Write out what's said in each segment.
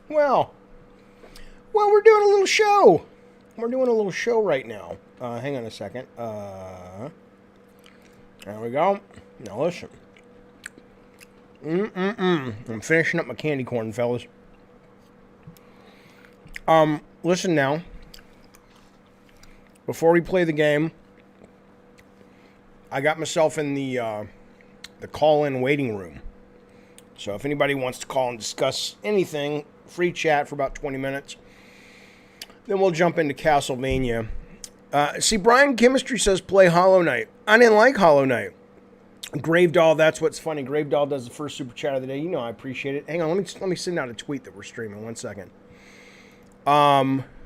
Well, we're doing a little show. We're doing a little show right now. Hang on a second. There we go. Now listen. I'm finishing up my candy corn, fellas. Listen now. Before we play the game, I got myself in the call-in waiting room. So if anybody wants to call and discuss anything, free chat for about 20 minutes. Then we'll jump into Castlevania. See, Brian Chemistry says play Hollow Knight. I didn't like Hollow Knight. Gravedoll, that's what's funny. Gravedoll does the first super chat of the day. You know I appreciate it. Hang on, let me send out a tweet that we're streaming. 1 second.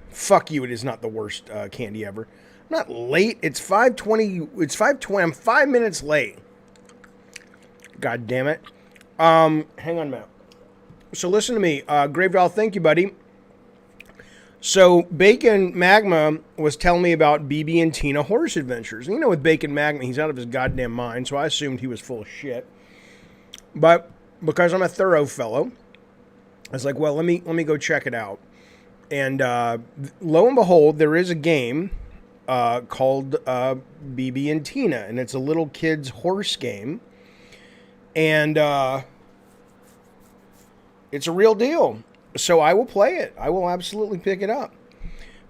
Fuck you, it is not the worst candy ever. I'm not late. It's 5:20. It's 5:20. I'm 5 minutes late. God damn it. Hang on a minute. So listen to me. Gravedoll, thank you, buddy. So Bacon Magma was telling me about BB and Tina horse adventures. And you know, with Bacon Magma, he's out of his goddamn mind, so I assumed he was full of shit. But because I'm a thorough fellow, I was like, well, let me go check it out. And lo and behold, there is a game called BB and Tina, and it's a little kid's horse game. And it's a real deal. So I will play it. I will absolutely pick it up.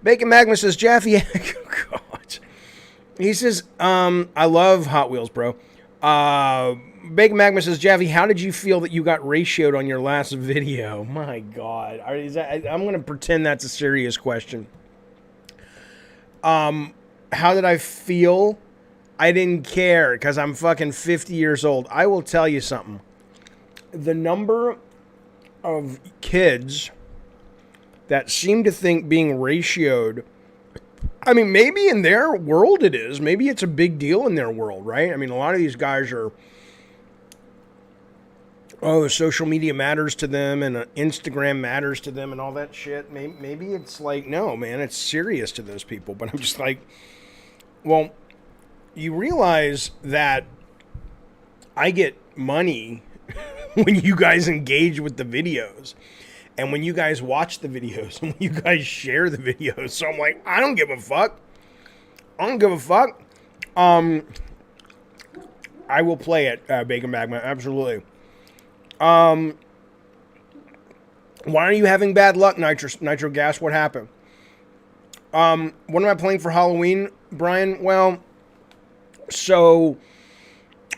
Bacon Magma says, Jaffe, oh God. He says, I love Hot Wheels, bro. Bacon Magma says, Jaffe, how did you feel that you got ratioed on your last video? My God. I'm going to pretend that's a serious question. How did I feel? I didn't care because I'm fucking 50 years old. I will tell you something. The number of kids that seem to think being ratioed, I mean, maybe in their world it is. Maybe it's a big deal in their world, right? I mean, a lot of these guys are, social media matters to them and Instagram matters to them and all that shit. Maybe it's like, no, man, it's serious to those people. But I'm just like, well, you realize that I get money when you guys engage with the videos and when you guys watch the videos and when you guys share the videos. So I'm like, I don't give a fuck. I don't give a fuck. I will play it, Bacon Magma. Absolutely. Why are you having bad luck, Nitro Gas? What happened? What am I playing for Halloween, Brian? Well, so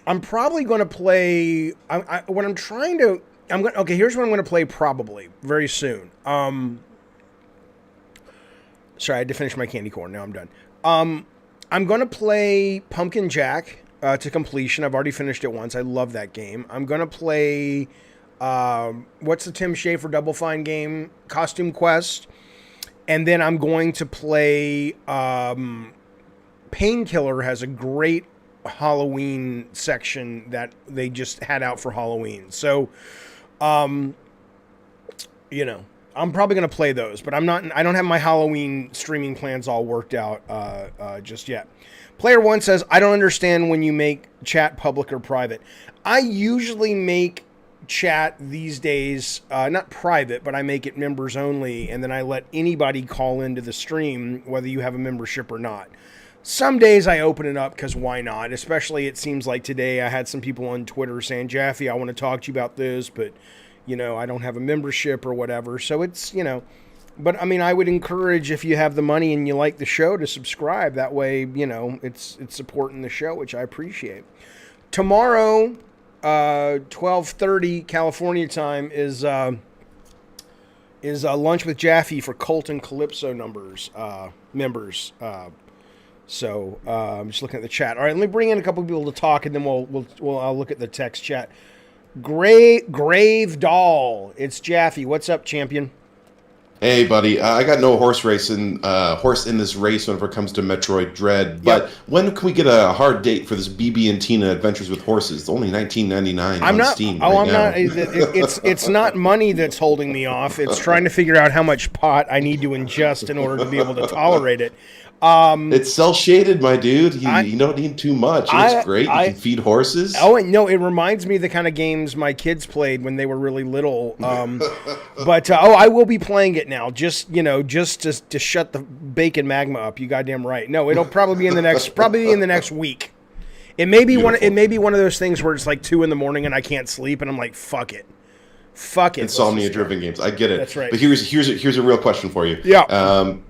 I'm probably going to play. Okay, here's what I'm going to play probably very soon. Sorry, I had to finish my candy corn. Now I'm done. I'm going to play Pumpkin Jack to completion. I've already finished it once. I love that game. I'm going to play, what's the Tim Schafer Double Fine game? Costume Quest. And then I'm going to play, Painkiller has a great Halloween section that they just had out for Halloween. So, you know, I'm probably going to play those, but I don't have my Halloween streaming plans all worked out, just yet. Player 1 says, I don't understand when you make chat public or private. I usually make chat these days, not private, but I make it members only. And then I let anybody call into the stream, whether you have a membership or not. Some days I open it up because why not? Especially it seems like today I had some people on Twitter saying, Jaffe, I want to talk to you about this, but, you know, I don't have a membership or whatever. So it's, you know, but I mean, I would encourage if you have the money and you like the show to subscribe. That way, you know, it's supporting the show, which I appreciate. Tomorrow, 12:30 California time is lunch with Jaffe for Colton Calypso members. So I'm just looking at the chat. All right, let me bring in a couple of people to talk, and then I'll look at the text chat. Grave Doll, it's Jaffe. What's up, champion? Hey, buddy. I got no horse in this race whenever it comes to Metroid Dread. But when can we get a hard date for this BB and Tina Adventures with Horses? It's only $19.99 on Steam right now. It's not money that's holding me off. It's trying to figure out how much pot I need to ingest in order to be able to tolerate it. It's cell shaded, my dude. I You don't need too much. It looks I great. You I can feed horses. Oh, and no, it reminds me of the kind of games my kids played when they were really little. But I will be playing it now. Just to shut the bacon magma up. You goddamn right. No, it'll probably be in the next week. It may be Beautiful. one of those things where it's like 2 a.m. and I can't sleep, and I'm like, fuck it. Insomnia-driven games. I get it. That's right. But here's a real question for you. Yeah.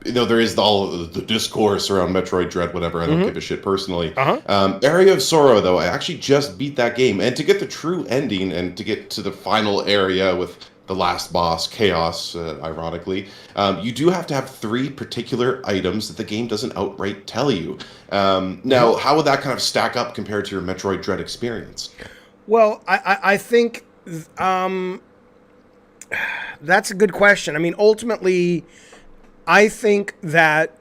There is all the discourse around Metroid Dread, whatever. I don't give a shit personally. Uh-huh. Area of Sorrow, though, I actually just beat that game, and to get the true ending and to get to the final area with the last boss, Chaos, ironically, you do have to have 3 particular items that the game doesn't outright tell you. Now, how would that kind of stack up compared to your Metroid Dread experience? Well, I think. That's a good question. I mean, ultimately, I think that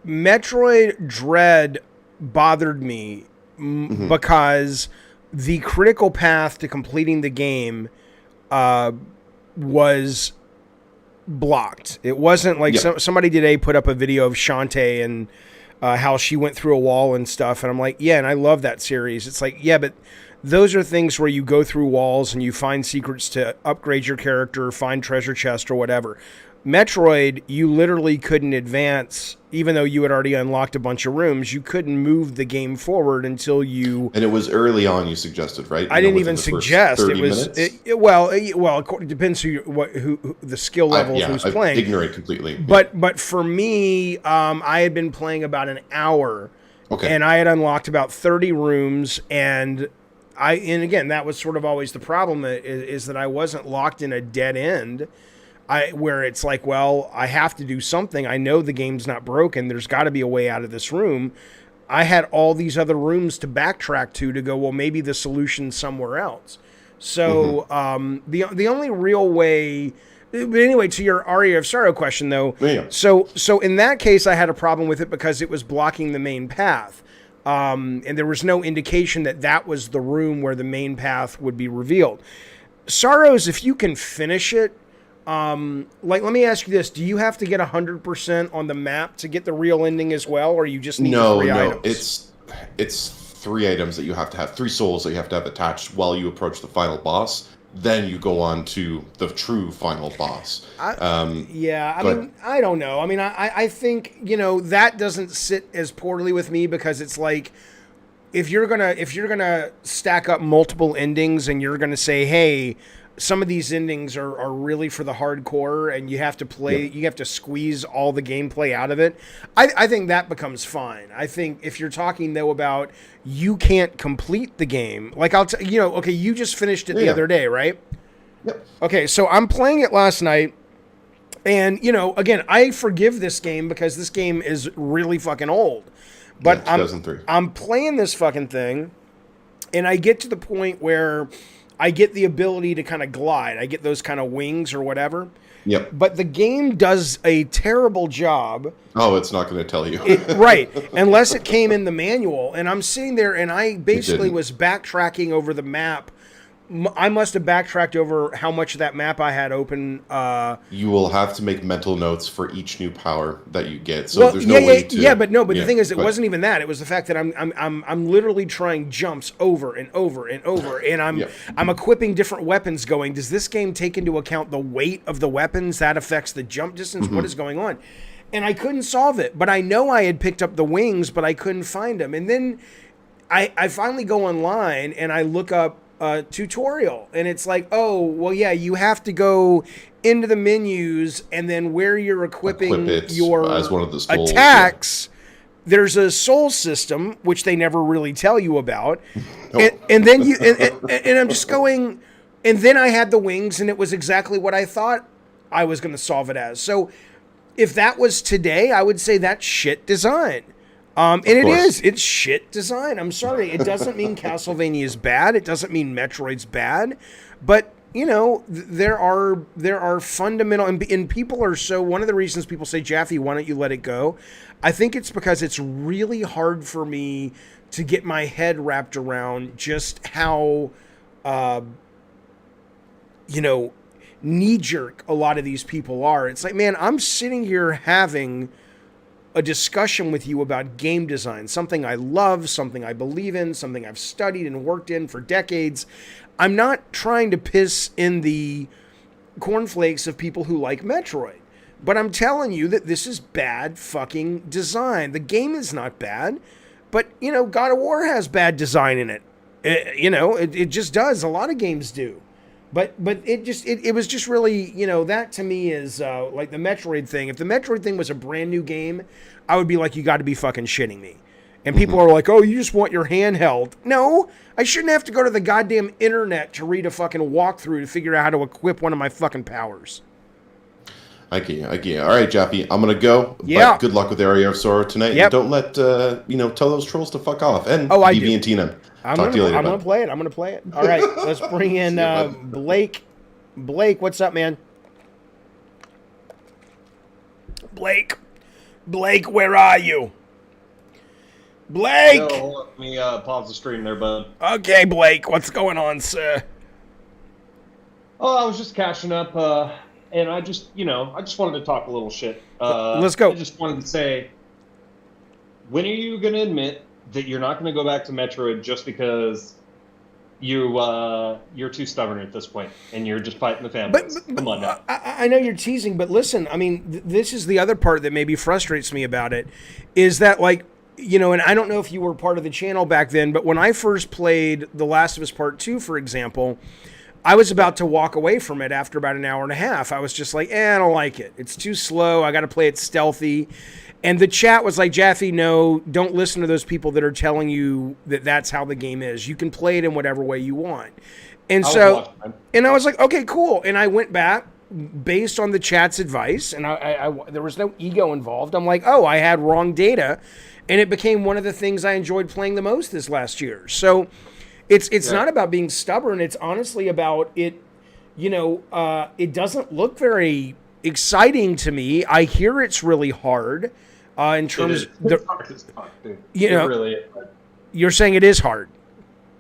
Metroid Dread bothered me because the critical path to completing the game was blocked. It wasn't like somebody today put up a video of Shantae and how she went through a wall and stuff. And I'm like, yeah, and I love that series. It's like, yeah, but those are things where you go through walls and you find secrets to upgrade your character, find treasure chest or whatever. Metroid, you literally couldn't advance, even though you had already unlocked a bunch of rooms. You couldn't move the game forward until you. And it was early on. You suggested, right? I didn't even suggest it was. Well, it depends who the skill level of who's playing. Ignorant completely. But for me, I had been playing about an hour, and I had unlocked about 30 rooms, and again, that was sort of always the problem is that I wasn't locked in a dead end. Where it's like, well, I have to do something. I know the game's not broken. There's got to be a way out of this room. I had all these other rooms to backtrack to go, well, maybe the solution's somewhere else. So the only real way... But anyway, to your Aria of Sorrow question, though, so in that case, I had a problem with it because it was blocking the main path. And there was no indication that was the room where the main path would be revealed. Sorrows, if you can finish it, let me ask you this: do you have to get 100% on the map to get the real ending as well, or you just need 3 items? It's 3 items that you have to have, 3 souls that you have to have attached while you approach the final boss. Then you go on to the true final boss. I mean, I don't know. I mean, I think that doesn't sit as poorly with me because it's like if you're gonna stack up multiple endings and you're gonna say, hey, some of these endings are really for the hardcore and you have to play, you have to squeeze all the gameplay out of it. I think that becomes fine. I think if you're talking though about you can't complete the game, like you just finished it the other day, right? Yep. Okay. So I'm playing it last night and again, I forgive this game because this game is really fucking old, but 2003. I'm playing this fucking thing and I get to the point where I get the ability to kind of glide. I get those kind of wings or whatever. Yep. But the game does a terrible job. Oh, it's not going to tell you. Right. Unless it came in the manual. And I'm sitting there and I basically was backtracking over the map. I must have backtracked over how much of that map I had open. You will have to make mental notes for each new power that you get. So there's no way to. Yeah, but the thing is, it wasn't even that. It was the fact that I'm literally trying jumps over and over and over, and I'm equipping different weapons. Going, does this game take into account the weight of the weapons that affects the jump distance? What is going on? And I couldn't solve it, but I know I had picked up the wings, but I couldn't find them. And then I finally go online and I look up tutorial, and it's like, oh, well, yeah, you have to go into the menus and then where you're equipping your as one of the souls, attacks. There's a soul system which they never really tell you about, and then and I'm just going, and then I had the wings, and it was exactly what I thought I was going to solve it as. So if that was today, I would say that's shit design. And it's shit design. I'm sorry. It doesn't mean Castlevania is bad. It doesn't mean Metroid's bad. But, there are fundamental, and people are so, one of the reasons people say, Jaffe, why don't you let it go? I think it's because it's really hard for me to get my head wrapped around just how, knee-jerk a lot of these people are. It's like, man, I'm sitting here having a discussion with you about game design, something I love, something I believe in, something I've studied and worked in for decades. I'm not trying to piss in the cornflakes of people who like Metroid, but I'm telling you that this is bad fucking design. The game is not bad, but, you know, God of War has bad design in it. It just does. A lot of games do. But it was just really, you know, that to me is like the Metroid thing. If the Metroid thing was a brand new game, I would be like, you got to be fucking shitting me. And people are like, oh, you just want your handheld. No, I shouldn't have to go to the goddamn internet to read a fucking walkthrough to figure out how to equip one of my fucking powers. I get you. All right, Jaffy, I'm going to go. Yeah. But good luck with Area of Sorrow tonight. Yep. And don't let, tell those trolls to fuck off. And BB and Tina. I'm going to play it. I'm going to play it. All right, let's bring in Blake. Blake, what's up, man? Blake, where are you? Blake! Yo, let me pause the stream there, bud. Okay, Blake, what's going on, sir? Oh, I was just catching up, and I just wanted to talk a little shit. Let's go. I just wanted to say, when are you going to admit that you're not going to go back to Metroid just because you're too stubborn at this point, and you're just fighting the fanboys? Come on now. I know you're teasing, but listen, I mean, this is the other part that maybe frustrates me about it, is that, like, you know, and I don't know if you were part of the channel back then, but when I first played The Last of Us Part 2, for example, I was about to walk away from it after about an hour and a half. I was just like, I don't like it. It's too slow. I got to play it stealthy. And the chat was like, Jaffe, no, don't listen to those people that are telling you that that's how the game is. You can play it in whatever way you want. And I was like, okay, cool. And I went back based on the chat's advice, and I there was no ego involved. I'm like, oh, I had wrong data. And it became one of the things I enjoyed playing the most this last year. So it's not about being stubborn. It's honestly about it, you know, it doesn't look very exciting to me. I hear it's really hard. In terms, it's hard as fuck, dude. You know, it really is hard. You're saying it is hard.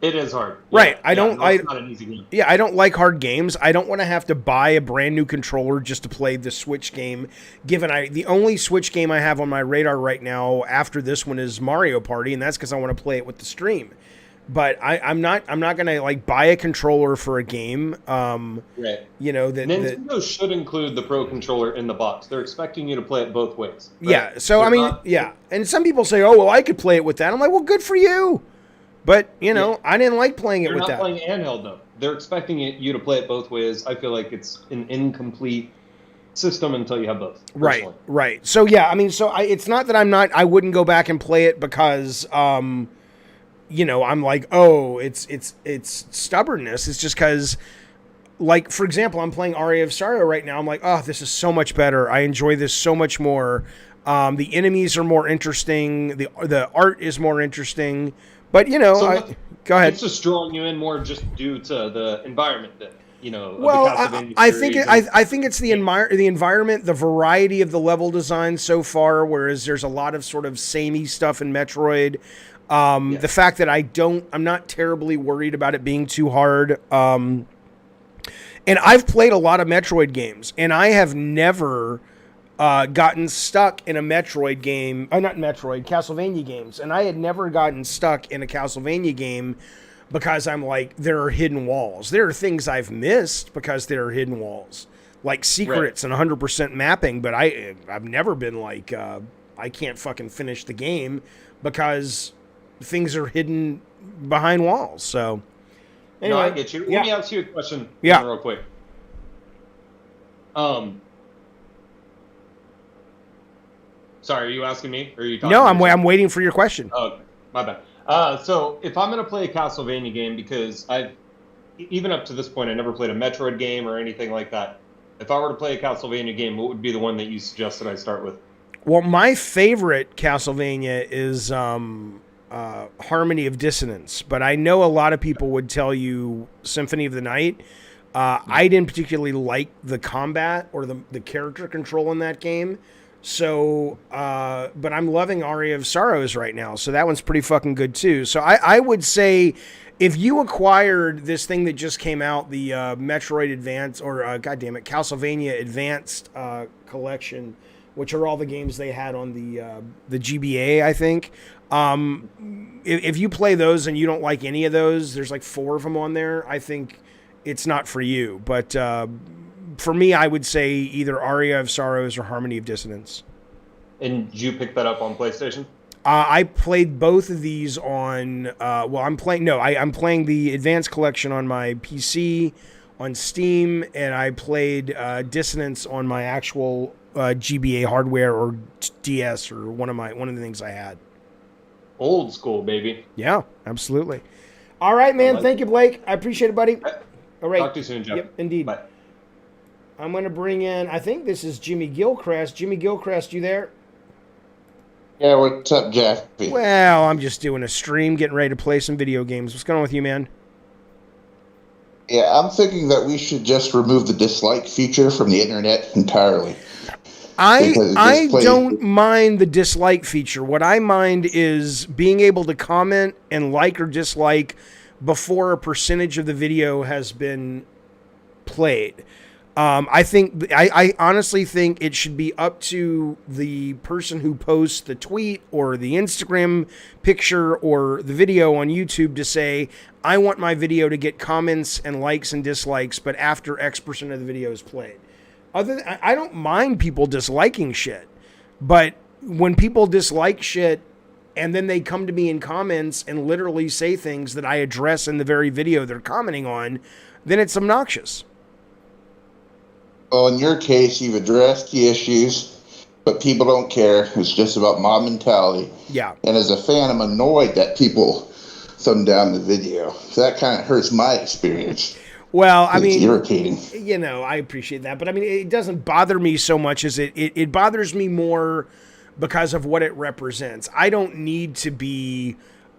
It is hard, right? It's not an easy game. Yeah, I don't like hard games. I don't want to have to buy a brand new controller just to play the Switch game. Given the only Switch game I have on my radar right now after this one is Mario Party, and that's because I want to play it with the stream. But I'm not gonna like buy a controller for a game. Right. You know that Nintendo should include the Pro controller in the box. They're expecting you to play it both ways. Right? Yeah. So yeah. And some people say, "Oh, well, I could play it with that." I'm like, "Well, good for you." But you know, I didn't like playing it with that. You're not playing handheld though. They're expecting you to play it both ways. I feel like it's an incomplete system until you have both. Personally. Right. So yeah, I mean, it's not that I wouldn't go back and play it because you know, I'm like, oh, it's stubbornness. It's just because, like, for example, I'm playing Aria of Sorrow right now. I'm like, oh, this is so much better. I enjoy this so much more. The enemies are more interesting. The art is more interesting. But, you know, go ahead. It's just drawing you in more just due to the environment that, you know, well, I think it's the environment, the variety of the level design so far, whereas there's a lot of sort of samey stuff in Metroid. The fact that I'm not terribly worried about it being too hard. And I've played a lot of Metroid games, and I have never gotten stuck in a Metroid game. Castlevania games. And I had never gotten stuck in a Castlevania game because I'm like, there are hidden walls. There are things I've missed because there are hidden walls, like secrets and 100% mapping. But I've never been like, I can't fucking finish the game because things are hidden behind walls. So anyway, no, I get you. Let me ask you a question real quick. Sorry, are you asking me? Or are you talking No, I'm waiting for your question. Oh, okay. My bad. So if I'm going to play a Castlevania game, because even up to this point, I never played a Metroid game or anything like that. If I were to play a Castlevania game, what would be the one that you suggested I start with? Well, my favorite Castlevania is Harmony of Dissonance, but I know a lot of people would tell you Symphony of the Night. I didn't particularly like the combat or the character control in that game. So, but I'm loving Aria of Sorrows right now. So that one's pretty fucking good too. So I would say if you acquired this thing that just came out, the Metroid Advance or Castlevania Advanced collection, which are all the games they had on the GBA, I think. If you play those and you don't like any of those, there's like 4 of them on there. I think it's not for you. But for me, I would say either Aria of Sorrows or Harmony of Dissonance. And did you pick that up on PlayStation? I played both of these on. I'm playing the Advanced Collection on my PC, on Steam, and I played Dissonance on my actual GBA hardware or DS or one of the things I had. Old school, baby. Yeah, absolutely. All right, man. Thank you, Blake. I appreciate it, buddy. All right. Talk to you soon, Jeff. Yep, indeed. Bye. I'm going to bring in, I think this is Jimmy Gilchrist. Jimmy Gilchrist, you there? Yeah, what's up, Jeff? Well, I'm just doing a stream, getting ready to play some video games. What's going on with you, man? Yeah, I'm thinking that we should just remove the dislike feature from the internet entirely. I don't mind the dislike feature. What I mind is being able to comment and like or dislike before a percentage of the video has been played. I honestly think it should be up to the person who posts the tweet or the Instagram picture or the video on YouTube to say, I want my video to get comments and likes and dislikes, but after X% of the video is played. I don't mind people disliking shit, but when people dislike shit and then they come to me in comments and literally say things that I address in the very video they're commenting on, then it's obnoxious. Well, in your case, you've addressed the issues, but people don't care. It's just about mob mentality. Yeah. And as a fan, I'm annoyed that people thumb down the video. So that kind of hurts my experience. Well, I mean, it's irritating. You know, I appreciate that, but I mean, it doesn't bother me so much as it bothers me more because of what it represents. I don't need to be,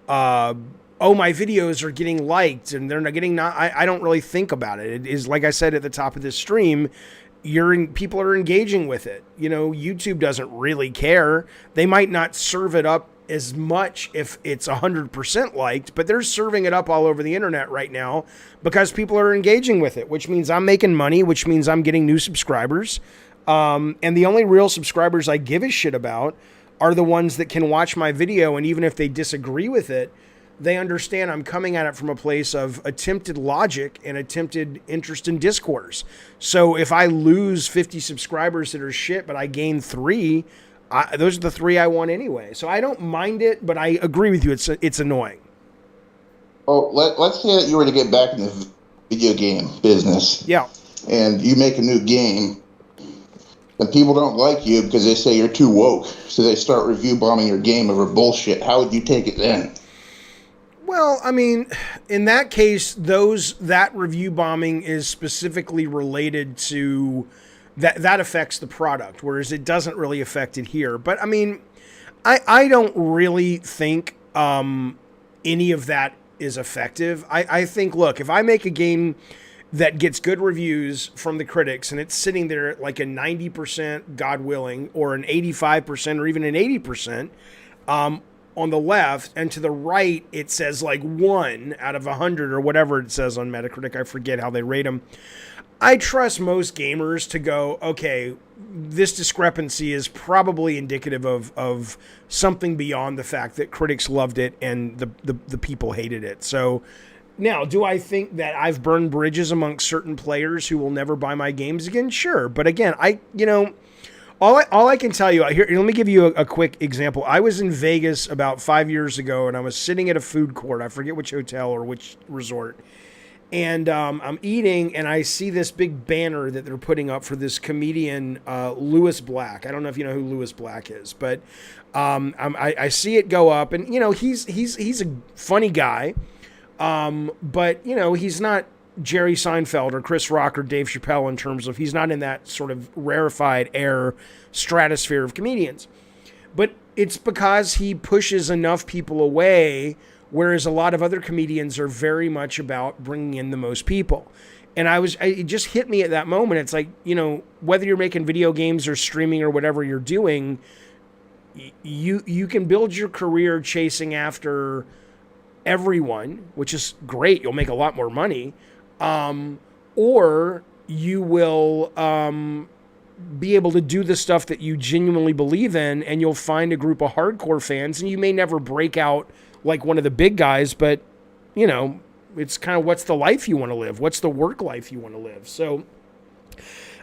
my videos are getting liked and they're not getting. I don't really think about it. It is like I said at the top of this stream. People are engaging with it. You know, YouTube doesn't really care. They might not serve it up as much if it's 100% liked, but they're serving it up all over the internet right now because people are engaging with it, which means I'm making money, which means I'm getting new subscribers. And the only real subscribers I give a shit about are the ones that can watch my video, and even if they disagree with it, they understand I'm coming at it from a place of attempted logic and attempted interest in discourse. So if I lose 50 subscribers that are shit, but I gain 3, those are the 3 I want anyway. So I don't mind it, but I agree with you. It's annoying. Well, let's say that you were to get back in the video game business. Yeah. And you make a new game, and people don't like you because they say you're too woke. So they start review bombing your game over bullshit. How would you take it then? Well, I mean, in that case, that review bombing is specifically related to that affects the product, whereas it doesn't really affect it here. But I mean, I don't really think any of that is effective. I think, look, if I make a game that gets good reviews from the critics and it's sitting there at like a 90%, God willing, or an 85% or even an 80%, on the left, and to the right it says like 1 out of 100 or whatever it says on Metacritic. I forget how they rate them. I trust most gamers to go, okay, this discrepancy is probably indicative of something beyond the fact that critics loved it and the people hated it. So now, do I think that I've burned bridges amongst certain players who will never buy my games again? Sure. But again, all I can tell you here, let me give you a quick example. I was in Vegas about 5 years ago, and I was sitting at a food court. I forget which hotel or which resort. And I'm eating, and I see this big banner that they're putting up for this comedian, Lewis Black. I don't know if you know who Lewis Black is, but I see it go up, and he's a funny guy, but he's not Jerry Seinfeld or Chris Rock or Dave Chappelle in terms of he's not in that sort of rarefied air stratosphere of comedians. But it's because he pushes enough people away, whereas a lot of other comedians are very much about bringing in the most people. And it just hit me at that moment. It's like, whether you're making video games or streaming or whatever you're doing, you can build your career chasing after everyone, which is great. You'll make a lot more money. Or you will be able to do the stuff that you genuinely believe in, and you'll find a group of hardcore fans, and you may never break out like one of the big guys, but, it's kind of what's the life you want to live? What's the work life you want to live? So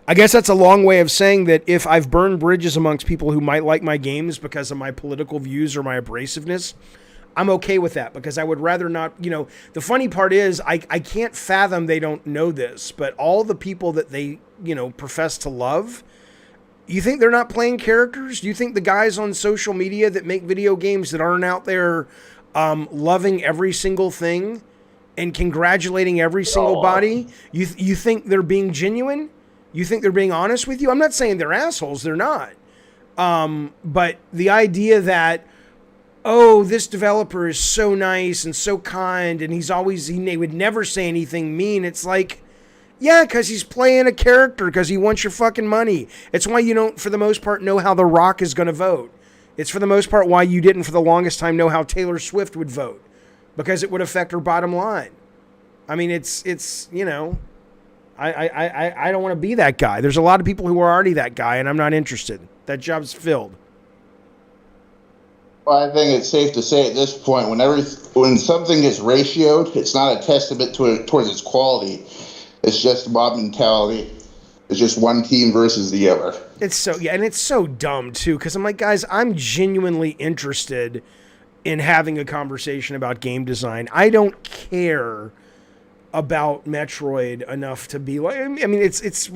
I guess that's a long way of saying that if I've burned bridges amongst people who might like my games because of my political views or my abrasiveness, I'm okay with that, because I would rather not, the funny part is I can't fathom they don't know this, but all the people that they, profess to love, you think they're not playing characters? Do you think the guys on social media that make video games that aren't out there loving every single thing and congratulating every single body, you think they're being genuine? You think they're being honest with you? I'm not saying they're assholes. They're not. But the idea that, this developer is so nice and so kind, and he would never say anything mean. It's like, yeah, because he's playing a character, because he wants your fucking money. It's why you don't, for the most part, know how The Rock is going to vote. It's for the most part why you didn't, for the longest time, know how Taylor Swift would vote, because it would affect her bottom line. I mean, it's I don't want to be that guy. There's a lot of people who are already that guy, and I'm not interested. That job's filled. Well, I think it's safe to say at this point, when something gets ratioed, it's not a testament towards its quality. It's just mob mentality. It's just one team versus the other. It's so dumb too, because I'm like, guys, I'm genuinely interested in having a conversation about game design. I don't care about Metroid enough to be like, I mean, it's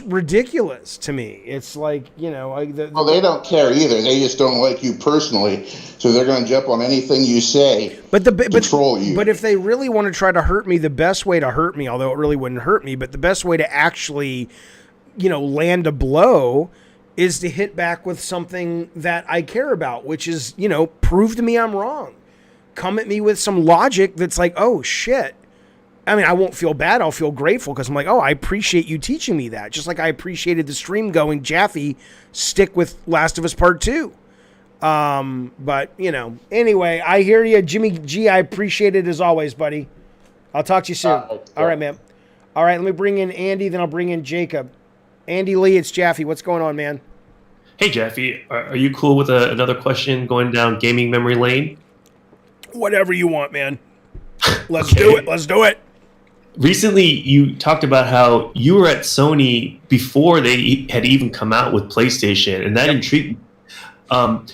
ridiculous to me. It's like, well, they don't care either. They just don't like you personally, so they're going to jump on anything you say to troll you. But if they really want to try to hurt me, the best way to hurt me, although it really wouldn't hurt me, but the best way to actually, land a blow is to hit back with something that I care about, which is, prove to me I'm wrong. Come at me with some logic that's like, oh, shit. I mean, I won't feel bad. I'll feel grateful, because I'm like, I appreciate you teaching me that. Just like I appreciated the stream going, Jaffe, stick with Last of Us Part 2. But, anyway, I hear you, Jimmy G. I appreciate it as always, buddy. I'll talk to you soon. All right, man. All right, let me bring in Andy, then I'll bring in Jacob. Andy Lee, it's Jaffe. What's going on, man? Hey, Jaffe. Are you cool with another question going down gaming memory lane? Whatever you want, man. Let's do it. Let's do it. Recently, you talked about how you were at Sony before they had even come out with PlayStation, and that intrigued me.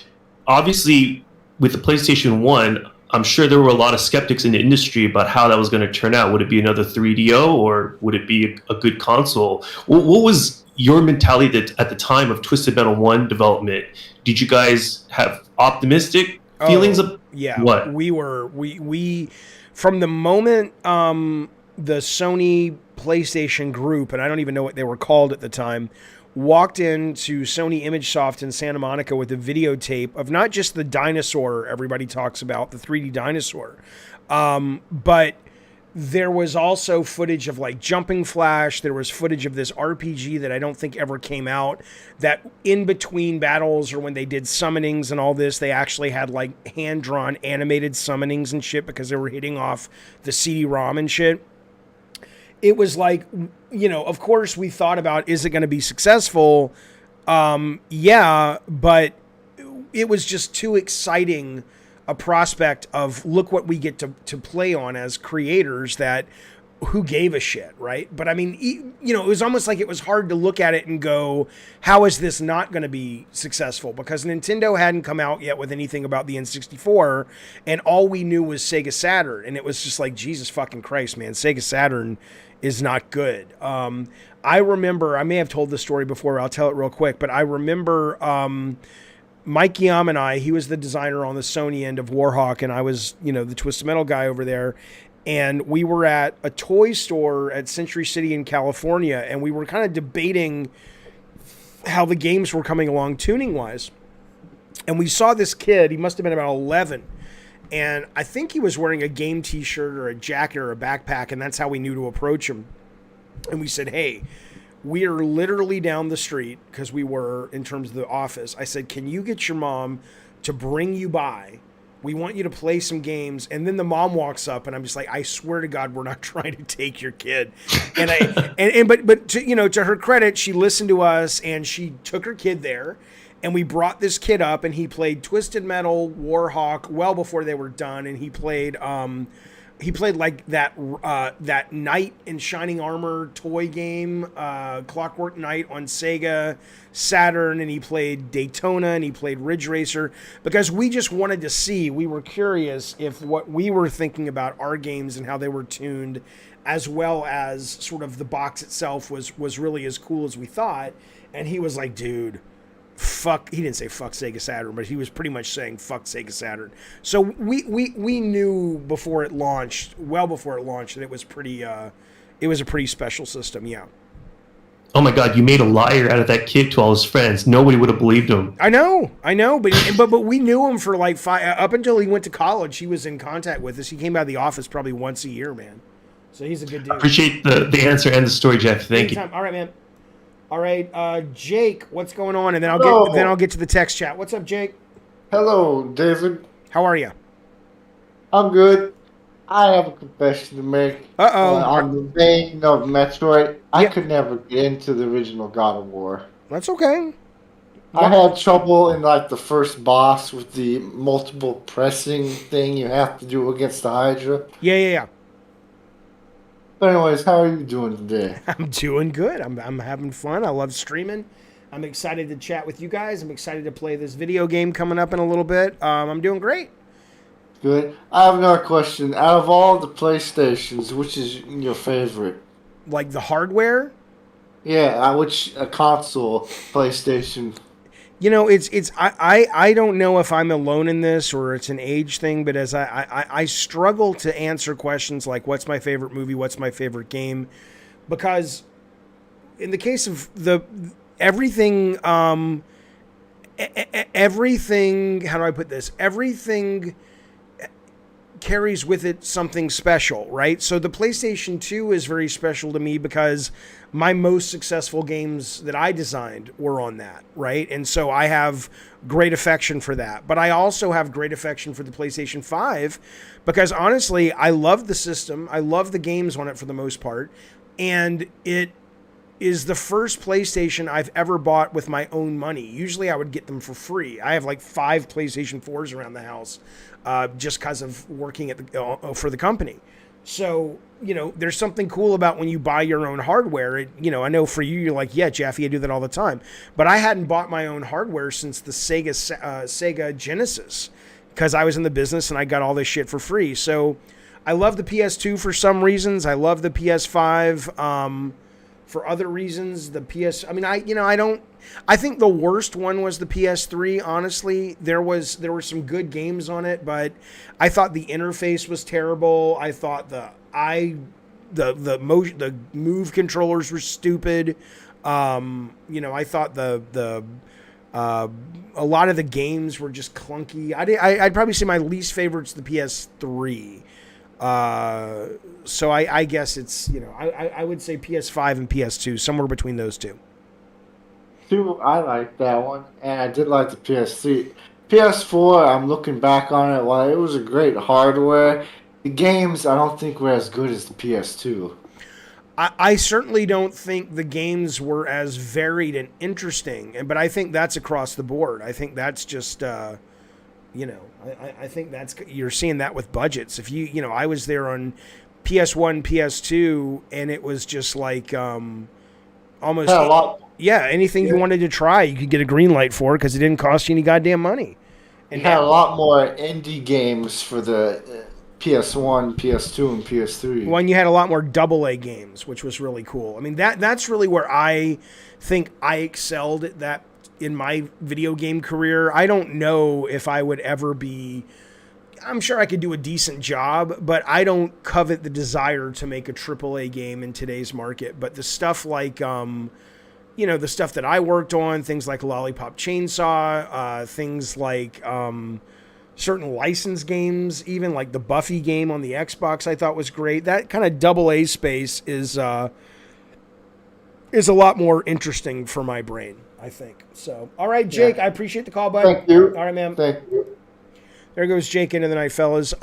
Obviously, with the PlayStation 1, I'm sure there were a lot of skeptics in the industry about how that was going to turn out. Would it be another 3DO, or would it be a good console? What was your mentality at the time of Twisted Metal 1 development? Did you guys have optimistic feelings of what? We from the moment the Sony PlayStation group, and I don't even know what they were called at the time, walked into Sony ImageSoft in Santa Monica with a videotape of not just the dinosaur everybody talks about, the 3D dinosaur, but there was also footage of like Jumping Flash. There was footage of this RPG that I don't think ever came out, that in between battles or when they did summonings and all this, they actually had like hand-drawn animated summonings and shit because they were hitting off the CD-ROM and shit. It was like, of course we thought about, is it going to be successful? Yeah, but it was just too exciting a prospect of, look what we get to play on as creators, that who gave a shit, right? But I mean, it was almost like it was hard to look at it and go, how is this not going to be successful? Because Nintendo hadn't come out yet with anything about the N64, and all we knew was Sega Saturn, and it was just like, Jesus fucking Christ, man, Sega Saturn is not good. I remember, I may have told this story before, I'll tell it real quick, but I remember Mike Yam and I, he was the designer on the Sony end of Warhawk, and I was, the Twisted Metal guy over there. And we were at a toy store at Century City in California, and we were kind of debating how the games were coming along tuning-wise. And we saw this kid, he must have been about 11, And I think he was wearing a game t-shirt or a jacket or a backpack, and that's how we knew to approach him. And we said, hey, we are literally down the street, because we were in terms of the office. I said, can you get your mom to bring you by? We want you to play some games. And then the mom walks up, and I'm just like, I swear to God, we're not trying to take your kid. And but to her credit, she listened to us, and she took her kid there. And we brought this kid up, and he played Twisted Metal, Warhawk well before they were done. And he played like that Knight in Shining Armor toy game, Clockwork Knight on Sega Saturn, and he played Daytona, and he played Ridge Racer, because we just wanted to see, we were curious if what we were thinking about our games and how they were tuned, as well as sort of the box itself was really as cool as we thought. And he was like, dude, fuck, he didn't say fuck Sega Saturn, but he was pretty much saying fuck Sega Saturn. So we knew before it launched, well before it launched, that it was a pretty special system. Yeah. Oh my God, you made a liar out of that kid to all his friends. Nobody would have believed him. I know, but we knew him for like up until he went to college. He was in contact with us. He came out of the office probably once a year, man. So he's a good dude. I appreciate the answer and the story, Jeff. Thank you. All right, man. All right, Jake, what's going on? And then I'll get to the text chat. What's up, Jake? Hello, David. How are you? I'm good. I have a confession to make. On the vein of Metroid, I could never get into the original God of War. That's okay. I had trouble in like the first boss with the multiple pressing thing you have to do against the Hydra. Yeah. But anyways, how are you doing today? I'm doing good. I'm having fun. I love streaming. I'm excited to chat with you guys. I'm excited to play this video game coming up in a little bit. I'm doing great. Good. I have another question. Out of all the PlayStations, which is your favorite? Like the hardware? Yeah, which console, PlayStation? You know, I don't know if I'm alone in this or it's an age thing, but as I struggle to answer questions like what's my favorite movie, what's my favorite game, because in the case of everything, how do I put this? Everything carries with it something special, right? So the PlayStation 2 is very special to me because my most successful games that I designed were on that, right? And so I have great affection for that. But I also have great affection for the PlayStation 5 because honestly, I love the system. I love the games on it for the most part. And it is the first PlayStation I've ever bought with my own money. Usually I would get them for free. I have like 5 PlayStation 4s around the house just because of working at for the company. So, you know, there's something cool about when you buy your own hardware. I know for you, you're like, yeah, Jeffy, I do that all the time. But I hadn't bought my own hardware since the Sega Genesis because I was in the business and I got all this shit for free. So I love the PS2 for some reasons. I love the PS5 for other reasons. I think the worst one was the PS3, honestly. There were some good games on it, but I thought the interface was terrible. I thought the move controllers were stupid. I thought a lot of the games were just clunky. I'd probably say my least favorite's the PS3. So I guess it's, I would say PS5 and PS2, somewhere between those two. I like that one, and I did like the PS3. PS4, I'm looking back on it, while it was a great hardware, the games I don't think were as good as the PS2. I certainly don't think the games were as varied and interesting, but I think that's across the board. I think that's just, I think that's, you're seeing that with budgets. If I was there on PS1, PS2, and it was just like almost anything you wanted to try, you could get a green light for because it didn't cost you any goddamn money. And you had a lot more indie games for the PS1, PS2, and PS3. Well, and you had a lot more AA games, which was really cool. I mean, that's really where I think I excelled at that in my video game career. I don't know if I would ever be... I'm sure I could do a decent job, but I don't covet the desire to make a AAA game in today's market. But the stuff like, the stuff that I worked on, things like Lollipop Chainsaw, things like, certain licensed games, even like the Buffy game on the Xbox, I thought was great. That kind of double A space is a lot more interesting for my brain, I think. So, all right, Jake, I appreciate the call, bud. Thank you. All right, man. Thank you. There goes Jake into the night, fellas.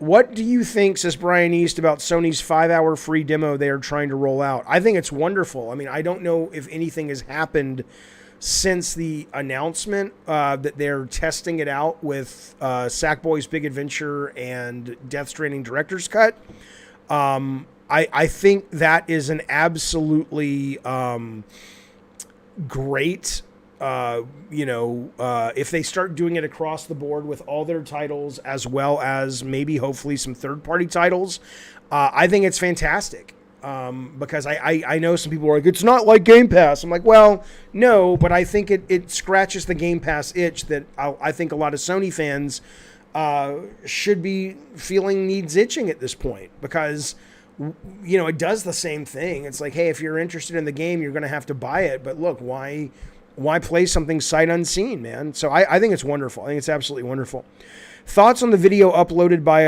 What do you think, says Brian East, about Sony's 5-hour free demo they are trying to roll out? I think it's wonderful. I mean, I don't know if anything has happened since the announcement that they're testing it out with Sackboy's Big Adventure and Death Stranding Director's Cut. I think that is an absolutely great, if they start doing it across the board with all their titles, as well as maybe hopefully some third-party titles, I think it's fantastic. Because I know some people are like, it's not like Game Pass. I'm like, well, no, but I think it scratches the Game Pass itch that I think a lot of Sony fans should be feeling needs itching at this point, because it does the same thing. It's like, hey, if you're interested in the game, you're going to have to buy it. But look, why play something sight unseen, man? So I think it's wonderful. I think it's absolutely wonderful. Thoughts on the video uploaded by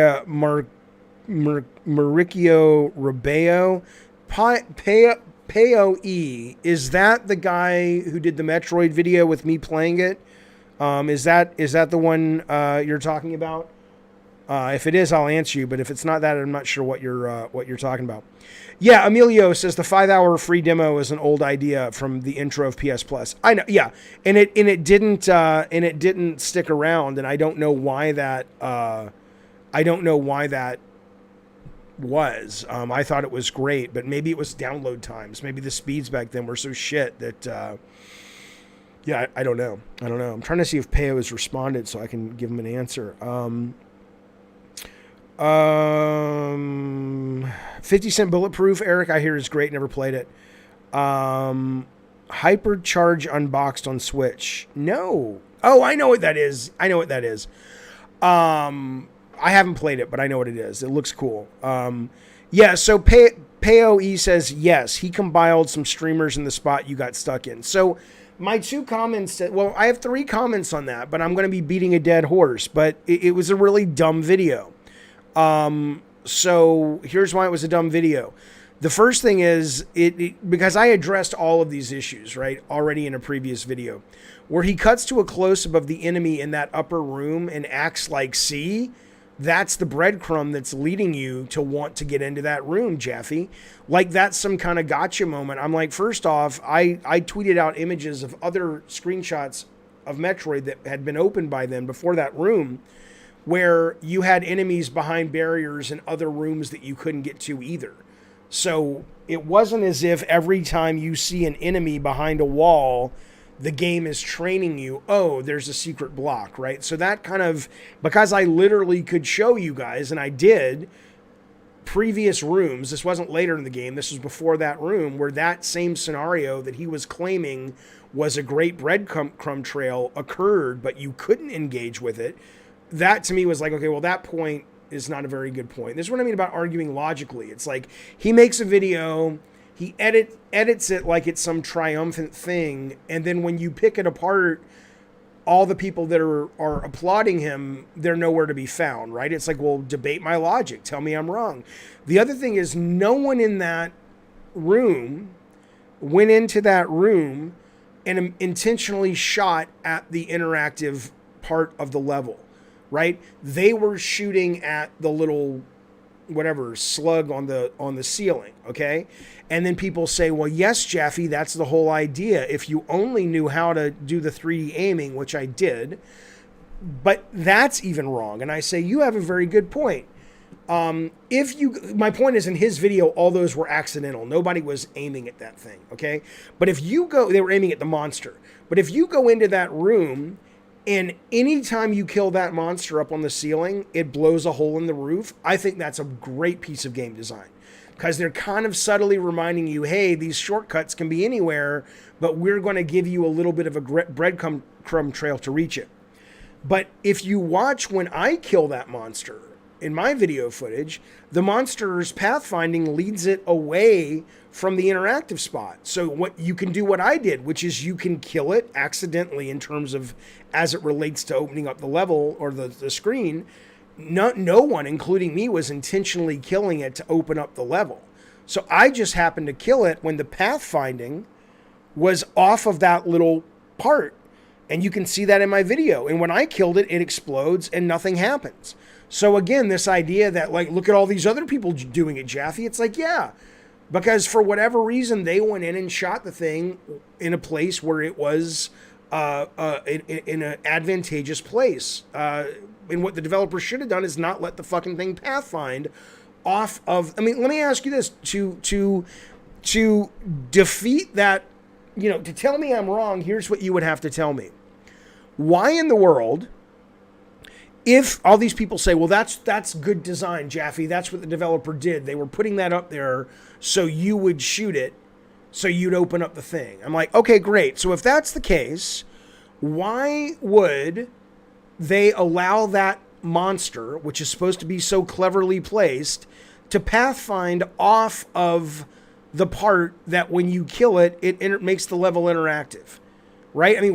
Mauricio Rebeo? Peo E. Is that the guy who did the Metroid video with me playing it? Is that the one you're talking about? If it is, I'll answer you. But if it's not that, I'm not sure what you're talking about. Yeah, Emilio says the 5-hour free demo is an old idea from the intro of PS Plus. I know, yeah, and it didn't stick around, and I don't know why that. Was. I thought it was great, but maybe it was download times. Maybe the speeds back then were so shit that. I don't know. I'm trying to see if Peo has responded so I can give him an answer. 50 Cent Bulletproof, Eric, I hear is great. Never played it. Hypercharge Unboxed on Switch. No. Oh, I know what that is. I haven't played it, but I know what it is. It looks cool. So Peo E says, yes, he compiled some streamers in the spot you got stuck in. So my two comments, I have 3 comments on that, but I'm going to be beating a dead horse. But it was a really dumb video. So here's why it was a dumb video. The first thing is because I addressed all of these issues, right, already in a previous video, where he cuts to a close-up of the enemy in that upper room and acts like, see, that's the breadcrumb that's leading you to want to get into that room, Jeffy. Like that's some kind of gotcha moment. I'm like, first off, I tweeted out images of other screenshots of Metroid that had been opened by them before that room, where you had enemies behind barriers in other rooms that you couldn't get to either. So it wasn't as if every time you see an enemy behind a wall, the game is training you, oh, there's a secret block, right? So that kind of, because I literally could show you guys, and I did, previous rooms, this wasn't later in the game, this was before that room, where that same scenario that he was claiming was a great breadcrumb trail occurred, but you couldn't engage with it. That to me was like, okay, well, that point is not a very good point. This is what I mean about arguing logically. It's like he makes a video, he edits it like it's some triumphant thing, and then when you pick it apart, all the people that are applauding him, they're nowhere to be found, right? It's like, well, debate my logic. Tell me I'm wrong. The other thing is no one in that room went into that room and intentionally shot at the interactive part of the level, right? They were shooting at the little whatever slug on the ceiling, okay? And then people say, well, yes, Jeffy, that's the whole idea. If you only knew how to do the 3D aiming, which I did, but that's even wrong. And I say, you have a very good point. My point is, in his video, all those were accidental. Nobody was aiming at that thing, okay? But if you go, they were aiming at the monster. But if you go into that room, and anytime you kill that monster up on the ceiling, it blows a hole in the roof, I think that's a great piece of game design. Because they're kind of subtly reminding you, hey, these shortcuts can be anywhere, but we're going to give you a little bit of a breadcrumb trail to reach it. But if you watch when I kill that monster, in my video footage, the monster's pathfinding leads it away from the interactive spot. So what you can do what I did, which is you can kill it accidentally in terms of as it relates to opening up the level or the screen. No one, including me, was intentionally killing it to open up the level. So I just happened to kill it when the pathfinding was off of that little part. And you can see that in my video. And when I killed it, it explodes and nothing happens. So again, this idea that, like, look at all these other people doing it, Jaffe. It's like, yeah, because for whatever reason, they went in and shot the thing in a place where it was in an advantageous place. And what the developer should have done is not let the fucking thing pathfind off of. I mean, let me ask you this: to defeat that, to tell me I'm wrong, here's what you would have to tell me. Why in the world, if all these people say, well, that's good design, Jaffe, that's what the developer did. They were putting that up there so you would shoot it, so you'd open up the thing. I'm like, okay, great. So if that's the case, why would they allow that monster, which is supposed to be so cleverly placed, to pathfind off of the part that when you kill it, it makes the level interactive, right? I mean,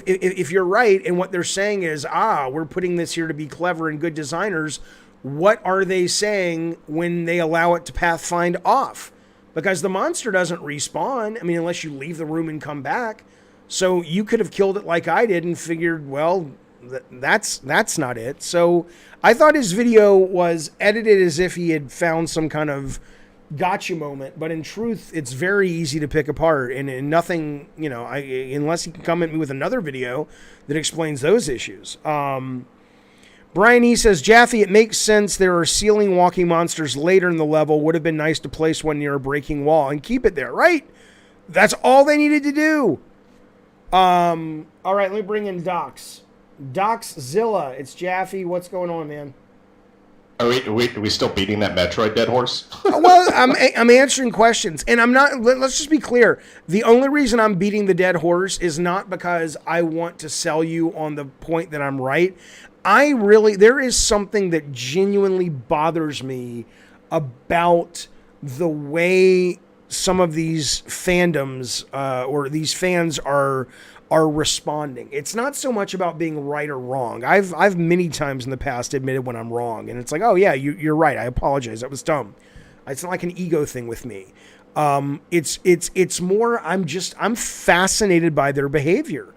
if you're right and what they're saying is, we're putting this here to be clever and good designers, what are they saying when they allow it to pathfind off? Because the monster doesn't respawn. I mean, unless you leave the room and come back. So you could have killed it like I did and figured, well, that's not it. So I thought his video was edited as if he had found some kind of gotcha moment, but in truth, it's very easy to pick apart, and nothing, unless he can come at me with another video that explains those issues. Brian E. says, Jaffe, it makes sense there are ceiling walking monsters later in the level. Would have been nice to place one near a breaking wall and keep it there, right? That's all they needed to do. All right, let me bring in Docs. Doczilla, it's Jaffe. What's going on, man? Are we still beating that Metroid dead horse? Well, I'm answering questions, and I'm not. Let's just be clear. The only reason I'm beating the dead horse is not because I want to sell you on the point that I'm right. There is something that genuinely bothers me about the way some of these fandoms or these fans are responding. It's not so much about being right or wrong. I've many times in the past admitted when I'm wrong, and it's like, oh yeah, you're right. I apologize. That was dumb. It's not like an ego thing with me. It's more, I'm fascinated by their behavior.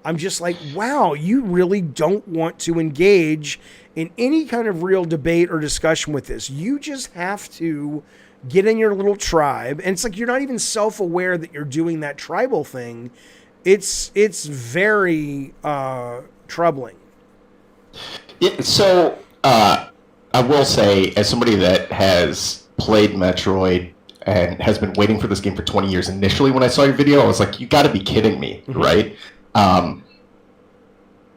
I'm just like, wow, you really don't want to engage in any kind of real debate or discussion with this. You just have to get in your little tribe. And it's like, you're not even self-aware that you're doing that tribal thing. It's very troubling. Yeah, so I will say, as somebody that has played Metroid and has been waiting for this game for 20 years, initially when I saw your video, I was like, you got to be kidding me, mm-hmm. right?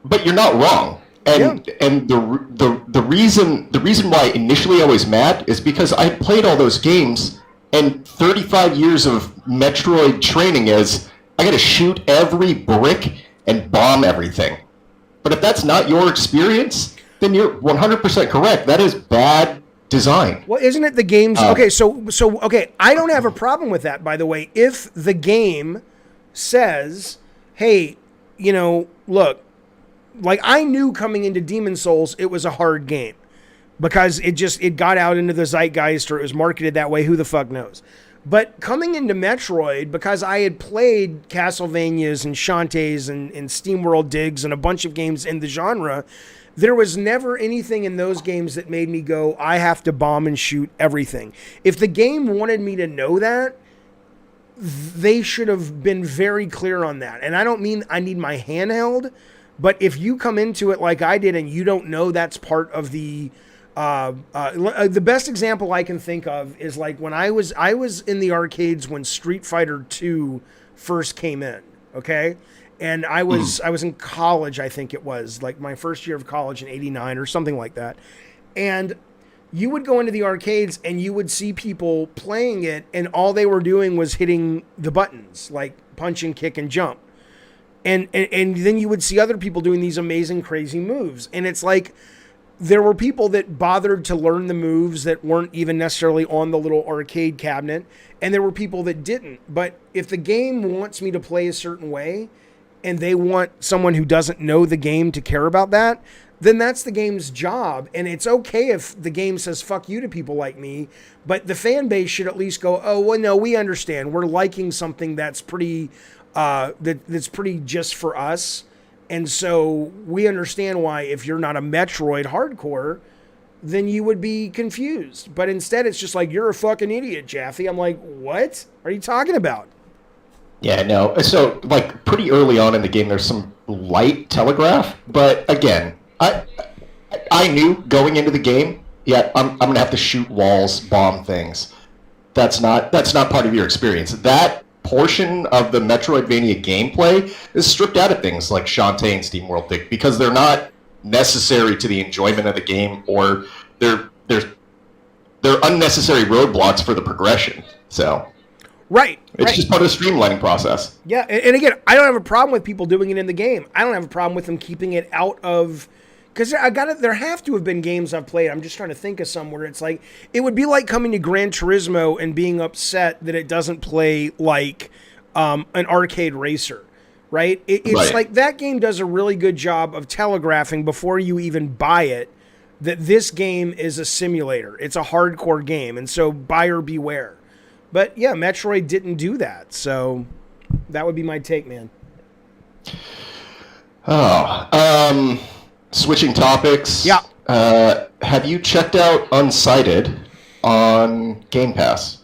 But you're not wrong. And the reason why initially I was mad is because I played all those games, and 35 years of Metroid training is I got to shoot every brick and bomb everything. But if that's not your experience, then you're 100% correct. That is bad design. Well, isn't it the game's... okay, so I don't have a problem with that, by the way. If the game says, hey, look, like I knew coming into Demon's Souls, it was a hard game because it got out into the zeitgeist, or it was marketed that way. Who the fuck knows? But coming into Metroid, because I had played Castlevanias and Shantaes and SteamWorld Digs and a bunch of games in the genre, there was never anything in those games that made me go, I have to bomb and shoot everything. If the game wanted me to know that, they should have been very clear on that. And I don't mean I need my handheld, but if you come into it like I did and you don't know that's part of the best example I can think of is like when I was in the arcades when Street Fighter 2 first came in, okay? And I was in college, I think it was, like my first year of college in 89 or something like that. And you would go into the arcades and you would see people playing it, and all they were doing was hitting the buttons, like punch and kick and jump. And then you would see other people doing these amazing, crazy moves. And it's like, there were people that bothered to learn the moves that weren't even necessarily on the little arcade cabinet, and there were people that didn't. But if the game wants me to play a certain way, and they want someone who doesn't know the game to care about that, then that's the game's job. And it's okay if the game says fuck you to people like me, but the fan base should at least go, oh, well, no, we understand. We're liking something that's pretty, that's pretty just for us. And so we understand why if you're not a Metroid hardcore, then you would be confused. But instead, it's just like, you're a fucking idiot, Jaffe. I'm like, what are you talking about? Yeah, no. So, like, pretty early on in the game, there's some light telegraph. But again, I knew going into the game, I'm going to have to shoot walls, bomb things. That's not part of your experience. That portion of the Metroidvania gameplay is stripped out of things like Shantae and SteamWorld Dig because they're not necessary to the enjoyment of the game, or they're unnecessary roadblocks for the progression. So it's just part of the streamlining process. Yeah, and again, I don't have a problem with people doing it in the game. I don't have a problem with them keeping it out of, because there have to have been games I've played. I'm just trying to think of some where it's like, it would be like coming to Gran Turismo and being upset that it doesn't play like an arcade racer, right? It's like that game does a really good job of telegraphing before you even buy it that this game is a simulator. It's a hardcore game, and so buyer beware. But yeah, Metroid didn't do that, so that would be my take, man. Switching topics. Yeah. Have you checked out Unsighted on Game Pass?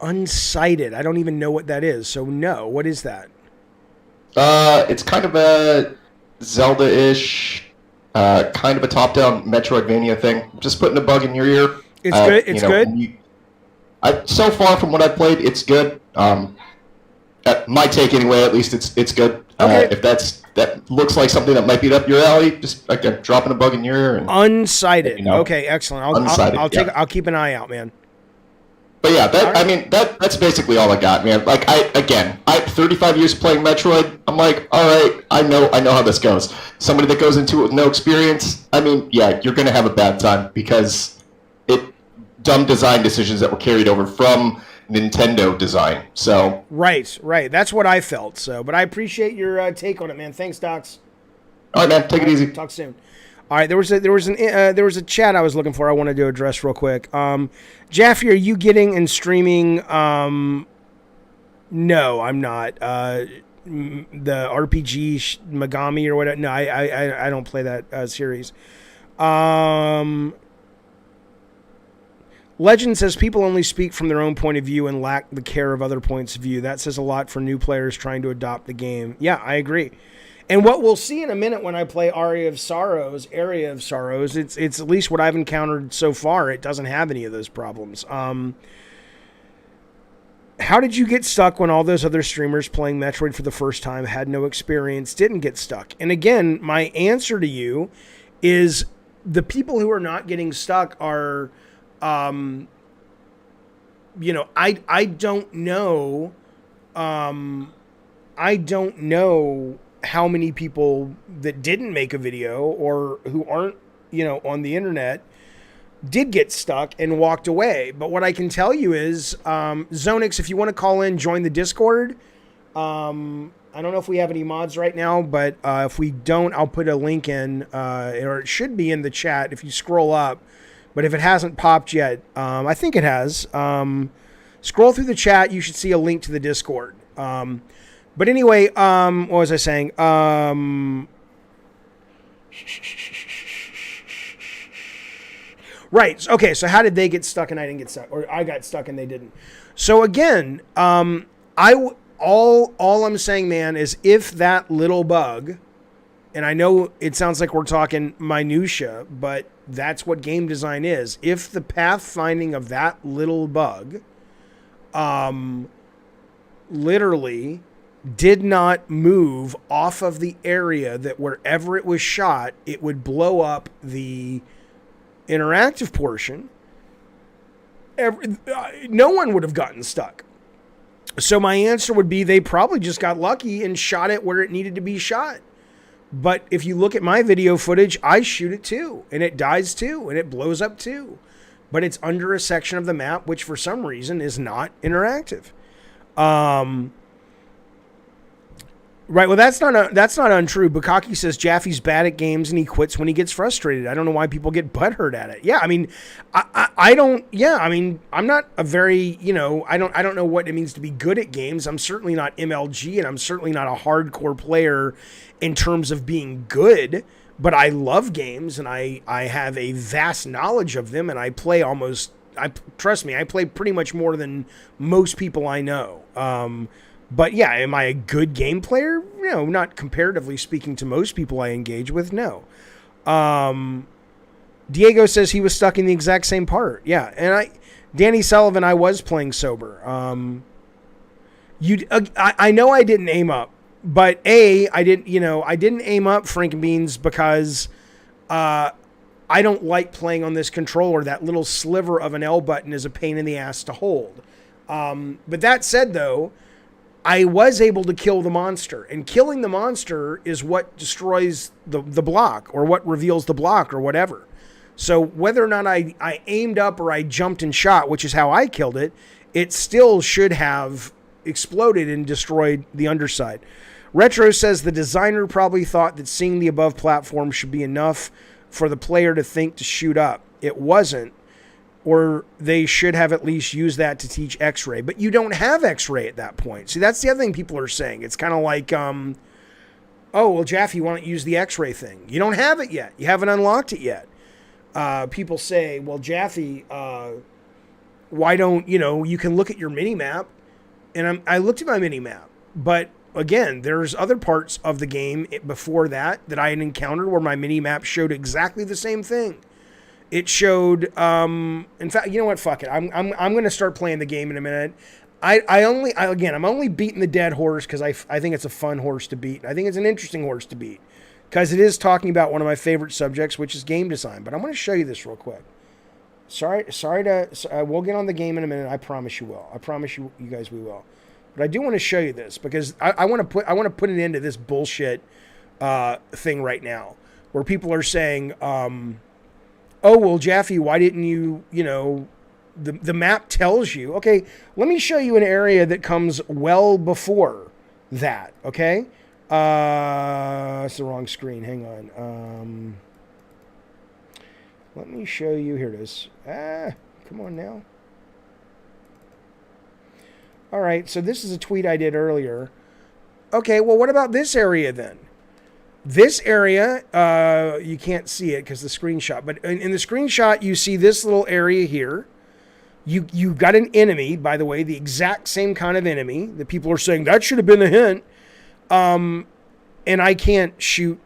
Unsighted. I don't even know what that is. So no, what is that? It's kind of a Zelda-ish, kind of a top-down Metroidvania thing. Just putting a bug in your ear. It's good. It's good. So far from what I've played, it's good. My take anyway. At least it's good. Okay. If that looks like something that might be up your alley, just like dropping a bug in your ear. And, Unsighted. Okay, excellent. Unsighted, I'll keep an eye out, man. But yeah, that's basically all I got, man. Like I 35 years playing Metroid. I'm like, all right, I know how this goes. Somebody that goes into it with no experience, I mean, yeah, you're gonna have a bad time because dumb design decisions that were carried over from Nintendo design. So right, that's what I felt. So, but I appreciate your take on it, man. Thanks, Docs. All right, man. Take it easy. Talk soon. All right, there was a chat I was looking for. I wanted to address real quick. Jaffe, are you getting and streaming? No, I'm not. The RPG Megami or whatever. No, I don't play that series. Legend says people only speak from their own point of view and lack the care of other points of view. That says a lot for new players trying to adopt the game. Yeah, I agree. And what we'll see in a minute when I play Area of Sorrows, it's at least what I've encountered so far. It doesn't have any of those problems. How did you get stuck when all those other streamers playing Metroid for the first time had no experience, didn't get stuck? And again, my answer to you is the people who are not getting stuck are... I don't know. I don't know how many people that didn't make a video or who aren't, on the internet did get stuck and walked away. But what I can tell you is, Zonix, if you want to call in, join the Discord. I don't know if we have any mods right now, but if we don't, I'll put a link in, or it should be in the chat if you scroll up. But if it hasn't popped yet, I think it has. Scroll through the chat. You should see a link to the Discord. But anyway, what was I saying? Right. Okay. So how did they get stuck and I didn't get stuck, or I got stuck and they didn't? So again, all I'm saying, man, is if that little bug, and I know it sounds like we're talking minutia, but that's what game design is. If the pathfinding of that little bug, literally did not move off of the area that wherever it was shot, it would blow up the interactive portion. No one would have gotten stuck. So my answer would be they probably just got lucky and shot it where it needed to be shot. But if you look at my video footage, I shoot it too, and it dies too, and it blows up too. But it's under a section of the map, which for some reason is not interactive. Right. Well, that's not untrue. Bukaki says Jaffe's bad at games and he quits when he gets frustrated. I don't know why people get butthurt at it. Yeah. I mean, I don't. Yeah. I mean, I'm not a very, I don't know what it means to be good at games. I'm certainly not MLG, and I'm certainly not a hardcore player in terms of being good. But I love games, and I have a vast knowledge of them, and I play trust me, I play pretty much more than most people I know. But yeah, am I a good game player? No, not comparatively speaking to most people I engage with. No. Diego says he was stuck in the exact same part. Yeah, and Danny Sullivan, I was playing sober. I know I didn't aim up, but I didn't aim up, Frankenbeans, because I don't like playing on this controller. That little sliver of an L button is a pain in the ass to hold. But that said, though, I was able to kill the monster, and killing the monster is what destroys the block, or what reveals the block, or whatever. So whether or not I aimed up or I jumped and shot, which is how I killed it, it still should have exploded and destroyed the underside. Retro says the designer probably thought that seeing the above platform should be enough for the player to think to shoot up. It wasn't. Or they should have at least used that to teach X-ray. But you don't have X-ray at that point. See, that's the other thing people are saying. It's kind of like, oh, well, Jaffe, why don't you use the X-ray thing? You don't have it yet. You haven't unlocked it yet. People say, well, Jaffe, why don't, you can look at your mini-map. And I looked at my mini-map. But, again, there's other parts of the game before that I had encountered where my mini-map showed exactly the same thing. It showed, in fact, you know what? Fuck it. I'm going to start playing the game in a minute. I'm only beating the dead horse because I think it's a fun horse to beat. I think it's an interesting horse to beat because it is talking about one of my favorite subjects, which is game design. But I'm going to show you this real quick. We'll get on the game in a minute. I promise you will. I promise you guys we will. But I do want to show you this because I want to put an end to this bullshit thing right now where people are saying, oh, well, Jaffe, why didn't you, the map tells you. Okay, let me show you an area that comes well before that, okay? It's the wrong screen. Hang on. Let me show you. Here it is. Come on now. All right, so this is a tweet I did earlier. Okay, well, what about this area then? This area, you can't see it because the screenshot, but in the screenshot, you see this little area here. You got an enemy, by the way, the exact same kind of enemy that people are saying that should have been a hint. And I can't shoot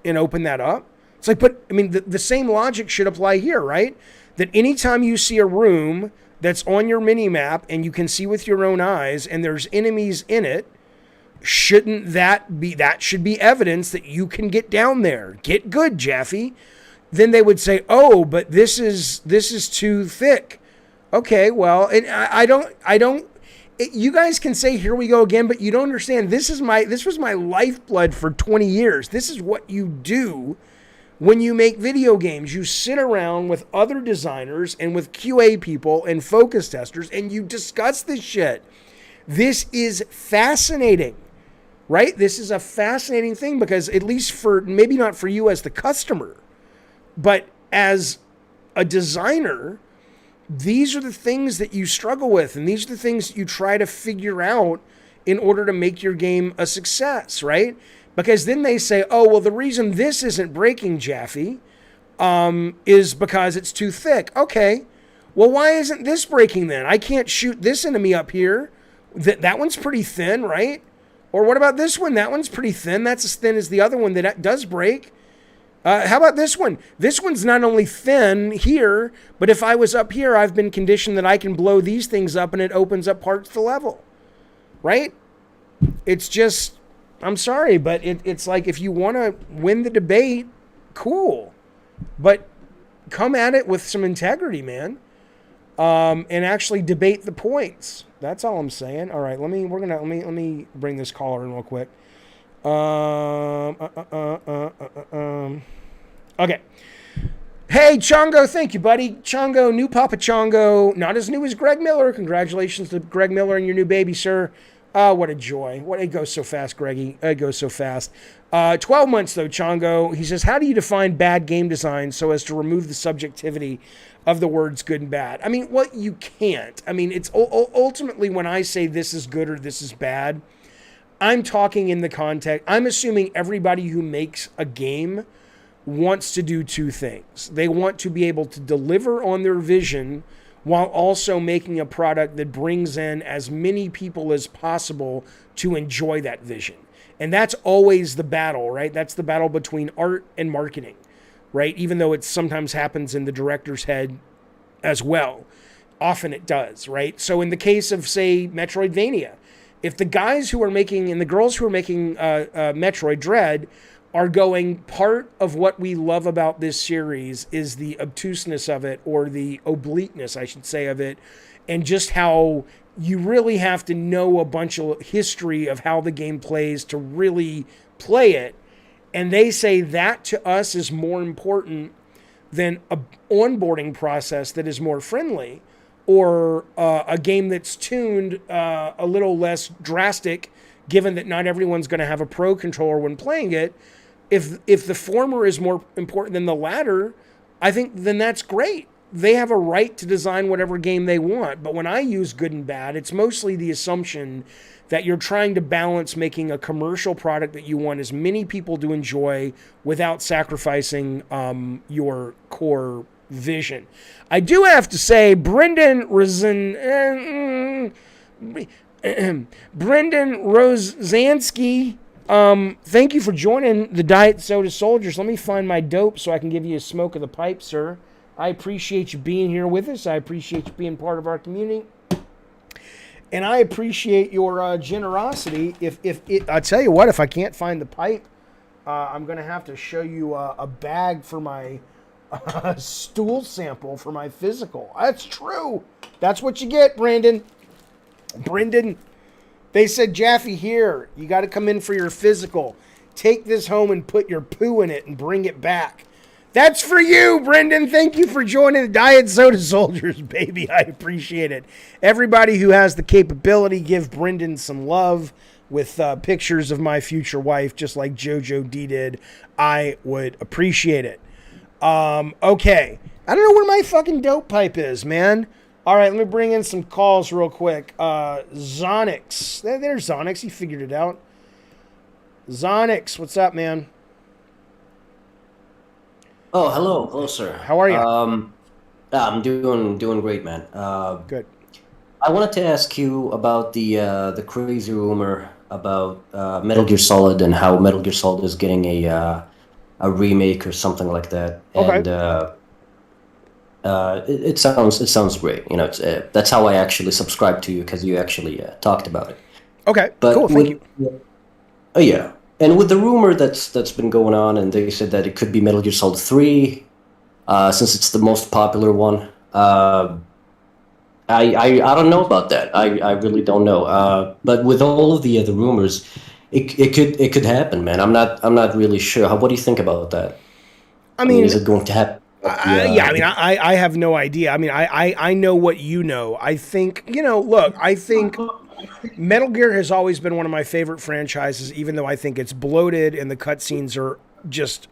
and open that up. It's like, but I mean, the same logic should apply here, right? That anytime you see a room that's on your mini map and you can see with your own eyes and there's enemies in it, shouldn't that should be evidence that you can get down there? Get good, Jaffe. Then they would say, "Oh, but this is too thick." Okay, well, and I don't. You guys can say, "Here we go again," but you don't understand. This was my lifeblood for 20 years. This is what you do when you make video games. You sit around with other designers and with QA people and focus testers, and you discuss this shit. This is fascinating. Right? This is a fascinating thing because at least for, maybe not for you as the customer, but as a designer, these are the things that you struggle with. And these are the things that you try to figure out in order to make your game a success, right? Because then they say, oh, well, the reason this isn't breaking, Jaffe, is because it's too thick. Okay. Well, why isn't this breaking then? I can't shoot this enemy up here. That one's pretty thin, right? Or what about this one? That one's pretty thin. That's as thin as the other one that does break. How about this one? This one's not only thin here, but if I was up here, I've been conditioned that I can blow these things up and it opens up parts of the level. Right? It's just, I'm sorry, but it's like if you want to win the debate, cool. But come at it with some integrity, man. And actually debate the points. That's all I'm saying. All right, let me bring this caller in real quick. Okay. Hey, Chongo, thank you, buddy. Chongo, new Papa Chongo, not as new as Greg Miller. Congratulations to Greg Miller and your new baby, sir. What a joy. It goes so fast, Greggy. It goes so fast. 12 months, though, Chongo. He says, how do you define bad game design so as to remove the subjectivity of the words good and bad? I mean, well, you can't. I mean, it's ultimately when I say this is good or this is bad, I'm talking in the context. I'm assuming everybody who makes a game wants to do two things. They want to be able to deliver on their vision while also making a product that brings in as many people as possible to enjoy that vision. And that's always the battle, right? That's the battle between art and marketing, right? Even though it sometimes happens in the director's head as well. Often it does, right? So in the case of, say, Metroidvania, if the guys who are making and the girls who are making Metroid Dread are going, part of what we love about this series is the obtuseness of it, or the obliqueness, I should say, of it, and just how you really have to know a bunch of history of how the game plays to really play it. And they say that to us is more important than an onboarding process that is more friendly, or a game that's tuned a little less drastic, given that not everyone's going to have a pro controller when playing it. If the former is more important than the latter, I think then that's great. They have a right to design whatever game they want. But when I use good and bad, it's mostly the assumption that you're trying to balance making a commercial product that you want as many people to enjoy without sacrificing your core vision. I do have to say, Brendan Rosansky, thank you for joining the Diet Soda Soldiers. Let me find my dope so I can give you a smoke of the pipe, sir. I appreciate you being here with us. I appreciate you being part of our community. And I appreciate your generosity. I tell you what, if I can't find the pipe, I'm going to have to show you a bag for my stool sample for my physical. That's true. That's what you get, Brandon. Brendan. They said, Jaffe, here, you got to come in for your physical. Take this home and put your poo in it and bring it back. That's for you, Brendan. Thank you for joining the Diet Soda Soldiers, baby. I appreciate it. Everybody who has the capability, give Brendan some love with pictures of my future wife, just like JoJo D did. I would appreciate it. Okay. I don't know where my fucking dope pipe is, man. All right, let me bring in some calls real quick. Zonix. There's Zonix. He figured it out. Zonix, what's up, man? Oh, hello. Hello, sir. How are you? I'm doing great, man. Good. I wanted to ask you about the crazy rumor about Metal Gear Solid and how Metal Gear Solid is getting a remake or something like that. Okay. And it sounds great. You know, that's how I actually subscribed to you, because you actually talked about it. Okay. But cool. Thank you. Oh yeah, and with the rumor that's been going on, and they said that it could be Metal Gear Solid 3, since it's the most popular one. I don't know about that. I really don't know. But with all of the other rumors, it could happen, man. I'm not really sure. What do you think about that? I mean, is it going to happen? I have no idea. I mean, I know what you know. I think, look, I think Metal Gear has always been one of my favorite franchises, even though I think it's bloated and the cutscenes are just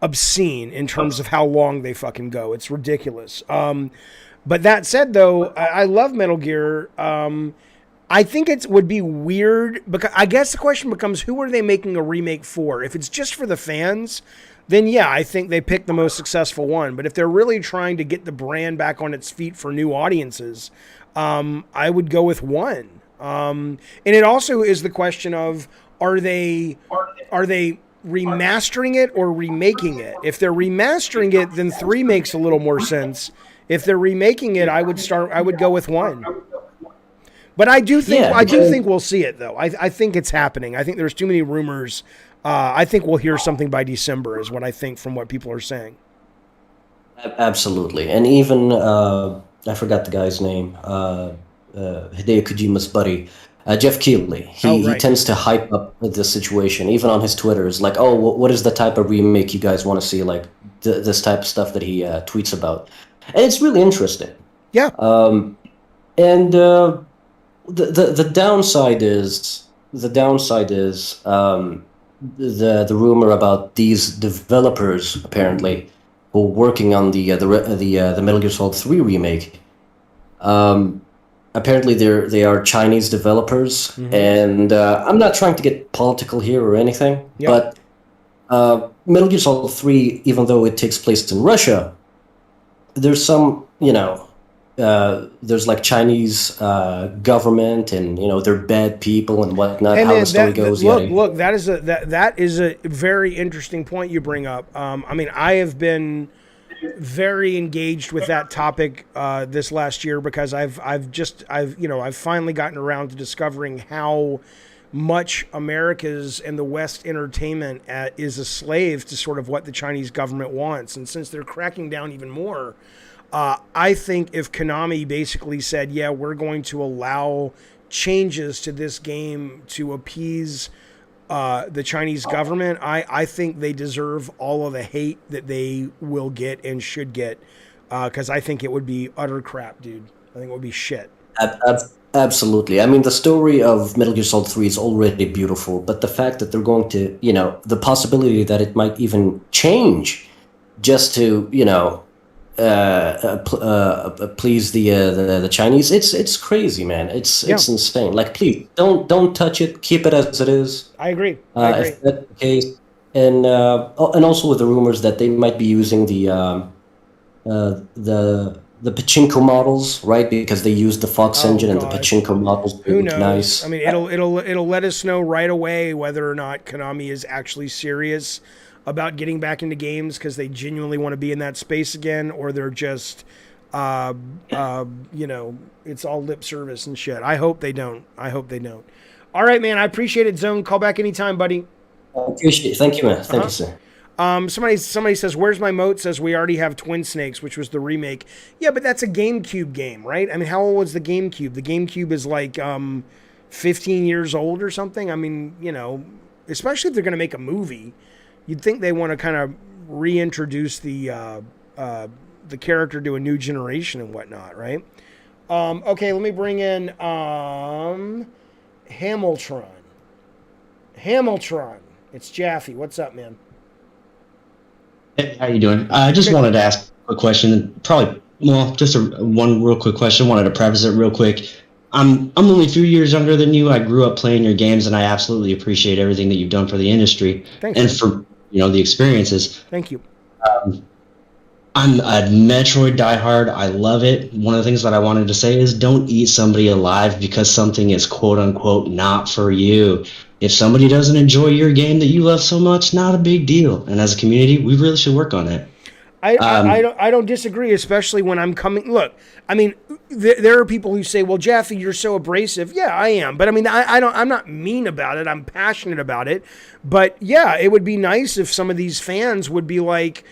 obscene in terms of how long they fucking go. It's ridiculous. But that said, though, I love Metal Gear. I think it would be weird, because I guess the question becomes, who are they making a remake for? If it's just for the fans, then yeah, I think they picked the most successful one. But if they're really trying to get the brand back on its feet for new audiences, I would go with 1. And it also is the question of, are they remastering it or remaking it? If they're remastering it, then 3 makes a little more sense. If they're remaking it, I would go with 1. But I do think we'll see it, though. I think it's happening. I think there's too many rumors. I think we'll hear something by December, is what I think from what people are saying. Absolutely. And even, I forgot the guy's name, Hideo Kojima's buddy, Jeff Keighley. He Right. tends to hype up the situation, even on his Twitter. Is like, oh, what is the type of remake you guys want to see? Like this type of stuff that he tweets about, and it's really interesting. Yeah. And the downside is the rumor about these developers apparently who are working on the Metal Gear Solid 3 remake. Apparently they are Chinese developers, and I'm not trying to get political here or anything, but Metal Gear Solid 3, even though it takes place in Russia, there's some, there's like Chinese government, and they're bad people and whatnot. Hey, how man, the story goes. Look, that is a very interesting point you bring up. I mean, I have been very engaged with that topic this last year because I've finally gotten around to discovering how much America's and the West entertainment is a slave to sort of what the Chinese government wants, and since they're cracking down even more. I think if Konami basically said, yeah, we're going to allow changes to this game to appease the Chinese government, I think they deserve all of the hate that they will get and should get, because I think it would be utter crap, dude. I think it would be shit. Absolutely. I mean, the story of Metal Gear Solid 3 is already beautiful, but the fact that they're going to, the possibility that it might even change just to, please the Chinese, it's crazy, man. It's insane. Like, please don't touch it. Keep it as it is. I agree. If that's the case, and also with the rumors that they might be using the pachinko models, right? Because they use the Fox engine and the pachinko models. Who knows? Nice. I mean, it'll let us know right away whether or not Konami is actually serious about getting back into games because they genuinely want to be in that space again, or they're just, it's all lip service and shit. I hope they don't. All right, man. I appreciate it, Zone. Call back anytime, buddy. I appreciate it. Thank you, man. Thank you, sir. Somebody says, where's my moat? Says we already have Twin Snakes, which was the remake. Yeah, but that's a GameCube game, right? I mean, how old was the GameCube? The GameCube is like 15 years old or something. I mean, especially if they're going to make a movie, you'd think they want to kind of reintroduce the character to a new generation and whatnot, right? Okay, let me bring in Hamilton. It's Jaffe. What's up, man? Hey, how you doing? I just wanted to ask a question. One real quick question. Wanted to preface it real quick. I'm only a few years younger than you. I grew up playing your games, and I absolutely appreciate everything that you've done for the industry. Thanks, and man. for the experiences. Thank you. I'm a Metroid diehard. I love it. One of the things that I wanted to say is don't eat somebody alive because something is quote unquote not for you. If somebody doesn't enjoy your game that you love so much, not a big deal. And as a community, we really should work on it. I don't disagree, especially when I'm coming. Look, I mean, there are people who say, "Well, Jaffe, you're so abrasive." Yeah, I am, but I mean, I'm not mean about it. I'm passionate about it. But yeah, it would be nice if some of these fans would be like,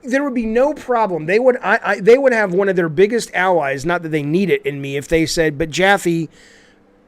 there would be no problem. They would have one of their biggest allies. Not that they need it in me. If they said, "But Jaffe,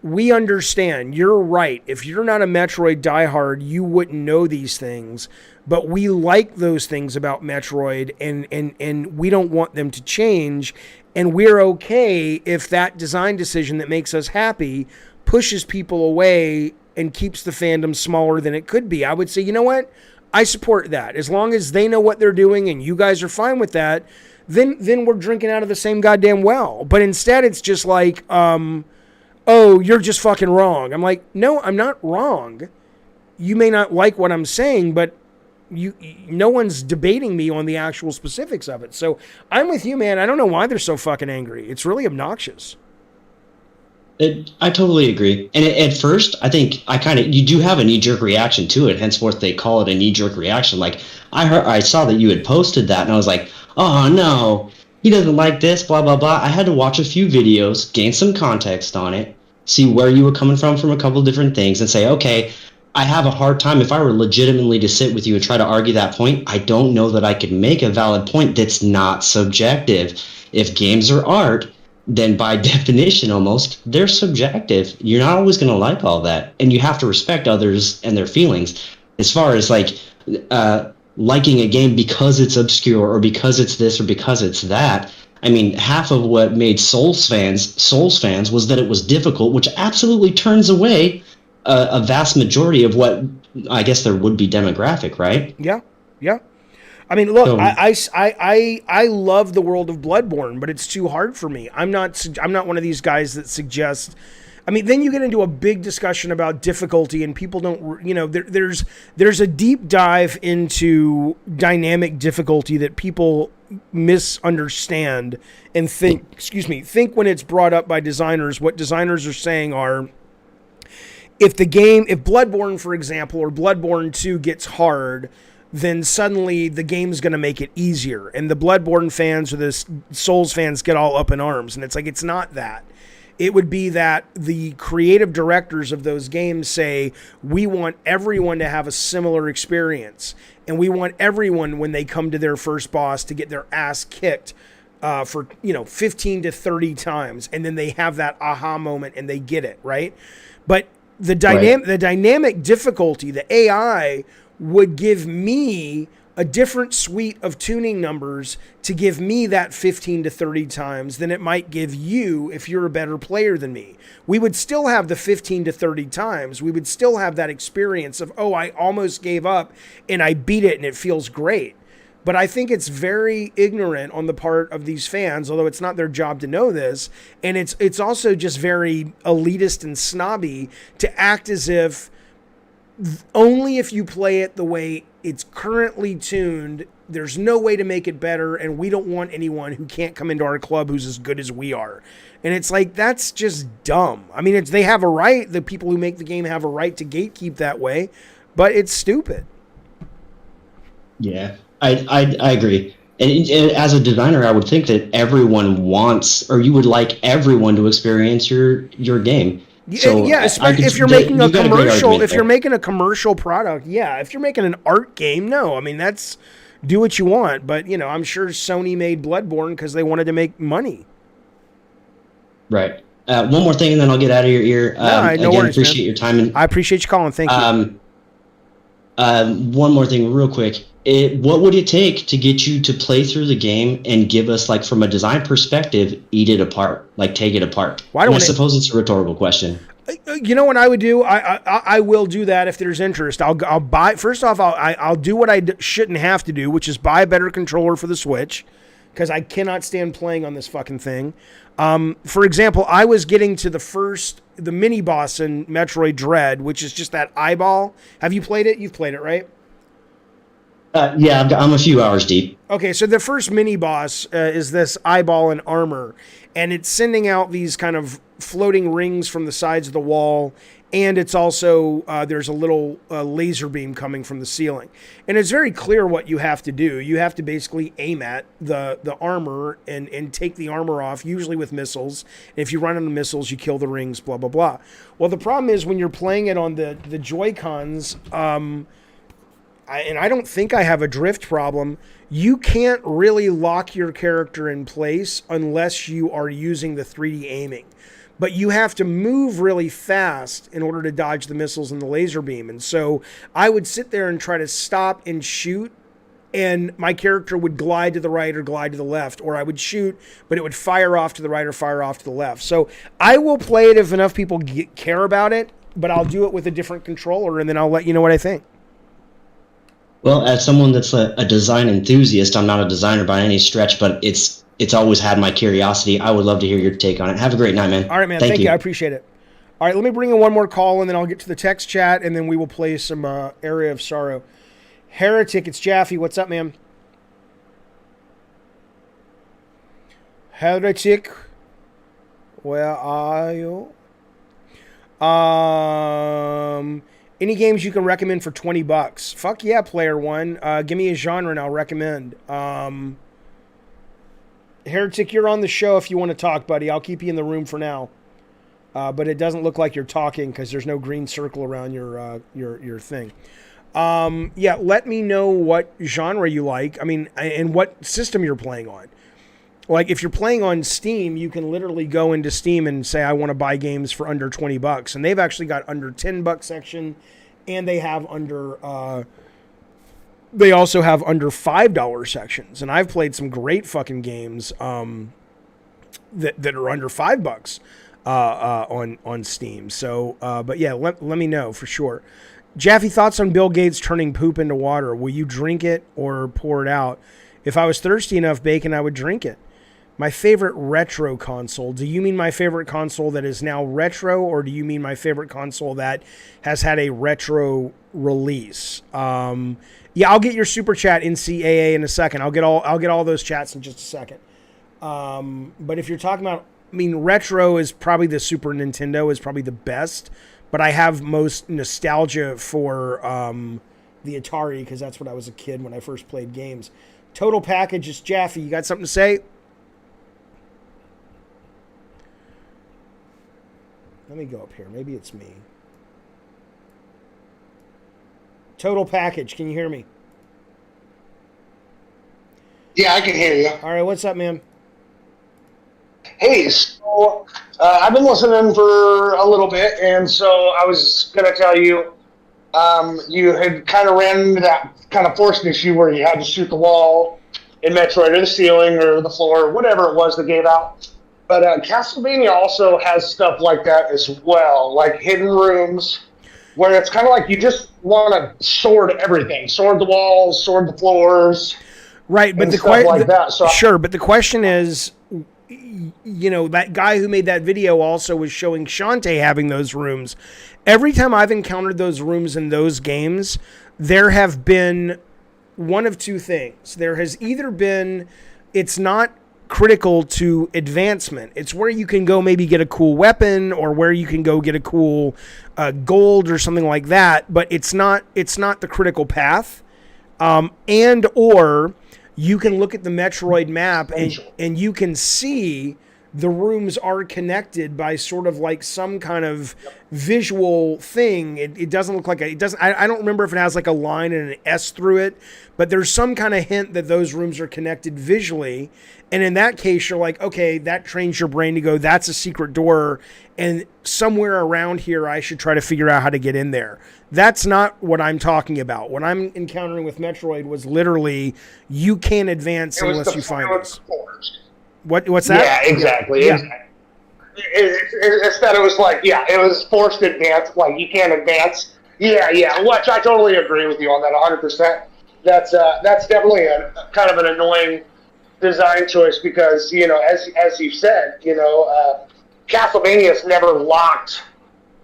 we understand. You're right. If you're not a Metroid diehard, you wouldn't know these things. But we like those things about Metroid, and we don't want them to change. And we're okay if that design decision that makes us happy pushes people away and keeps the fandom smaller than it could be." I would say, you know what? I support that. As long as they know what they're doing and you guys are fine with that, then we're drinking out of the same goddamn well. But instead, it's just like, oh, you're just fucking wrong. I'm like, no, I'm not wrong. You may not like what I'm saying, but no one's debating me on the actual specifics of it. So I'm with you, man. I don't know why they're so fucking angry. It's really obnoxious. I totally agree. And at first, I think you do have a knee-jerk reaction to it. Henceforth, they call it a knee-jerk reaction. Like, I saw that you had posted that, and I was like, oh, no, he doesn't like this, blah, blah, blah. I had to watch a few videos, gain some context on it, see where you were coming from a couple different things, and say, okay, I have a hard time. If I were legitimately to sit with you and try to argue that point, I don't know that I could make a valid point that's not subjective. If games are art, then by definition, almost, they're subjective. You're not always going to like all that, and you have to respect others and their feelings. As far as like liking a game because it's obscure or because it's this or because it's that, I mean, half of what made Souls fans was that it was difficult, which absolutely turns away a vast majority of what I guess there would be demographic, right? Yeah, yeah. I mean, look, So- I love the world of Bloodborne, but it's too hard for me. I'm not one of these guys that suggests. I mean, then you get into a big discussion about difficulty, and people don't, you know, there's a deep dive into dynamic difficulty that people misunderstand and think when it's brought up by designers. What designers are saying are, if Bloodborne, for example, or Bloodborne 2 gets hard, then suddenly the game's going to make it easier. And the Bloodborne fans or the Souls fans get all up in arms. And it's like, it's not that. It would be that the creative directors of those games say, we want everyone to have a similar experience. And we want everyone, when they come to their first boss, to get their ass kicked for 15 to 30 times. And then they have that aha moment and they get it, right? But the dynamic difficulty, the AI, would give me a different suite of tuning numbers to give me that 15 to 30 times than it might give you if you're a better player than me. We would still have the 15 to 30 times. We would still have that experience of, oh, I almost gave up and I beat it and it feels great. But I think it's very ignorant on the part of these fans, although it's not their job to know this. And it's also just very elitist and snobby to act as if only if you play it the way it's currently tuned, there's no way to make it better, and we don't want anyone who can't come into our club who's as good as we are. And it's like, that's just dumb. I mean, they have a right, the people who make the game have a right to gatekeep that way, but it's stupid. Yeah, I agree. And as a designer, I would think that everyone wants, or you would like everyone to experience your game. So yeah, especially if you're making a commercial, if you're making a commercial product, yeah. If you're making an art game, no. I mean, that's do what you want, but I'm sure Sony made Bloodborne because they wanted to make money. Right. One more thing, and then I'll get out of your ear. No worries, appreciate man. your time. And I appreciate you calling. Thank you. One more thing, real quick. What would it take to get you to play through the game and give us, like, from a design perspective, eat it apart, like take it apart? I suppose it's a rhetorical question. You know what I would do? I will do that if there's interest. I'll buy. First off, I'll do what I shouldn't have to do, which is buy a better controller for the Switch, because I cannot stand playing on this fucking thing. For example, I was getting to the mini boss in Metroid Dread, which is just that eyeball. Have you played it? You've played it, right? Yeah, I'm a few hours deep. Okay, so the first mini boss is this eyeball in armor, and it's sending out these kind of floating rings from the sides of the wall, and it's also there's a little laser beam coming from the ceiling. And it's very clear what you have to do. You have to basically aim at the armor and take the armor off, usually with missiles. And if you run into missiles, you kill the rings, blah, blah, blah. Well, the problem is when you're playing it on the Joy-Cons, and I don't think I have a drift problem, you can't really lock your character in place unless you are using the 3D aiming. But you have to move really fast in order to dodge the missiles and the laser beam. And so I would sit there and try to stop and shoot, and my character would glide to the right or glide to the left, or I would shoot, but it would fire off to the right or fire off to the left. So I will play it if enough people care about it, but I'll do it with a different controller, and then I'll let you know what I think. Well, as someone that's a design enthusiast, I'm not a designer by any stretch, but it's always had my curiosity. I would love to hear your take on it. Have a great night, man. All right, man. Thank you. I appreciate it. All right, let me bring in one more call, and then I'll get to the text chat, and then we will play some Area of Sorrow. Heretic, it's Jaffe. What's up, man? Heretic, where are you? Any games you can recommend for $20? Fuck yeah, Player One. Give me a genre and I'll recommend. Heretic, you're on the show if you want to talk, buddy. I'll keep you in the room for now. But it doesn't look like you're talking because there's no green circle around your thing. Yeah, let me know what genre you like. I mean, and what system you're playing on. Like if you're playing on Steam, you can literally go into Steam and say, I want to buy games for under $20. And they've actually got under $10 section, and they have they also have under $5 sections. And I've played some great fucking games that are under $5 on Steam. So, but yeah, let me know for sure. Jaffe, thoughts on Bill Gates turning poop into water? Will you drink it or pour it out? If I was thirsty enough, Bacon, I would drink it. My favorite retro console. Do you mean my favorite console that is now retro, or do you mean my favorite console that has had a retro release? Yeah, I'll get your super chat NCAA in a second. I'll get all those chats in just a second. But if you're talking about, I mean, retro is probably the Super Nintendo is probably the best, but I have most nostalgia for the Atari because that's what I was a kid when I first played games. Total package is Jaffe. You got something to say? Let me go up here. Maybe it's me. Total package. Can you hear me? Yeah, I can hear you. All right. What's up, man? Hey, so I've been listening for a little bit, and so I was going to tell you, you had kind of ran into that kind of forced issue where you had to shoot the wall in Metroid or the ceiling or the floor, or whatever it was that gave out. But Castlevania also has stuff like that as well, like hidden rooms, where it's kind of like you just want to sword everything, sword the walls, sword the floors, right? But the question, like that. So sure, but the question is, you know, that guy who made that video also was showing Shantae having those rooms. Every time I've encountered those rooms in those games, there have been one of two things. There has either been, it's not critical to advancement. It's where you can go maybe get a cool weapon or where you can go get a cool gold or something like that, but it's not the critical path. And or you can look at the Metroid map and you can see the rooms are connected by sort of like some kind of visual thing. It doesn't look like I don't remember if it has like a line and an S through it, but there's some kind of hint that those rooms are connected visually. And in that case, you're like, okay, that trains your brain to go, that's a secret door. And somewhere around here, I should try to figure out how to get in there. That's not what I'm talking about. What I'm encountering with Metroid was literally, you can't advance unless you find this. What's that? Yeah, exactly. Yeah. It's that it was like, yeah, it was forced advance, like you can't advance. Yeah, which I totally agree with you on that 100%. That's definitely a kind of an annoying design choice because, you know, as you said, you know, Castlevania's never locked,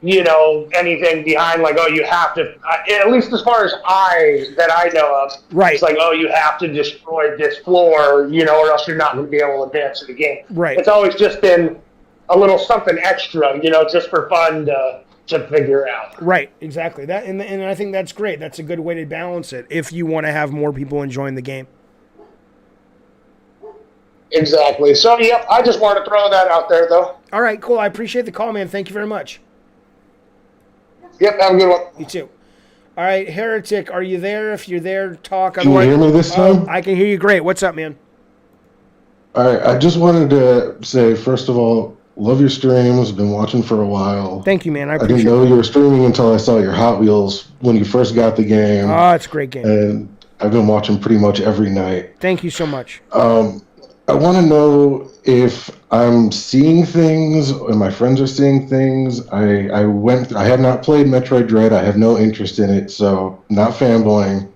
you know, anything behind like, oh, you have to, at least as far as I know of, right. It's like, oh, you have to destroy this floor, you know, or else you're not going to be able to advance to the game. Right. It's always just been a little something extra, you know, just for fun to figure out. Right, exactly. That and I think that's great. That's a good way to balance it if you want to have more people enjoying the game. Exactly. So, yep, I just wanted to throw that out there, though. All right, cool. I appreciate the call, man. Thank you very much. Yep, have a good one. You too. All right, Heretic, are you there? If you're there, talk. Can you hear me this time? I can hear you great. What's up, man? All right, I just wanted to say, first of all, love your streams. Been watching for a while. Thank you, man. I didn't know you were streaming until I saw your Hot Wheels when you first got the game. Oh, it's a great game. And I've been watching pretty much every night. Thank you so much. I want to know if I'm seeing things and my friends are seeing things. I have not played Metroid Dread. I have no interest in it, so not fanboying.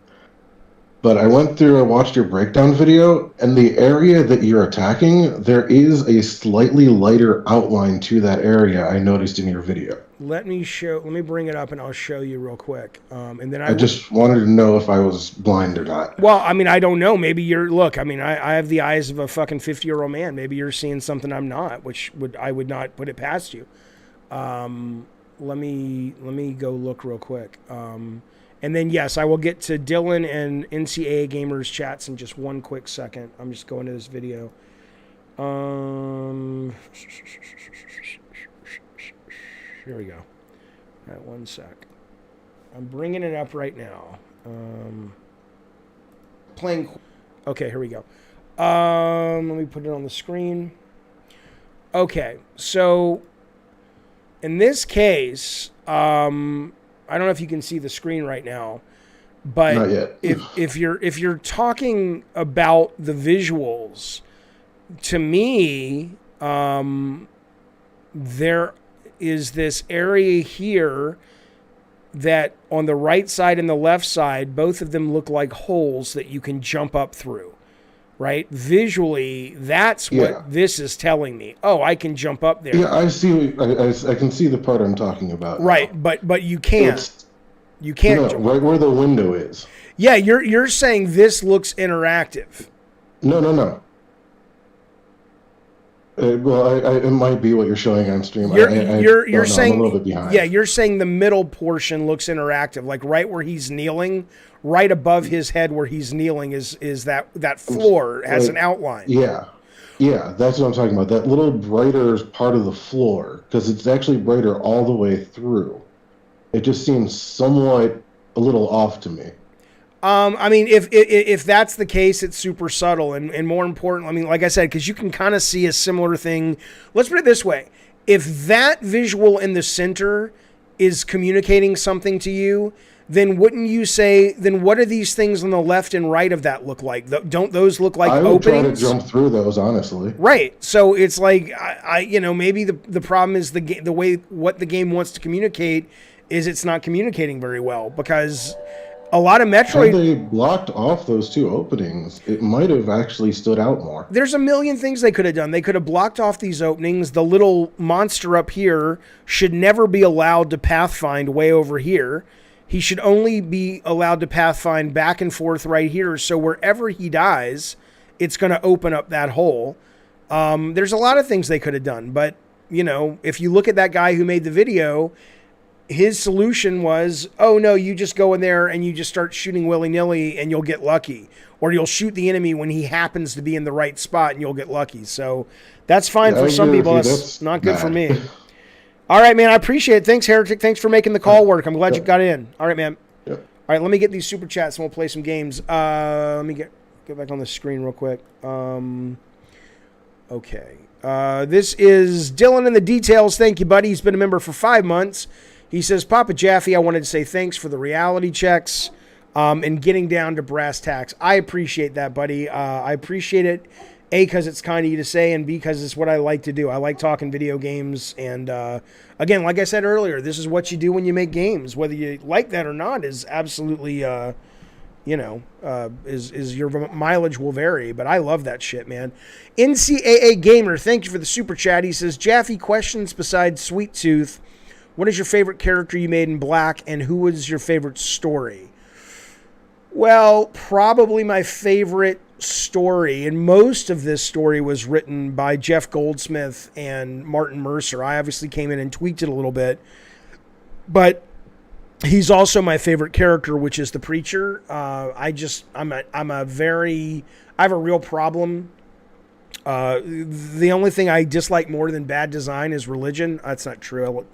But I went through and watched your breakdown video, and the area that you're attacking, there is a slightly lighter outline to that area I noticed in your video. Let me bring it up and I'll show you real quick. And then I just wanted to know if I was blind or not. Well, I mean, I don't know. Maybe I have the eyes of a fucking 50-year-old man. Maybe you're seeing something I'm not, I would not put it past you. Let me go look real quick. And then, yes, I will get to Dylan and NCAA Gamers chats in just one quick second. I'm just going to this video. Here we go. All right, one sec. I'm bringing it up right now. Okay, here we go. Let me put it on the screen. Okay, so in this case, I don't know if you can see the screen right now, but Not yet. if you're talking about the visuals, to me, there is this area here that on the right side and the left side, both of them look like holes that you can jump up through. Right? Visually, that's what this is telling me. Oh, I can jump up there. Yeah, I see. I can see the part I'm talking about. Right, now. but you can't. You can't. No, jump right up. where the window is. Yeah, you're saying this looks interactive. No. Well, it might be what you're showing on stream. You're saying I'm a little bit behind. Yeah, you're saying the middle portion looks interactive, like right where he's kneeling, right above his head where he's kneeling is that floor has an outline. Yeah, that's what I'm talking about. That little brighter part of the floor, because it's actually brighter all the way through. It just seems somewhat a little off to me. I mean, if that's the case, it's super subtle and more important. I mean, like I said, because you can kind of see a similar thing. Let's put it this way: if that visual in the center is communicating something to you, then wouldn't you say, then what do these things on the left and right of that look like? Don't those look like openings? I would try to jump through those, honestly. Right. So it's like, maybe the problem is the way what the game wants to communicate is it's not communicating very well, because a lot of Metroid... Had they blocked off those two openings, it might have actually stood out more. There's a million things they could have done. They could have blocked off these openings. The little monster up here should never be allowed to pathfind way over here. He should only be allowed to pathfind back and forth right here. So wherever he dies, it's going to open up that hole. There's a lot of things they could have done. But, if you look at that guy who made the video, his solution was, oh, no, you just go in there and you just start shooting willy-nilly and you'll get lucky. Or you'll shoot the enemy when he happens to be in the right spot and you'll get lucky. So that's fine for some people. That's not good for me. All right, man, I appreciate it. Thanks, Heretic. Thanks for making the call work. I'm glad you got in. All right, man. Yep. All right, let me get these super chats and we'll play some games. Let me get back on the screen real quick. Okay. This is Dylan in the details. Thank you, buddy. He's been a member for 5 months. He says, Papa Jaffe, I wanted to say thanks for the reality checks and getting down to brass tacks. I appreciate that, buddy. I appreciate it, A, because it's kind of you to say, and B, because it's what I like to do. I like talking video games. And again, like I said earlier, this is what you do when you make games. Whether you like that or not is absolutely, is your mileage will vary. But I love that shit, man. NCAA Gamer, thank you for the super chat. He says, Jaffe, questions besides Sweet Tooth. What is your favorite character you made in Black, and who was your favorite story? Well, probably my favorite story, and most of this story was written by Jeff Goldsmith and Martin Mercer. I obviously came in and tweaked it a little bit, but he's also my favorite character, which is the Preacher. I have a real problem. The only thing I dislike more than bad design is religion. That's not true,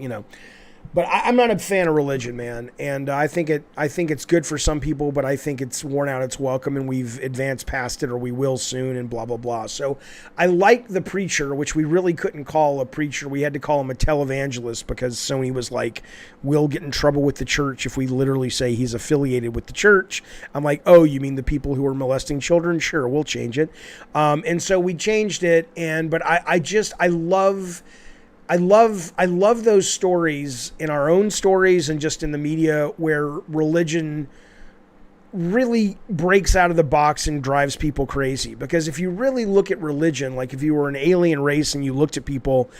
but I'm not a fan of religion, man. And I think it's good for some people, but I think it's worn out its welcome, and we've advanced past it, or we will soon, and blah, blah, blah. So I like the Preacher, which we really couldn't call a preacher. We had to call him a televangelist, because Sony was like, we'll get in trouble with the church if we literally say he's affiliated with the church. I'm like, oh, you mean the people who are molesting children? Sure, we'll change it. And so we changed it. But I love those stories, in our own stories and just in the media, where religion really breaks out of the box and drives people crazy. Because if you really look at religion, like if you were an alien race and you looked at people,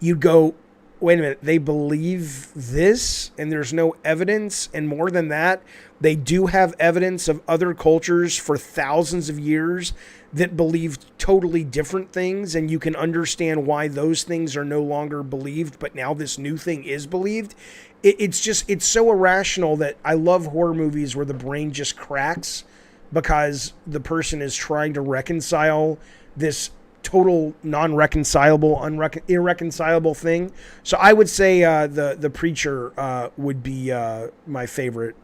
you'd go, wait a minute, they believe this and there's no evidence. And more than that, they do have evidence of other cultures for thousands of years that believed totally different things, and you can understand why those things are no longer believed, but now this new thing is believed. It's so irrational that I love horror movies where the brain just cracks because the person is trying to reconcile this total non-reconcilable, irreconcilable thing. So I would say the Preacher would be my favorite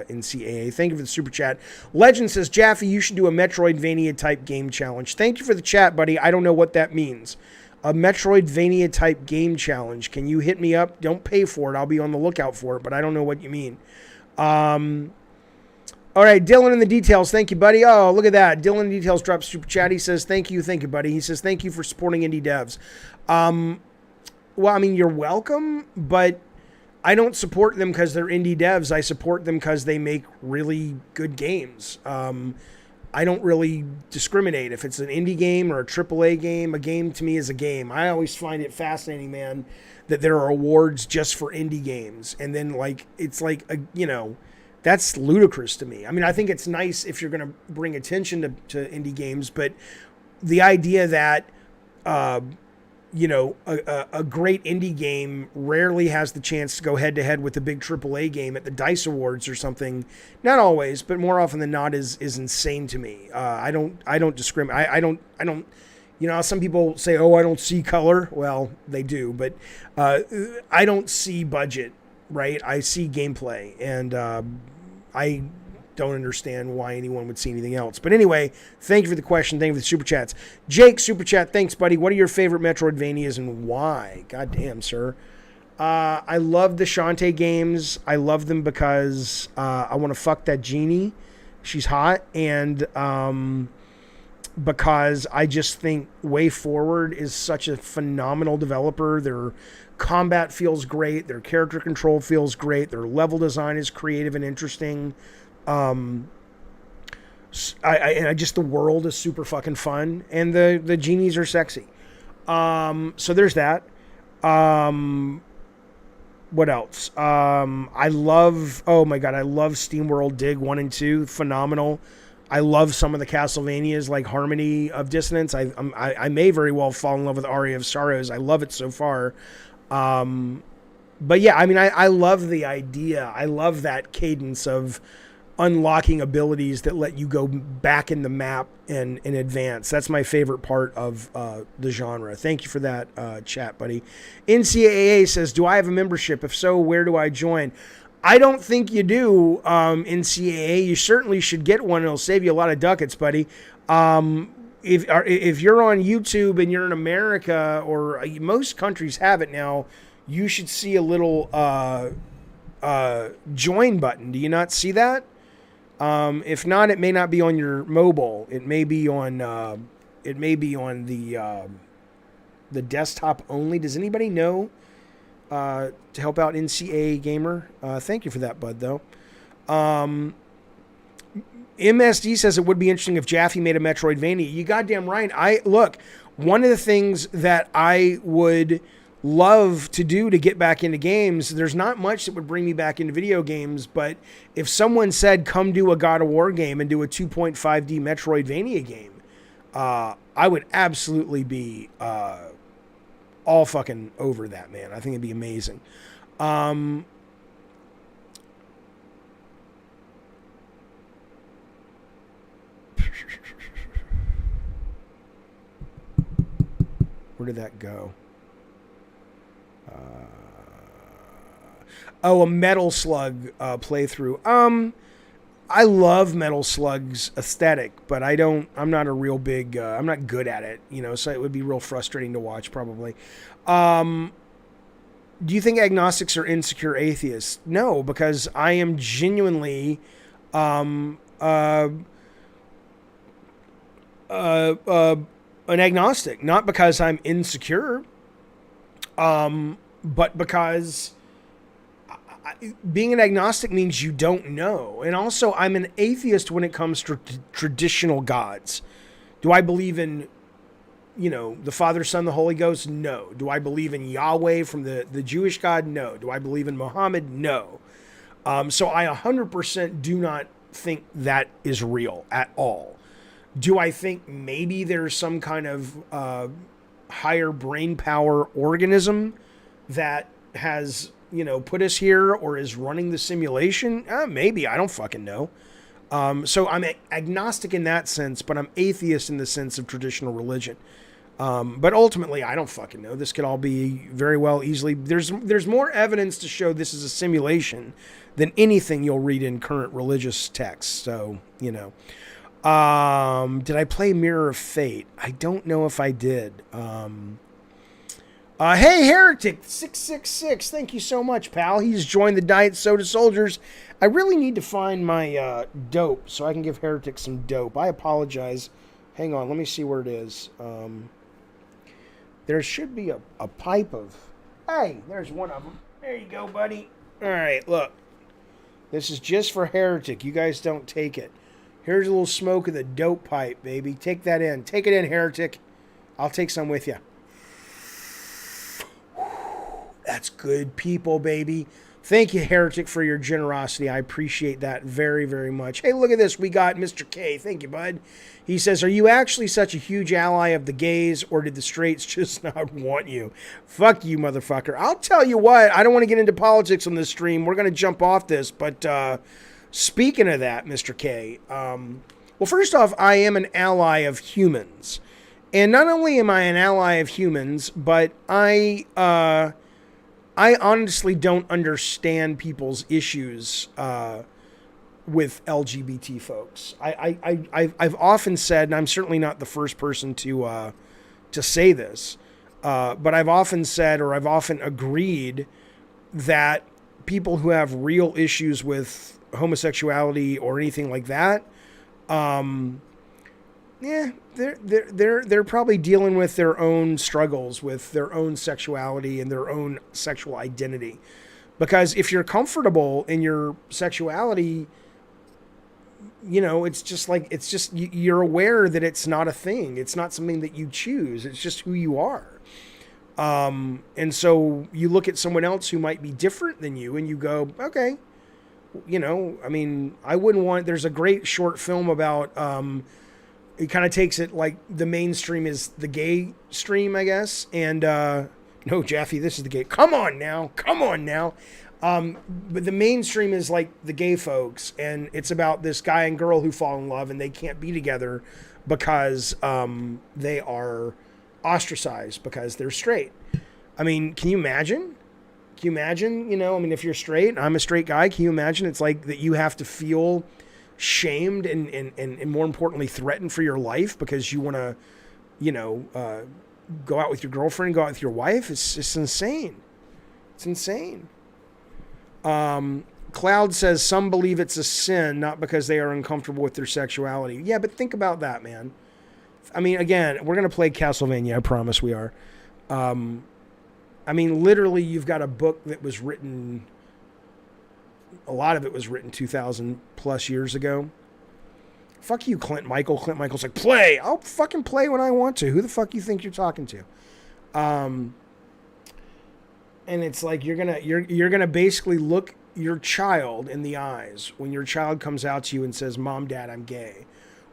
in CAA. Thank you for the super chat. Legend says, Jaffe, you should do a Metroidvania type game challenge. Thank you for the chat, buddy. I don't know what that means. A Metroidvania type game challenge. Can you hit me up? Don't pay for it. I'll be on the lookout for it, but I don't know what you mean. All right, Dylan in the details. Thank you, buddy. Oh, look at that. Dylan in the details drops super chat. He says, thank you, buddy. He says, thank you for supporting indie devs. Well, I mean, you're welcome, but I don't support them because they're indie devs. I support them because they make really good games. I don't really discriminate. If it's an indie game or a AAA game, a game to me is a game. I always find it fascinating, man, that there are awards just for indie games. And then, like, it's like, that's ludicrous to me. I mean, I think it's nice if you're going to bring attention to indie games, but the idea that, a great indie game rarely has the chance to go head to head with a big AAA game at the DICE Awards or something. Not always, but more often than not is insane to me. I don't discriminate. I don't, some people say, oh, I don't see color. Well, they do, but I don't see budget, right? I see gameplay, and I don't understand why anyone would see anything else. But anyway, thank you for the question. Thank you for the super chats. Jake, super chat. Thanks, buddy. What are your favorite Metroidvanias and why? God damn, sir. I love the Shantae games. I love them because I want to fuck that genie. She's hot. And because I just think Way Forward is such a phenomenal developer. Their combat feels great. Their character control feels great. Their level design is creative and interesting. I just, the world is super fucking fun, and the genies are sexy. So there's that. What else? I love SteamWorld Dig 1 and 2. Phenomenal. I love some of the Castlevanias like Harmony of Dissonance. I may very well fall in love with Aria of Sorrows. I love it so far. But yeah, I mean, I love the idea. I love that cadence of unlocking abilities that let you go back in the map and advance. That's my favorite part of the genre. Thank you for that chat, buddy. NCAA says, do I have a membership? If so, where do I join? I don't think you do, NCAA. You certainly should get one. It'll save you a lot of ducats, buddy. If you're on YouTube and you're in America, or most countries have it now, you should see a little join button. Do you not see that? If not, it may not be on your mobile. It may be on the desktop only. Does anybody know to help out NCAA Gamer? Thank you for that, bud, though. MSD says it would be interesting if Jaffe made a Metroidvania. You goddamn right. Look, one of the things that I would love to do to get back into games, there's not much that would bring me back into video games, but if someone said, come do a God of War game and do a 2.5D Metroidvania game, I would absolutely be all fucking over that, man. I think it'd be amazing. Where did that go? A Metal Slug playthrough. I love Metal Slug's aesthetic, but I'm not a real big, I'm not good at it, so it would be real frustrating to watch probably. Do you think agnostics are insecure atheists? No, because I am genuinely, an agnostic, not because I'm insecure, but because being an agnostic means you don't know. And also, I'm an atheist when it comes to traditional gods. Do I believe in, the Father, Son, the Holy Ghost? No. Do I believe in Yahweh from the Jewish God? No. Do I believe in Muhammad? No. So I 100% do not think that is real at all. Do I think maybe there's some kind of higher brain power organism that has, put us here or is running the simulation? Maybe. I don't fucking know. So I'm agnostic in that sense, but I'm atheist in the sense of traditional religion. But ultimately, I don't fucking know. This could all be very well easily. There's more evidence to show this is a simulation than anything you'll read in current religious texts. So, you know. Did I play Mirror of Fate? I don't know if I did. Hey, Heretic 666. Thank you so much, pal. He's joined the Diet Soda Soldiers. I really need to find my dope so I can give Heretic some dope. I apologize. Hang on, let me see where it is. There should be a pipe of... Hey, there's one of them. There you go, buddy. All right, look. This is just for Heretic. You guys don't take it. Here's a little smoke of the dope pipe, baby. Take that in. Take it in, Heretic. I'll take some with you. That's good people, baby. Thank you, Heretic, for your generosity. I appreciate that very, very much. Hey, look at this. We got Mr. K. Thank you, bud. He says, are you actually such a huge ally of the gays, or did the straights just not want you? Fuck you, motherfucker. I'll tell you what. I don't want to get into politics on this stream. We're going to jump off this. But speaking of that, Mr. K, well, first off, I am an ally of humans. And not only am I an ally of humans, but I honestly don't understand people's issues with LGBT folks. I've often said, and I'm certainly not the first person to say this, but I've often said, or I've often agreed, that people who have real issues with homosexuality or anything like that, they're probably dealing with their own struggles with their own sexuality and their own sexual identity. Because if you're comfortable in your sexuality, you know, it's just you're aware that it's not a thing. It's not something that you choose. It's just who you are. And so you look at someone else who might be different than you and you go, okay, you know, I mean, I wouldn't want, there's a great short film about, it kind of takes it like the mainstream is the gay stream, I guess. And, no, Jaffe, this is the gay. Come on now. But the mainstream is like the gay folks, and it's about this guy and girl who fall in love and they can't be together because, they are ostracized because they're straight. I mean, can you imagine? You know, I mean, if you're straight and I'm a straight guy, can you imagine it's like that you have to feel shamed and more importantly threatened for your life because you want to, you know, go out with your girlfriend, go out with your wife? It's insane. It's insane. Cloud says some believe it's a sin, not because they are uncomfortable with their sexuality. Yeah, but think about that, man. I mean, again, we're going to play Castlevania. I promise we are. I mean, literally, you've got a book that was written, a lot of it was written 2,000 plus years ago. Fuck you, Clint Michael. Clint Michael's like, play. I'll fucking play when I want to. Who the fuck you think you're talking to? And it's like you're gonna basically look your child in the eyes when your child comes out to you and says, Mom, Dad, I'm gay.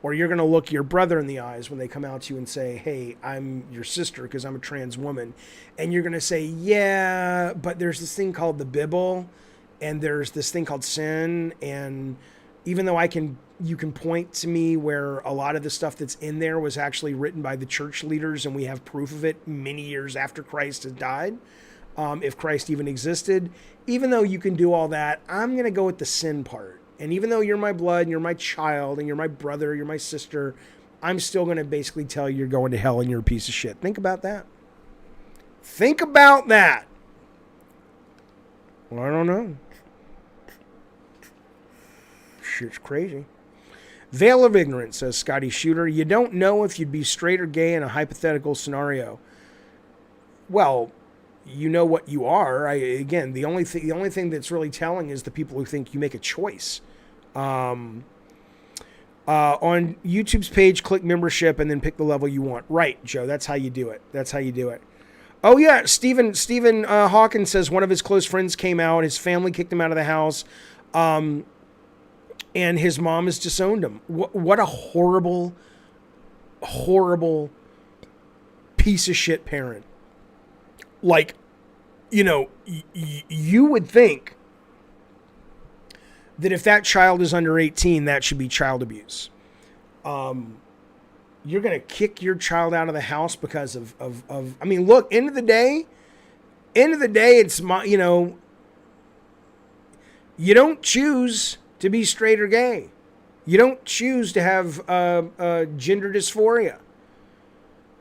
Or you're going to look your brother in the eyes when they come out to you and say, hey, I'm your sister because I'm a trans woman. And you're going to say, yeah, but there's this thing called the Bible and there's this thing called sin. And even though you can point to me where a lot of the stuff that's in there was actually written by the church leaders and we have proof of it many years after Christ has died, if Christ even existed, even though you can do all that, I'm going to go with the sin part. And even though you're my blood and you're my child and you're my brother, you're my sister, I'm still going to basically tell you you're going to hell and you're a piece of shit. Think about that. Think about that. Well, I don't know. Shit's crazy. Veil of Ignorance, says Scotty Shooter. You don't know if you'd be straight or gay in a hypothetical scenario. Well, you know what you are. Again, the only thing that's really telling is the people who think you make a choice. On YouTube's page, click membership and then pick the level you want. Right, Joe. That's how you do it. Oh yeah, Stephen Hawkins says one of his close friends came out. His family kicked him out of the house, and his mom has disowned him. What a horrible, horrible piece of shit parent. Like, you know, you would think that if that child is under 18, that should be child abuse. you're going to kick your child out of the house because of I mean, look, end of the day, it's my, you know, you don't choose to be straight or gay. You don't choose to have gender dysphoria,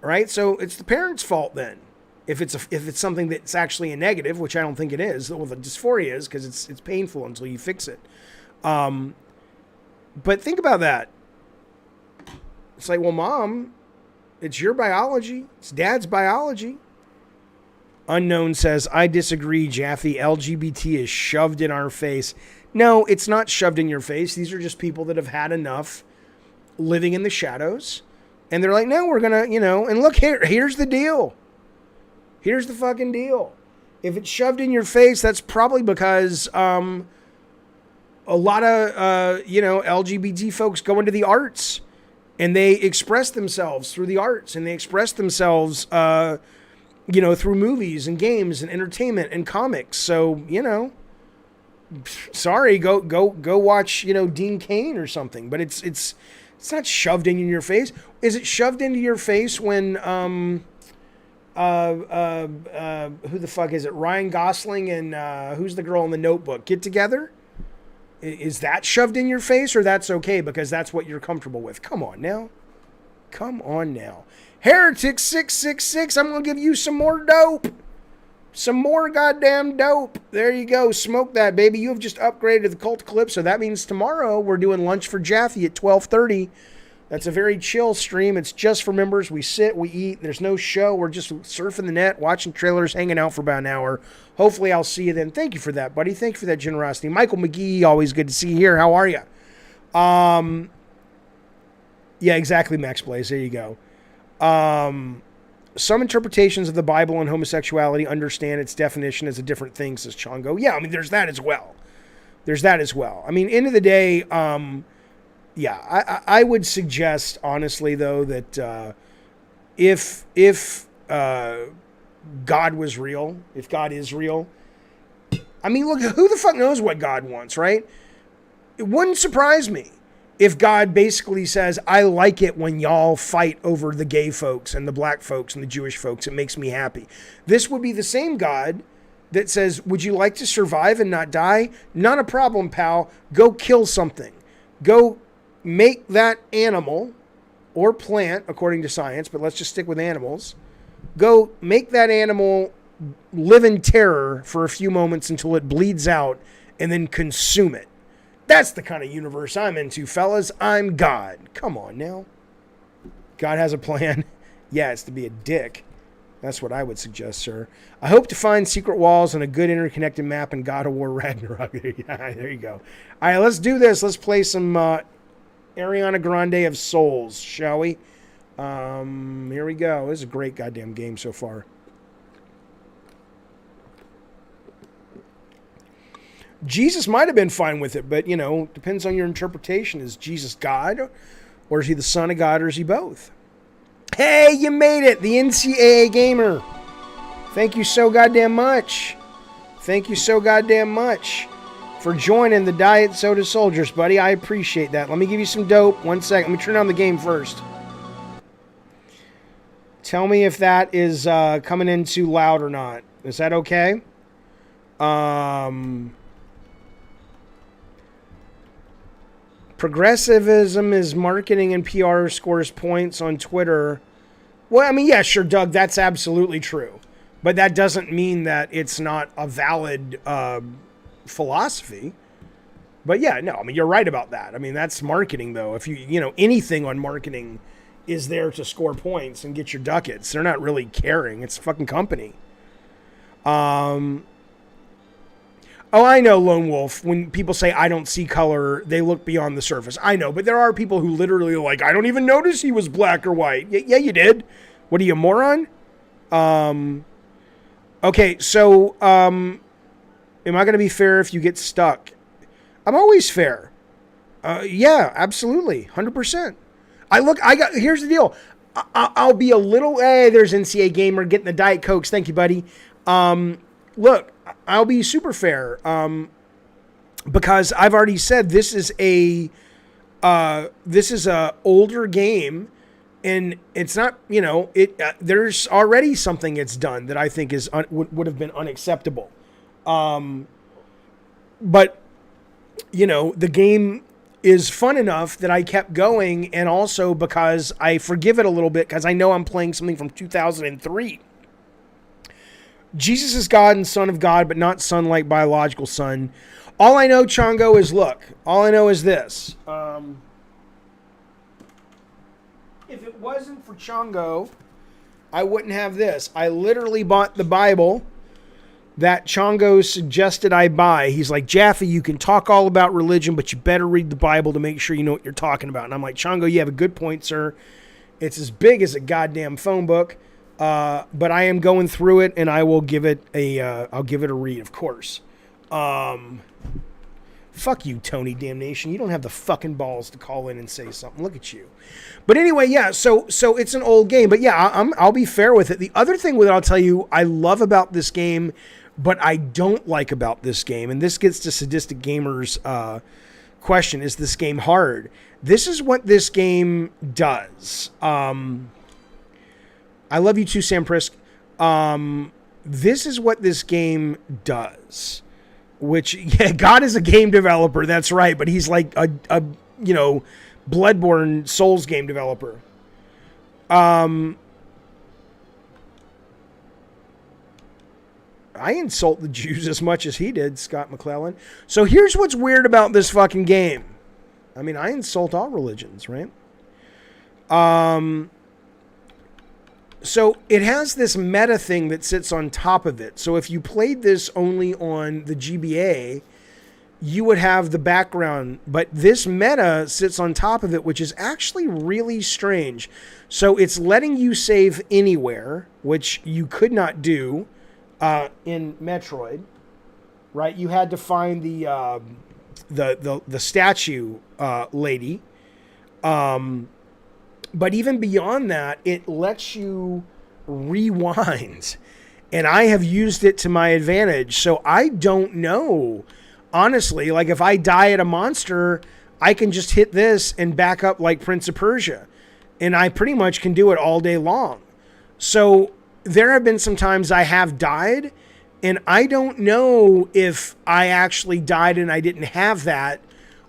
right? So it's the parents' fault then. If it's something that's actually a negative, which I don't think it is. Well, the dysphoria is because it's painful until you fix it. But think about that. It's like, well, Mom, it's your biology. It's Dad's biology. Unknown says, I disagree, Jaffe. LGBT is shoved in our face. No, it's not shoved in your face. These are just people that have had enough living in the shadows. And they're like, no, we're going to, you know, and look, here's the deal. Here's the fucking deal. If it's shoved in your face, that's probably because a lot of, you know, LGBT folks go into the arts. And they express themselves through the arts, and they express themselves, you know, through movies and games and entertainment and comics. So, you know, sorry, go watch, you know, Dean Cain or something. But it's not shoved in your face. Is it shoved into your face when who the fuck is it? Ryan Gosling and who's the girl in The Notebook get together? Is that shoved in your face, or that's okay because that's what you're comfortable with? Come on now. Heretic 666, I'm going to give you some more dope. Some more goddamn dope. There you go. Smoke that, baby. You have just upgraded to the Cult Clip, so that means tomorrow we're doing Lunch for Jaffe at 12:30. That's a very chill stream. It's just for members. We sit, we eat. There's no show. We're just surfing the net, watching trailers, hanging out for about an hour. Hopefully I'll see you then. Thank you for that, buddy. Thank you for that generosity. Michael McGee, always good to see you here. How are you? Yeah, exactly, Max Blaze. There you go. Some interpretations of the Bible and homosexuality understand its definition as a different thing, says Chongo. Yeah, I mean, there's that as well. I mean, end of the day, yeah, I would suggest, honestly, though, that if God was real, if God is real, I mean, look, who the fuck knows what God wants, right? It wouldn't surprise me if God basically says, I like it when y'all fight over the gay folks and the black folks and the Jewish folks. It makes me happy. This would be the same God that says, would you like to survive and not die? Not a problem, pal. Go kill something. Go make that animal or plant, according to science, but let's just stick with animals. Go make that animal live in terror for a few moments until it bleeds out and then consume it. That's the kind of universe I'm into, fellas. I'm God. Come on now. God has a plan. Yeah, it's to be a dick. That's what I would suggest, sir. I hope to find secret walls and a good interconnected map in God of War Ragnarok. There you go. All right, let's do this. Let's play some Ariana Grande of Souls, shall we? Here we go. This is a great goddamn game so far. Jesus might have been fine with it, but, you know, depends on your interpretation. Is Jesus God, or is he the son of God, or is he both? Hey, you made it! The NCAA Gamer. Thank you so goddamn much. Thank you so goddamn much for joining the Diet Soda Soldiers, buddy. I appreciate that. Let me give you some dope. 1 second. Let me turn on the game first. Tell me if that is coming in too loud or not. Is that okay? Progressivism is marketing and PR scores points on Twitter. Well, I mean, yeah, sure, Doug, that's absolutely true. But that doesn't mean that it's not a valid philosophy. But yeah, no, I mean, you're right about that. I mean, that's marketing, though. If you know, anything on marketing is there to score points and get your ducats. They're not really caring. It's a fucking company. Oh, I know, Lone Wolf. When people say, I don't see color, they look beyond the surface. I know, but there are people who literally are like, I don't even notice he was black or white. Yeah, you did. What are you, a moron? Okay, so, am I going to be fair if you get stuck? I'm always fair. Yeah, absolutely. 100%. Here's the deal. I'll be a little, there's NCAA Gamer getting the Diet Cokes. Thank you, buddy. Look, I'll be super fair, because I've already said this is a older game And it's not, you know, there's already something it's done that I think is would have been unacceptable. But, you know, the game is fun enough that I kept going, and also because I forgive it a little bit because I know I'm playing something from 2003. Jesus is God and Son of God, but not son like biological son. All I know, Chongo, is look. All I know is this. If it wasn't for Chongo, I wouldn't have this. I literally bought the Bible that Chongo suggested I buy. He's like, Jaffe, you can talk all about religion, but you better read the Bible to make sure you know what you're talking about. And I'm like, Chongo, you have a good point, sir. It's as big as a goddamn phone book. But I am going through it, and I will give it I'll give it a read, of course. Fuck you, Tony Damnation. You don't have the fucking balls to call in and say something. Look at you. But anyway, yeah, so it's an old game. But yeah, I'll be fair with it. The other thing that I'll tell you I love about this game, but I don't like about this game, and this gets to Sadistic Gamers' question, is this game hard? This is what this game does. I love you too, Sam Prisk. This is what this game does. Which, yeah, God is a game developer, that's right, but he's like a you know, Bloodborne Souls game developer. I insult the Jews as much as he did, Scott McClellan. So here's what's weird about this fucking game. I mean, I insult all religions, right? So it has this meta thing that sits on top of it. So if you played this only on the GBA, you would have the background. But this meta sits on top of it, which is actually really strange. So it's letting you save anywhere, which you could not do in Metroid, right? You had to find the statue lady. But even beyond that, it lets you rewind. And I have used it to my advantage. So I don't know. Honestly, like if I die at a monster, I can just hit this and back up like Prince of Persia. And I pretty much can do it all day long. So there have been some times I have died. And I don't know if I actually died and I didn't have that.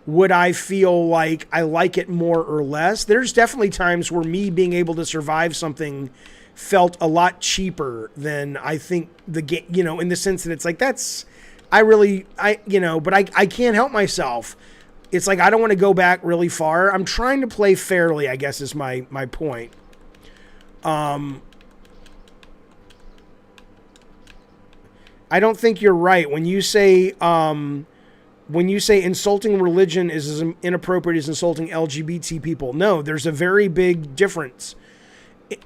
Would I feel like I like it more or less? There's definitely times where me being able to survive something felt a lot cheaper than I think the game, you know, in the sense that it's like, but I can't help myself. It's like, I don't want to go back really far. I'm trying to play fairly, I guess is my point. I don't think you're right. When you say insulting religion is as inappropriate as insulting LGBT people. No, there's a very big difference.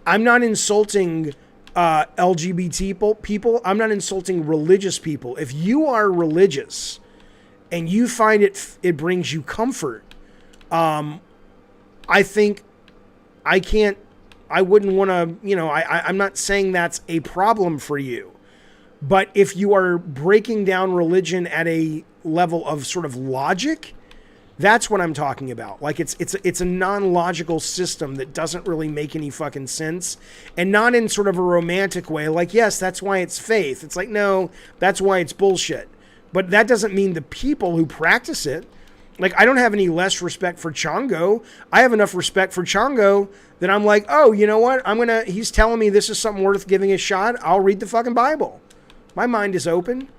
I'm not insulting LGBT people. I'm not insulting religious people. If you are religious and you find it brings you comfort, I think I wouldn't want to, you know, I'm not saying that's a problem for you. But if you are breaking down religion at a level of sort of logic, that's what I'm talking about. Like it's a non-logical system that doesn't really make any fucking sense, and not in sort of a romantic way. Like, yes, that's why it's faith. It's like, no, that's why it's bullshit. But that doesn't mean the people who practice it. Like, I don't have any less respect for Chongo. I have enough respect for Chongo that I'm like, oh, you know what? He's telling me this is something worth giving a shot. I'll read the fucking Bible. My mind is open.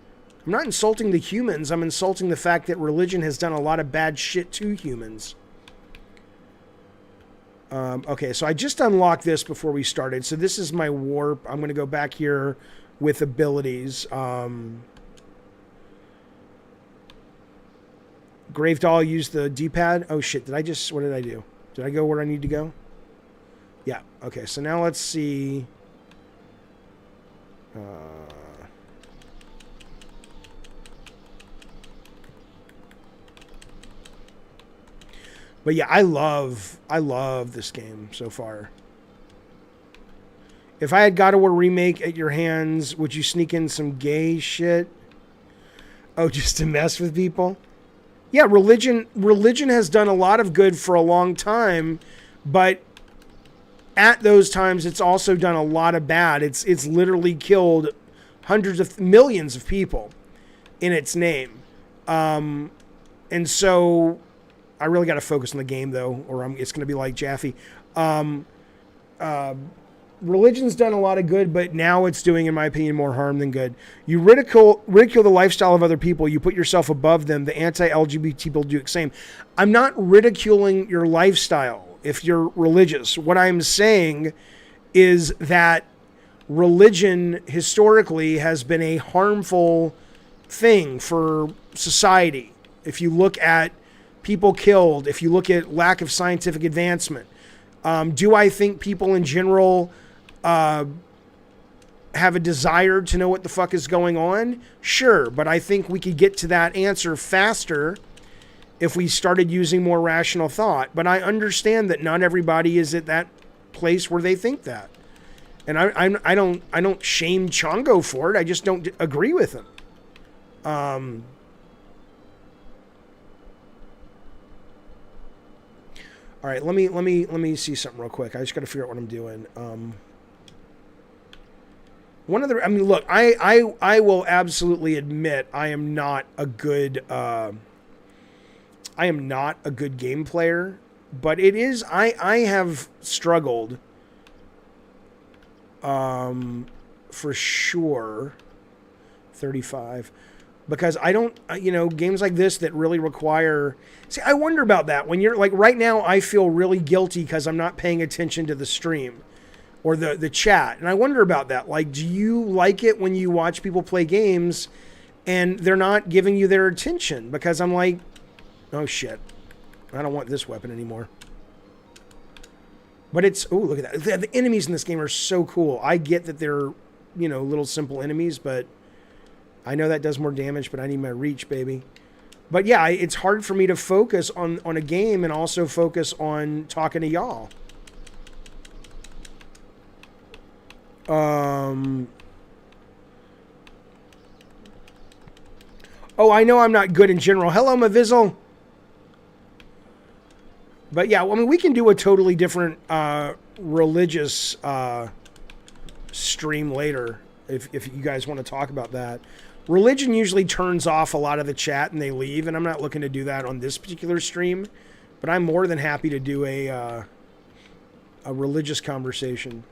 I'm not insulting the humans. I'm insulting the fact that religion has done a lot of bad shit to humans. Okay, so I just unlocked this before we started. So this is my warp. I'm going to go back here with abilities. Grave Doll used the D-pad. Oh shit, what did I do? Did I go where I need to go? Yeah, okay, so now let's see. But yeah, I love this game so far. If I had God of War Remake at your hands, would you sneak in some gay shit? Oh, just to mess with people? Yeah, religion has done a lot of good for a long time, but at those times, it's also done a lot of bad. It's literally killed hundreds of millions of people in its name. And so I really got to focus on the game, though, or it's going to be like Jaffe. Religion's done a lot of good, but now it's doing, in my opinion, more harm than good. You ridicule the lifestyle of other people. You put yourself above them. The anti-LGBT people do the same. I'm not ridiculing your lifestyle if you're religious. What I'm saying is that religion historically has been a harmful thing for society. If you look at people killed, if you look at lack of scientific advancement, do I think people in general have a desire to know what the fuck is going on? Sure, but I think we could get to that answer faster if we started using more rational thought. But I understand that not everybody is at that place where they think that. And I don't shame Chongo for it. I just don't agree with him. All right, let me see something real quick. I just got to figure out what I'm doing. Look, I will absolutely admit I am not a good game player, but it is I have struggled for sure 35 because I don't games like this that really require. See, I wonder about that when you're like right now. I feel really guilty because I'm not paying attention to the stream or the chat, and I wonder about that. Like, do you like it when you watch people play games and they're not giving you their attention? Because I'm like, oh shit, I don't want this weapon anymore. But it's look at that. The enemies in this game are so cool. I get that they're little simple enemies, but I know that does more damage. But I need my reach, baby. But yeah, it's hard for me to focus on a game and also focus on talking to y'all. Oh, I know I'm not good in general. Hello, Mavizzle. But yeah, I mean, we can do a totally different religious stream later if you guys want to talk about that. Religion usually turns off a lot of the chat and they leave, and I'm not looking to do that on this particular stream. But I'm more than happy to do a religious conversation.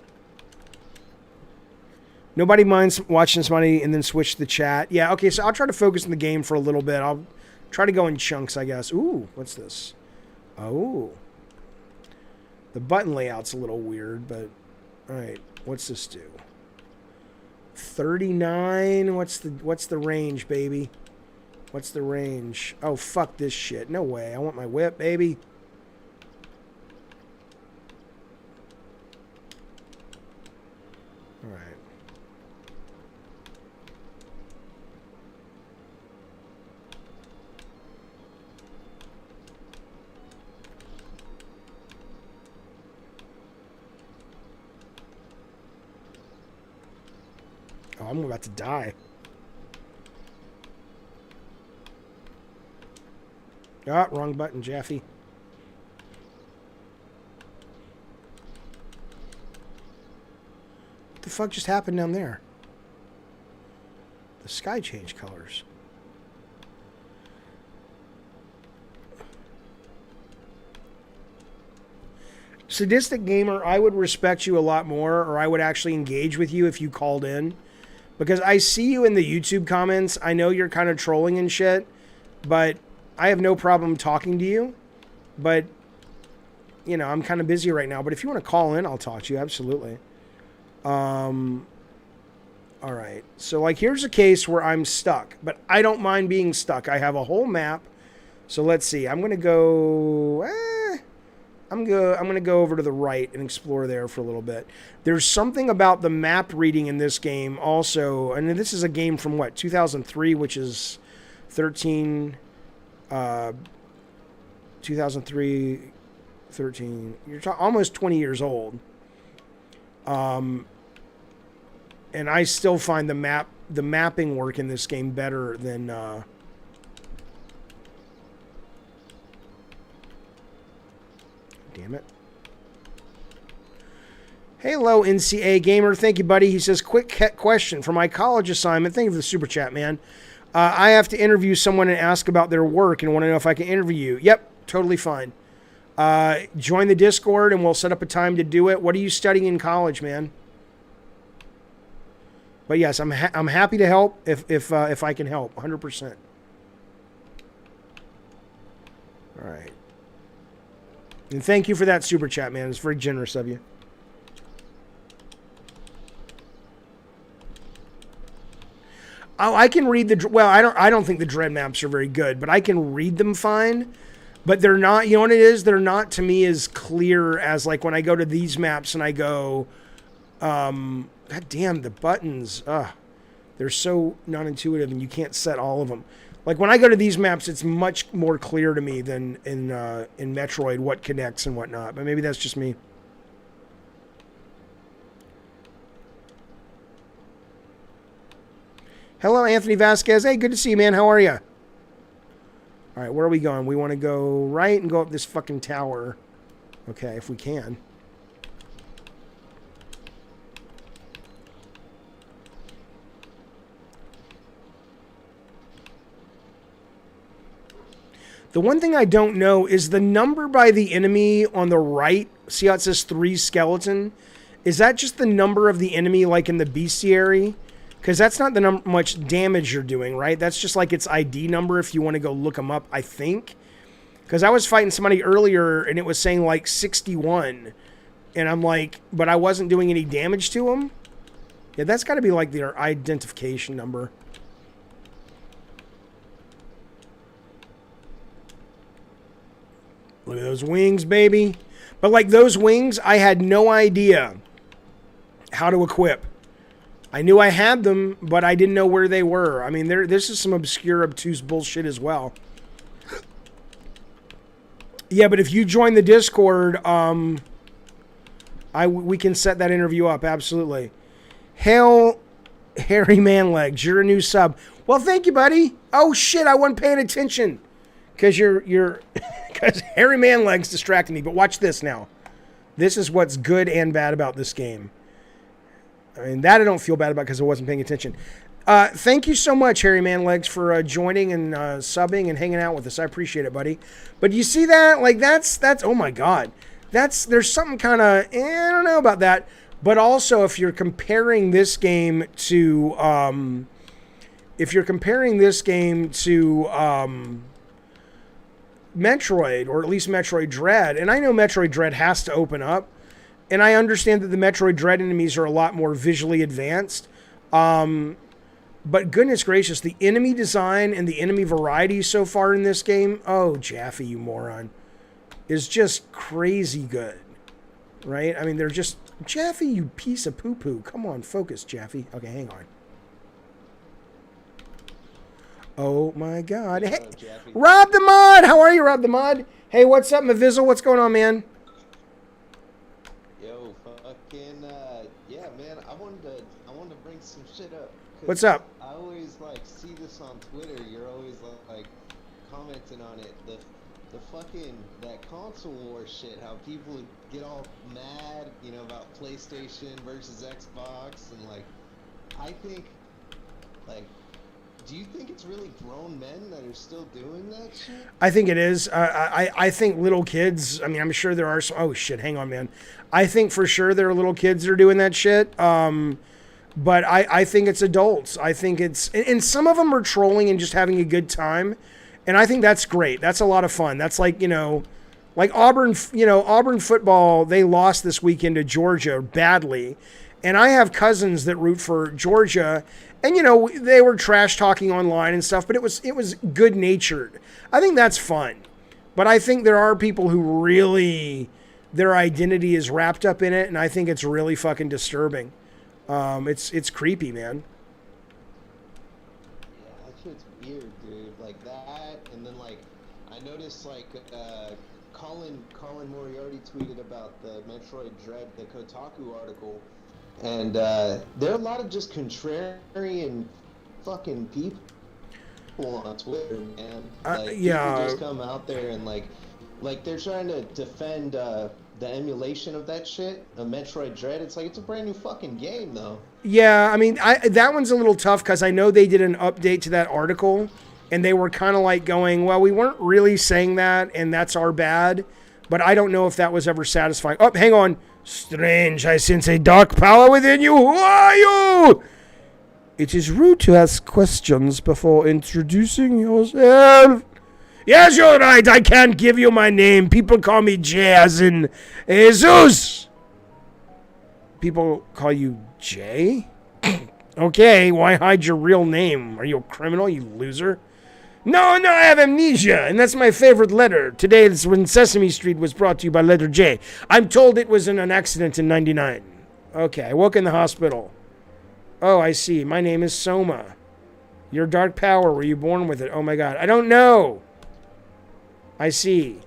Nobody minds watching somebody and then switch the chat. Yeah, okay, so I'll try to focus on the game for a little bit. I'll try to go in chunks, I guess. Ooh, what's this? Oh. The button layout's a little weird, but... Alright, what's this do? 39? What's the range, baby? What's the range? Oh, fuck this shit. No way. I want my whip, baby. Alright. Oh, I'm about to die. Ah, wrong button, Jaffe. What the fuck just happened down there? The sky changed colors. Sadistic Gamer, I would respect you a lot more, or I would actually engage with you if you called in. Because I see you in the YouTube comments. I know you're kind of trolling and shit, but I have no problem talking to you. But, I'm kind of busy right now. But if you want to call in, I'll talk to you. Absolutely. All right. So, like, here's a case where I'm stuck. But I don't mind being stuck. I have a whole map. So, let's see. I'm going to go... I'm going to go over to the right and explore there for a little bit. There's something about the map reading in this game also, and this is a game from, 2003, which is 2003, 13. You're almost 20 years old. And I still find the mapping work in this game better than... Damn it. Hello, NCA Gamer. Thank you, buddy. He says, quick question. For my college assignment, thank you for the super chat, man. I have to interview someone and ask about their work and want to know if I can interview you. Yep, totally fine. Join the Discord and we'll set up a time to do it. What are you studying in college, man? But yes, I'm happy to help if I can help, 100%. All right. And thank you for that super chat, man. It's very generous of you. Oh, I can read the... Well, I don't think the dread maps are very good, but I can read them fine. But they're not... You know what it is? They're not, to me, as clear as, like, when I go to these maps and I go... God damn, the buttons. They're so non-intuitive and you can't set all of them. Like, when I go to these maps, it's much more clear to me than in Metroid what connects and whatnot. But maybe that's just me. Hello, Anthony Vasquez. Hey, good to see you, man. How are you? All right, where are we going? We want to go right and go up this fucking tower. Okay, if we can. The one thing I don't know is the number by the enemy on the right. See how it says 3 skeleton? Is that just the number of the enemy like in the bestiary? Because that's not the much damage you're doing, right? That's just like its ID number if you want to go look them up, I think. Because I was fighting somebody earlier and it was saying like 61. And I'm like, but I wasn't doing any damage to them? Yeah, that's got to be like their identification number. Look at those wings, baby. But like those wings, I had no idea how to equip. I knew I had them, but I didn't know where they were. I mean, this is some obscure, obtuse bullshit as well. Yeah, but if you join the Discord, we can set that interview up, absolutely. Hail, Harry Manlegs, you're a new sub. Well, thank you, buddy. Oh, shit, I wasn't paying attention. Because because Harry Manlegs distracted me. But watch this now. This is what's good and bad about this game. I mean, that I don't feel bad about because I wasn't paying attention. Thank you so much, Harry Manlegs, for joining and subbing and hanging out with us. I appreciate it, buddy. But you see that? Like, that's oh my God. There's something kind of, I don't know about that. But also, if you're comparing this game to, Metroid, or at least Metroid Dread, and I know Metroid Dread has to open up, and I understand that the Metroid Dread enemies are a lot more visually advanced, but goodness gracious, the enemy design and the enemy variety so far in this game, oh, Jaffe, you moron, is just crazy good, right? I mean, they're just, Jaffe, you piece of poo-poo. Come on, focus, Jaffe. Okay, hang on. Oh my God. Hey, Rob the Mod! How are you, Rob the Mod? Hey, what's up, Mavizzle? What's going on, man? Yo, fucking, yeah, man, I wanted to bring some shit up. What's up? I always, like, see this on Twitter. You're always, like commenting on it. The fucking, that console war shit, how people get all mad, you know, about PlayStation versus Xbox, and, like, I think, like, do you think it's really grown men that are still doing that shit? I think it is. I think little kids, I mean, I'm sure there are some, oh shit, hang on, man. I think for sure there are little kids that are doing that shit. But I think it's adults. I think it's, and some of them are trolling and just having a good time. And I think that's great. That's a lot of fun. That's like, you know, like Auburn football, they lost this weekend to Georgia badly. And I have cousins that root for Georgia, and, you know, they were trash talking online and stuff, but it was good natured. I think that's fun. But I think there are people who really, their identity is wrapped up in it, and I think it's really fucking disturbing. It's creepy, man. Yeah, that shit's weird, dude. Like that, and then, like, I noticed, like, Colin Moriarty tweeted about the Metroid Dread, the Kotaku article. And there are a lot of just contrarian fucking people on Twitter, man. Like, yeah. people just come out there and like they're trying to defend the emulation of that shit, a Metroid Dread, it's like it's a brand new fucking game though. Yeah, I mean, that one's a little tough because I know they did an update to that article, and they were kind of like going, well, we weren't really saying that, and that's our bad. But I don't know if that was ever satisfying. Oh, hang on. Strange, I sense a dark power within you. Who are you? It is rude to ask questions before introducing yourself. Yes, you're right. I can't give you my name. People call me Jay, as in Jesus. People call you Jay? Okay, why hide your real name? Are you a criminal, you loser? No, I have amnesia, and that's my favorite letter. Today is when Sesame Street was brought to you by letter J. I'm told it was in an accident in 99. Okay, I woke in the hospital. Oh, I see. My name is Soma. Your dark power, were you born with it? Oh my god, I don't know. I see.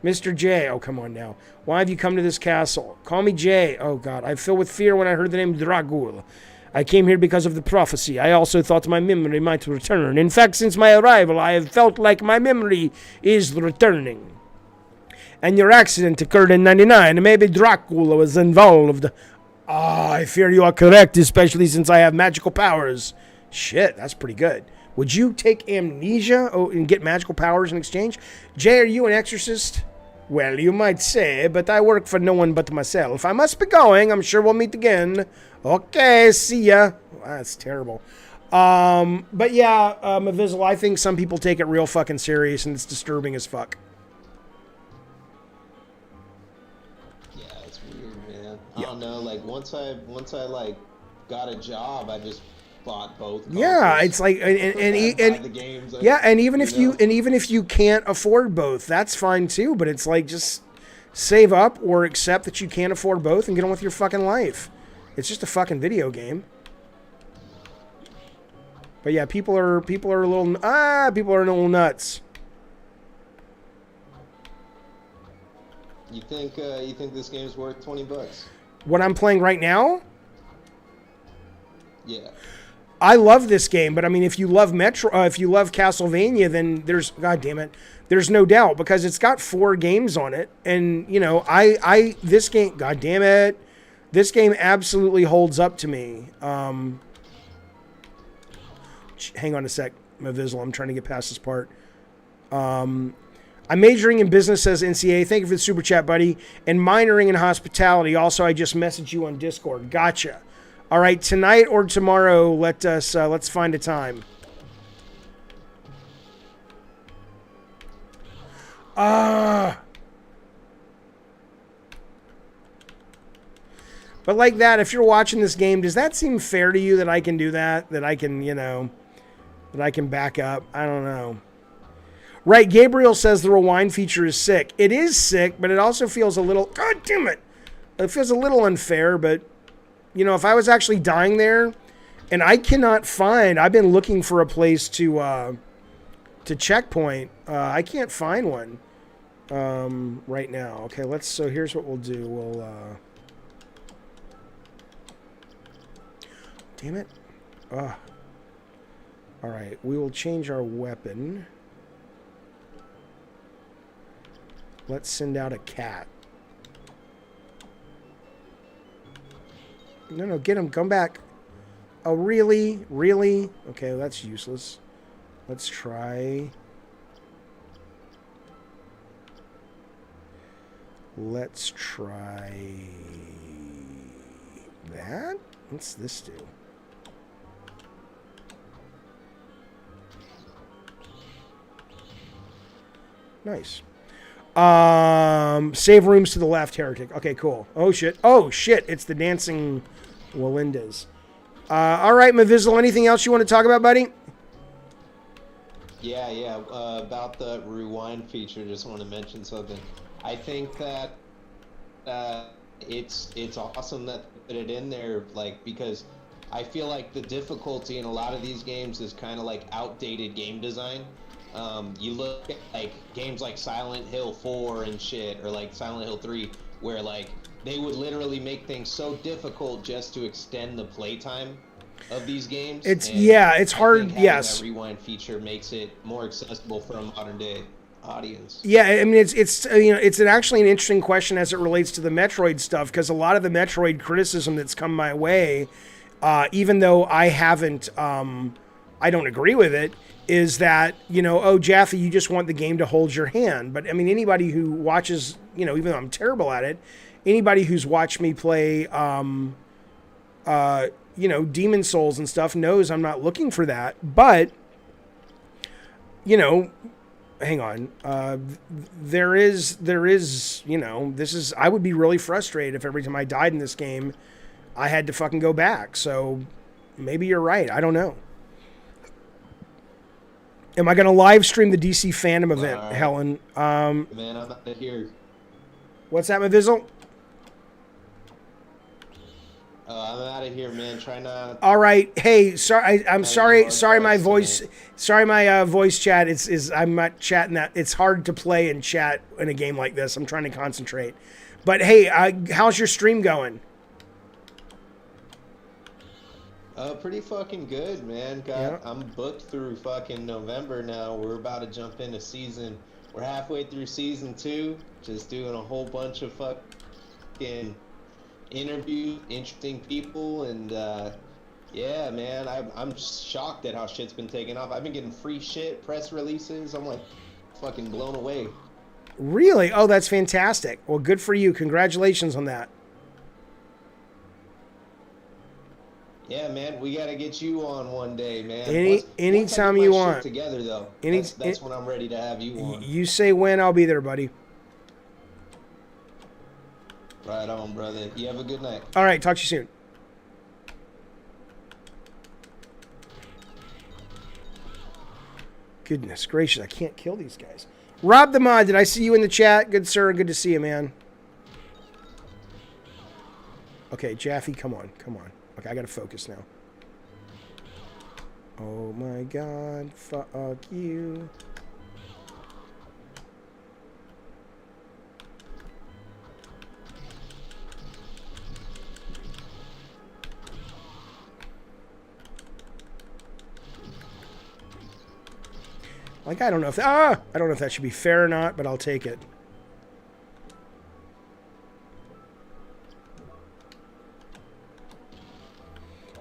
Mr. J. Oh, come on now. Why have you come to this castle? Call me J. Oh god, I filled with fear when I heard the name Dragul. I came here because of the prophecy. I also thought my memory might return. In fact, since my arrival, I have felt like my memory is returning. And your accident occurred in 99, and maybe Dracula was involved. I fear you are correct, especially since I have magical powers. Shit, that's pretty good. Would you take amnesia and get magical powers in exchange? Jay, are you an exorcist? Well, you might say, but I work for no one but myself. I must be going. I'm sure we'll meet again. Okay, see ya. Wow, that's terrible. But yeah, Mavizzle, I think some people take it real fucking serious, and it's disturbing as fuck. Yeah, it's weird, man. I don't know. Like once I like got a job, I just bought both. Yeah, it's like and the games, yeah, and even if you can't afford both, that's fine too. But it's like just save up or accept that you can't afford both and get on with your fucking life. It's just a fucking video game. But yeah, people are a little nuts. You think this game's worth $20? What I'm playing right now? Yeah. I love this game, but I mean, if you love if you love Castlevania, then there's no doubt, because it's got 4 games on it, and you know, this game, god damn it, this game absolutely holds up to me. Hang on a sec, Mavizzle, I'm trying to get past this part. I'm majoring in business, says NCA. Thank you for the super chat, buddy. And minoring in hospitality. Also, I just messaged you on Discord. Gotcha. All right, tonight or tomorrow, let's find a time. But like that, if you're watching this game, does that seem fair to you that I can do that? That I can, that I can back up? I don't know. Right, Gabriel says the rewind feature is sick. It is sick, but it also feels a little, god damn it. It feels a little unfair, but if I was actually dying there, and I cannot find, I've been looking for a place to checkpoint. I can't find one right now. Okay, so here's what we'll do. Damn it. All right, we will change our weapon. Let's send out a cat. No, get him. Come back. Oh, really? Really? Okay, well, that's useless. Let's try. Let's try that. What's this do? Nice. Save rooms to the left, heretic. Okay, cool. Oh shit. It's the dancing Wallendas. All right, Mavizzle, anything else you want to talk about, buddy? Yeah. About the rewind feature, just want to mention something. I think that it's awesome that they put it in there, like, because I feel like the difficulty in a lot of these games is kind of like outdated game design. You look at like games like Silent Hill 4 and shit, or like Silent Hill 3, where like they would literally make things so difficult just to extend the playtime of these games. It's hard. Yes, that rewind feature makes it more accessible for a modern day. audience. Yeah, I mean it's it's actually an interesting question as it relates to the Metroid stuff, because a lot of the Metroid criticism that's come my way, even though I haven't, I don't agree with it, is that oh Jaffe, you just want the game to hold your hand. But I mean anybody who watches, even though I'm terrible at it, anybody who's watched me play, Demon Souls and stuff knows I'm not looking for that. But hang on. There is, I would be really frustrated if every time I died in this game, I had to fucking go back. So maybe you're right. I don't know. Am I going to live stream the DC fandom event, Right. Helen? Man, I'm out of here. What's that, Mavizzle? I'm out of here, man. Try not. All right. Hey, sorry. I'm sorry. Sorry, my voice. tonight. Sorry, my voice chat. I'm not chatting that. It's hard to play and chat in a game like this. I'm trying to concentrate. But hey, how's your stream going? Pretty fucking good, man. I'm booked through fucking November now. We're about to jump into season. We're halfway through season 2. Just doing a whole bunch of fucking interviews, interesting people, and yeah, man, I'm shocked at how shit's been taking off. I've been getting free shit, press releases. I'm like fucking blown away. Really? Oh, that's fantastic. Well, good for you. Congratulations on that. Yeah, man, we gotta get you on one day, man. Anytime once I get you my want. shit together though. That's when I'm ready to have you on. You say when, I'll be there, buddy. Right on, brother. You have a good night. All right, talk to you soon. Goodness gracious, I can't kill these guys. Rob the Mod, did I see you in the chat? Good sir, good to see you, man. Okay, Jaffe, come on. Okay, I gotta focus now. Oh my god, fuck you. Like, I don't know if that should be fair or not, but I'll take it.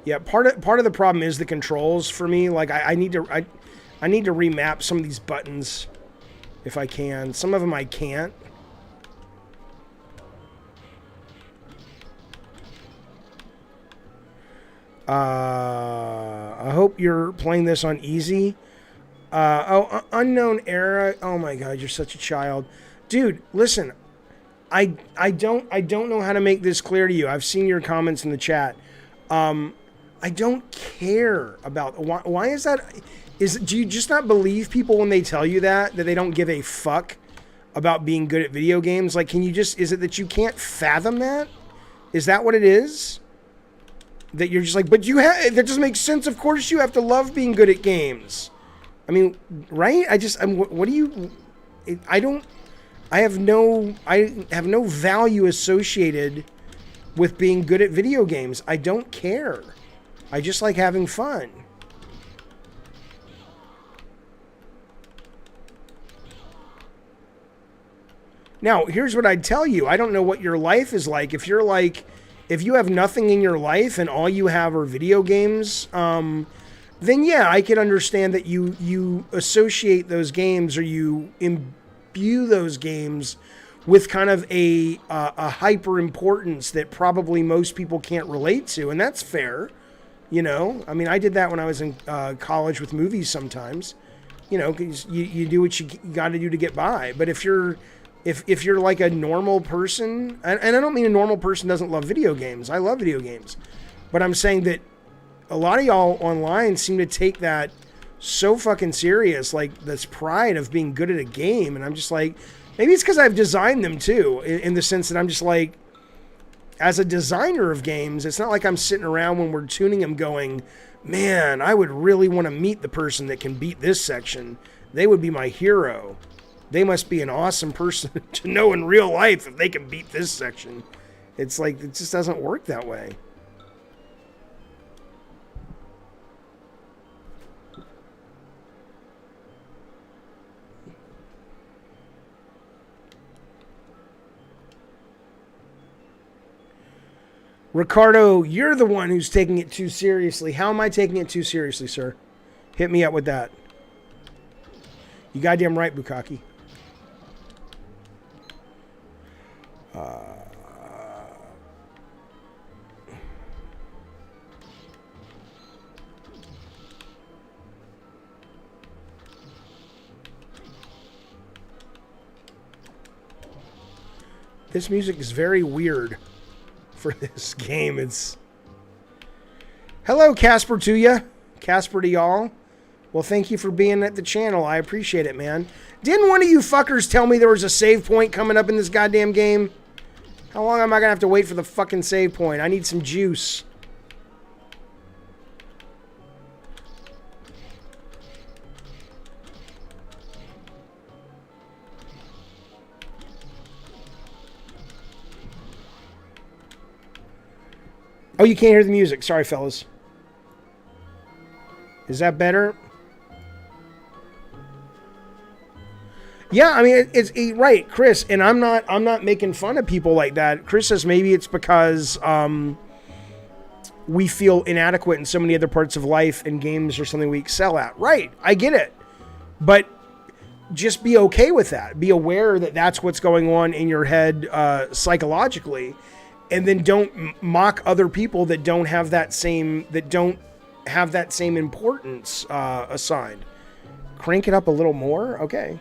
Yeah, part of the problem is the controls for me. Like, I need to remap some of these buttons if I can. Some of them I can't. I hope you're playing this on easy. Unknown era. Oh my god, you're such a child. Dude, listen. I don't know how to make this clear to you. I've seen your comments in the chat. I don't care about why is that? Do you just not believe people when they tell you that they don't give a fuck about being good at video games? Like, is it that you can't fathom that? Is that what it is? That you're just like, but that doesn't make sense. Of course you have to love being good at games. I mean, right? I have no value associated with being good at video games. I don't care. I just like having fun. Now, here's what I'd tell you. I don't know what your life is like. If you have nothing in your life and all you have are video games, then yeah, I could understand that you associate those games, or you imbue those games with kind of a hyper importance that probably most people can't relate to, and that's fair. I mean, I did that when I was in college with movies sometimes. 'Cause you do what you got to do to get by. But if you're like a normal person, and I don't mean a normal person doesn't love video games. I love video games, but I'm saying that a lot of y'all online seem to take that so fucking serious, like this pride of being good at a game, and I'm just like, maybe it's because I've designed them too, in the sense that I'm just like, as a designer of games, it's not like I'm sitting around when we're tuning them going, man, I would really want to meet the person that can beat this section. They would be my hero. They must be an awesome person to know in real life if they can beat this section. It's like, it just doesn't work that way. Ricardo, you're the one who's taking it too seriously. How am I taking it too seriously, sir? Hit me up with that. You goddamn right, Bukaki. This music is very weird for this game. It's... Hello, Casper to ya. Casper to y'all. Well, thank you for being at the channel. I appreciate it, man. Didn't one of you fuckers tell me there was a save point coming up in this goddamn game? How long am I gonna have to wait for the fucking save point? I need some juice. Oh, you can't hear the music. Sorry, fellas. Is that better? Yeah, I mean, it's right, Chris, and I'm not making fun of people like that. Chris says maybe it's because we feel inadequate in so many other parts of life, and games are something we excel at. Right, I get it, but just be okay with that. Be aware that that's what's going on in your head psychologically, and then don't mock other people that don't have that same importance assigned. Crank it up a little more, okay.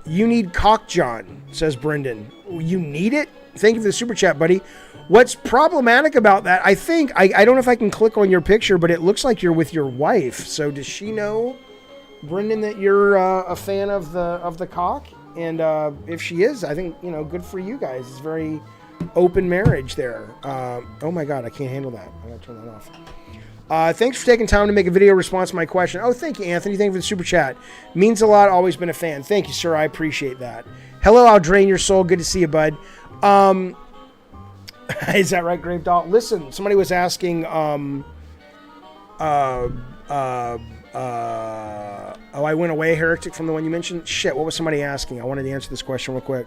You need cock John, says Brendan. You need it? Thank you for the super chat, buddy. What's problematic about that? I think I don't know if I can click on your picture, but it looks like you're with your wife. So does she know, Brendan, that you're a fan of the cock? And if she is, I think, good for you guys. It's very open marriage there. Oh my God, I can't handle that. I gotta turn that off. Thanks for taking time to make a video response to my question. Oh, thank you, Anthony. Thank you for the super chat. Means a lot. Always been a fan. Thank you, sir. I appreciate that. Hello, I'll drain your soul. Good to see you, bud. Is that right, Grave Doll? Listen, somebody was asking, oh, I went away, Heretic, from the one you mentioned. Shit, what was somebody asking? I wanted to answer this question real quick.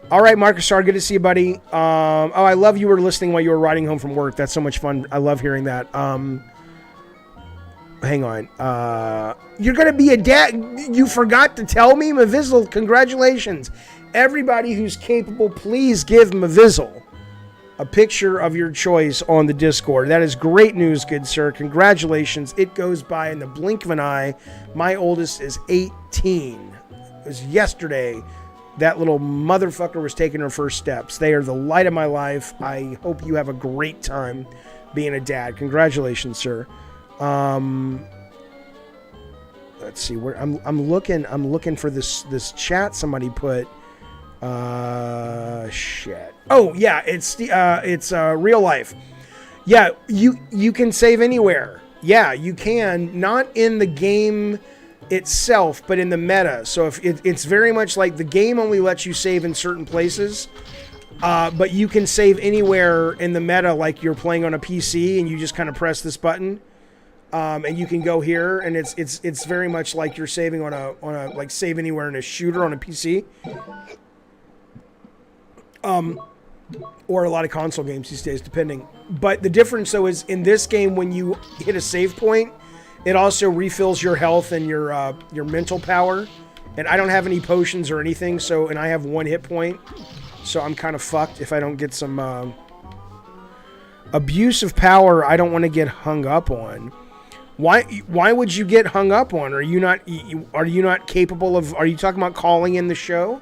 All right, Marcus Star, good to see you, buddy. Oh, I love you were listening while you were riding home from work. That's so much fun. I love hearing that. Hang on. You're going to be a dad. You forgot to tell me, Mavizzle. Congratulations. Everybody who's capable, please give Mavizzle a picture of your choice on the Discord. That is great news, good sir. Congratulations. It goes by in the blink of an eye. My oldest is 18. It was yesterday. That little motherfucker was taking her first steps. They are the light of my life. I hope you have a great time being a dad. Congratulations, sir. Let's see where I'm looking for this chat somebody put. Shit. Oh yeah, it's real life. Yeah, you can save anywhere. Yeah, you can. Not in the game itself, but in the meta. So if it's very much like the game only lets you save in certain places, but you can save anywhere in the meta, like you're playing on a PC and you just kind of press this button, and you can go here, and it's very much like you're saving on a like save anywhere in a shooter on a PC, or a lot of console games these days, depending. But the difference though is in this game, when you hit a save point, it also refills your health and your mental power. And I don't have any potions or anything, and I have 1 hit point. So I'm kind of fucked if I don't get some abuse of power. I don't want to get hung up on. Why would you get hung up on? Are you not capable of? Are you talking about calling in the show?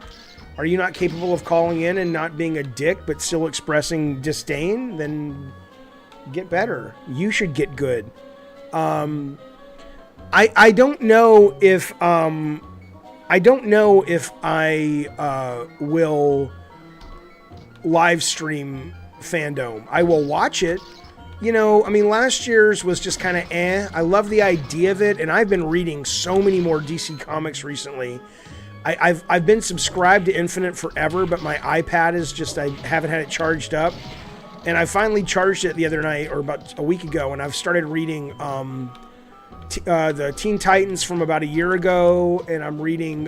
Are you not capable of calling in and not being a dick but still expressing disdain? Then get better. You should get good. I don't know if I will live stream Fandom. I will watch it. I mean, last year's was just kind of eh. I love the idea of it, and I've been reading so many more DC comics recently. I've been subscribed to Infinite forever, but my iPad is just, I haven't had it charged up. And I finally charged it the other night, or about a week ago, and I've started reading the Teen Titans from about a year ago, and I'm reading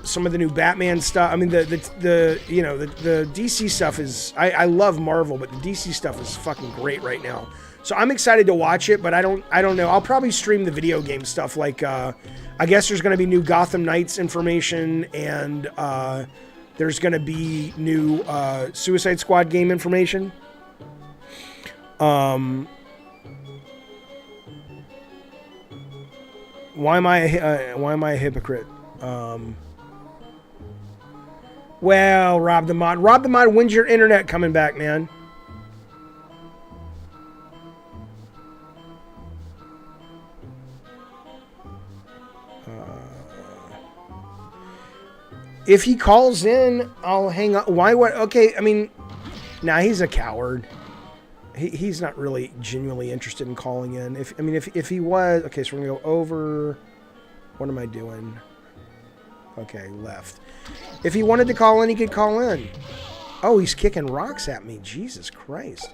some of the new Batman stuff. I mean, the you know, the DC stuff is, I love Marvel, but the DC stuff is fucking great right now. So I'm excited to watch it, but I don't know. I'll probably stream the video game stuff. Like, I guess there's going to be new Gotham Knights information, and there's going to be new Suicide Squad game information. Why am I a hypocrite? Well, Rob the Mod. Rob the Mod, when's your internet coming back, man? If he calls in, I'll hang up. Why? What? Okay, I mean, nah, he's a coward. He's not really genuinely interested in calling in. If he was, okay, so we're gonna go over. What am I doing? Okay, left. If he wanted to call in, he could call in. Oh, he's kicking rocks at me. Jesus Christ.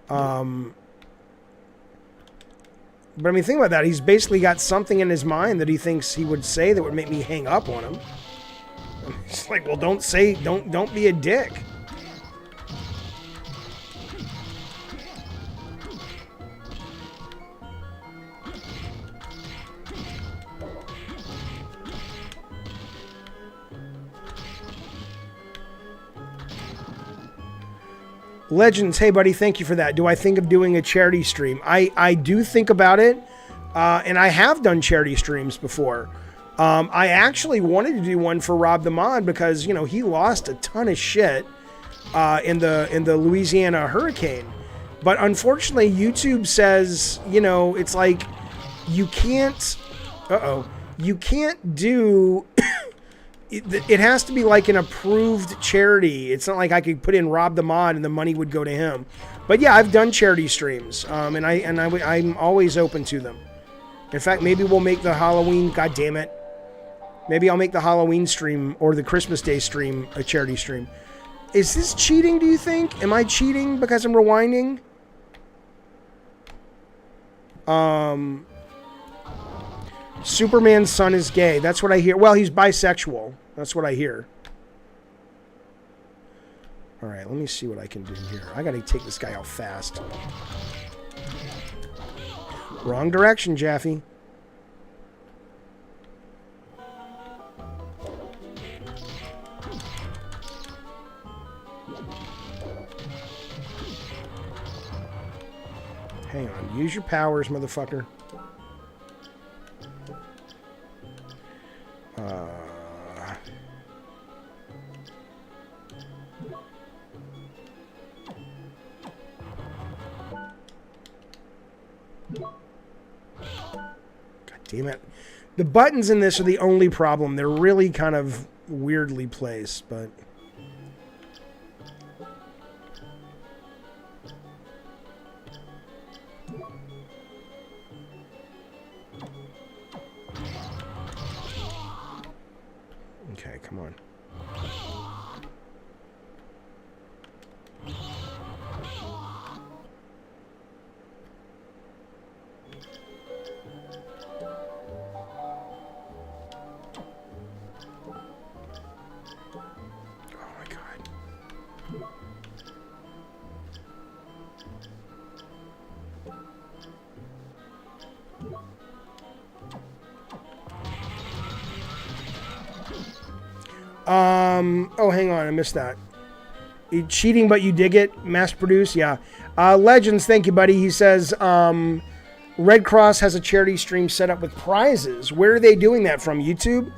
But I mean, think about that. He's basically got something in his mind that he thinks he would say that would make me hang up on him. It's like, well, don't be a dick. Legends, hey buddy, thank you for that. Do I think of doing a charity stream? I do think about it, and I have done charity streams before. I actually wanted to do one for Rob the Mod because, you know, he lost a ton of shit in the Louisiana hurricane. But unfortunately, YouTube says, you know, it's like you can't do it has to be like an approved charity. It's not like I could put in Rob the Mod and the money would go to him. But yeah, I've done charity streams, and I'm always open to them. In fact, maybe we'll make the Halloween. God damn it! Maybe I'll make the Halloween stream or the Christmas Day stream a charity stream. Is this cheating? Do you think? Am I cheating because I'm rewinding? Superman's son is gay. That's what I hear. Well, he's bisexual. That's what I hear. All right, let me see what I can do here. I got to take this guy out fast. Wrong direction, Jaffe. Hang on. Use your powers, motherfucker. God damn it. The buttons in this are the only problem. They're really kind of weirdly placed, but... Okay, come on. Oh, hang on, I missed that. Cheating, but you dig it. Mass produce, yeah. Legends, thank you, buddy. He says, Red Cross has a charity stream set up with prizes. Where are they doing that from? YouTube?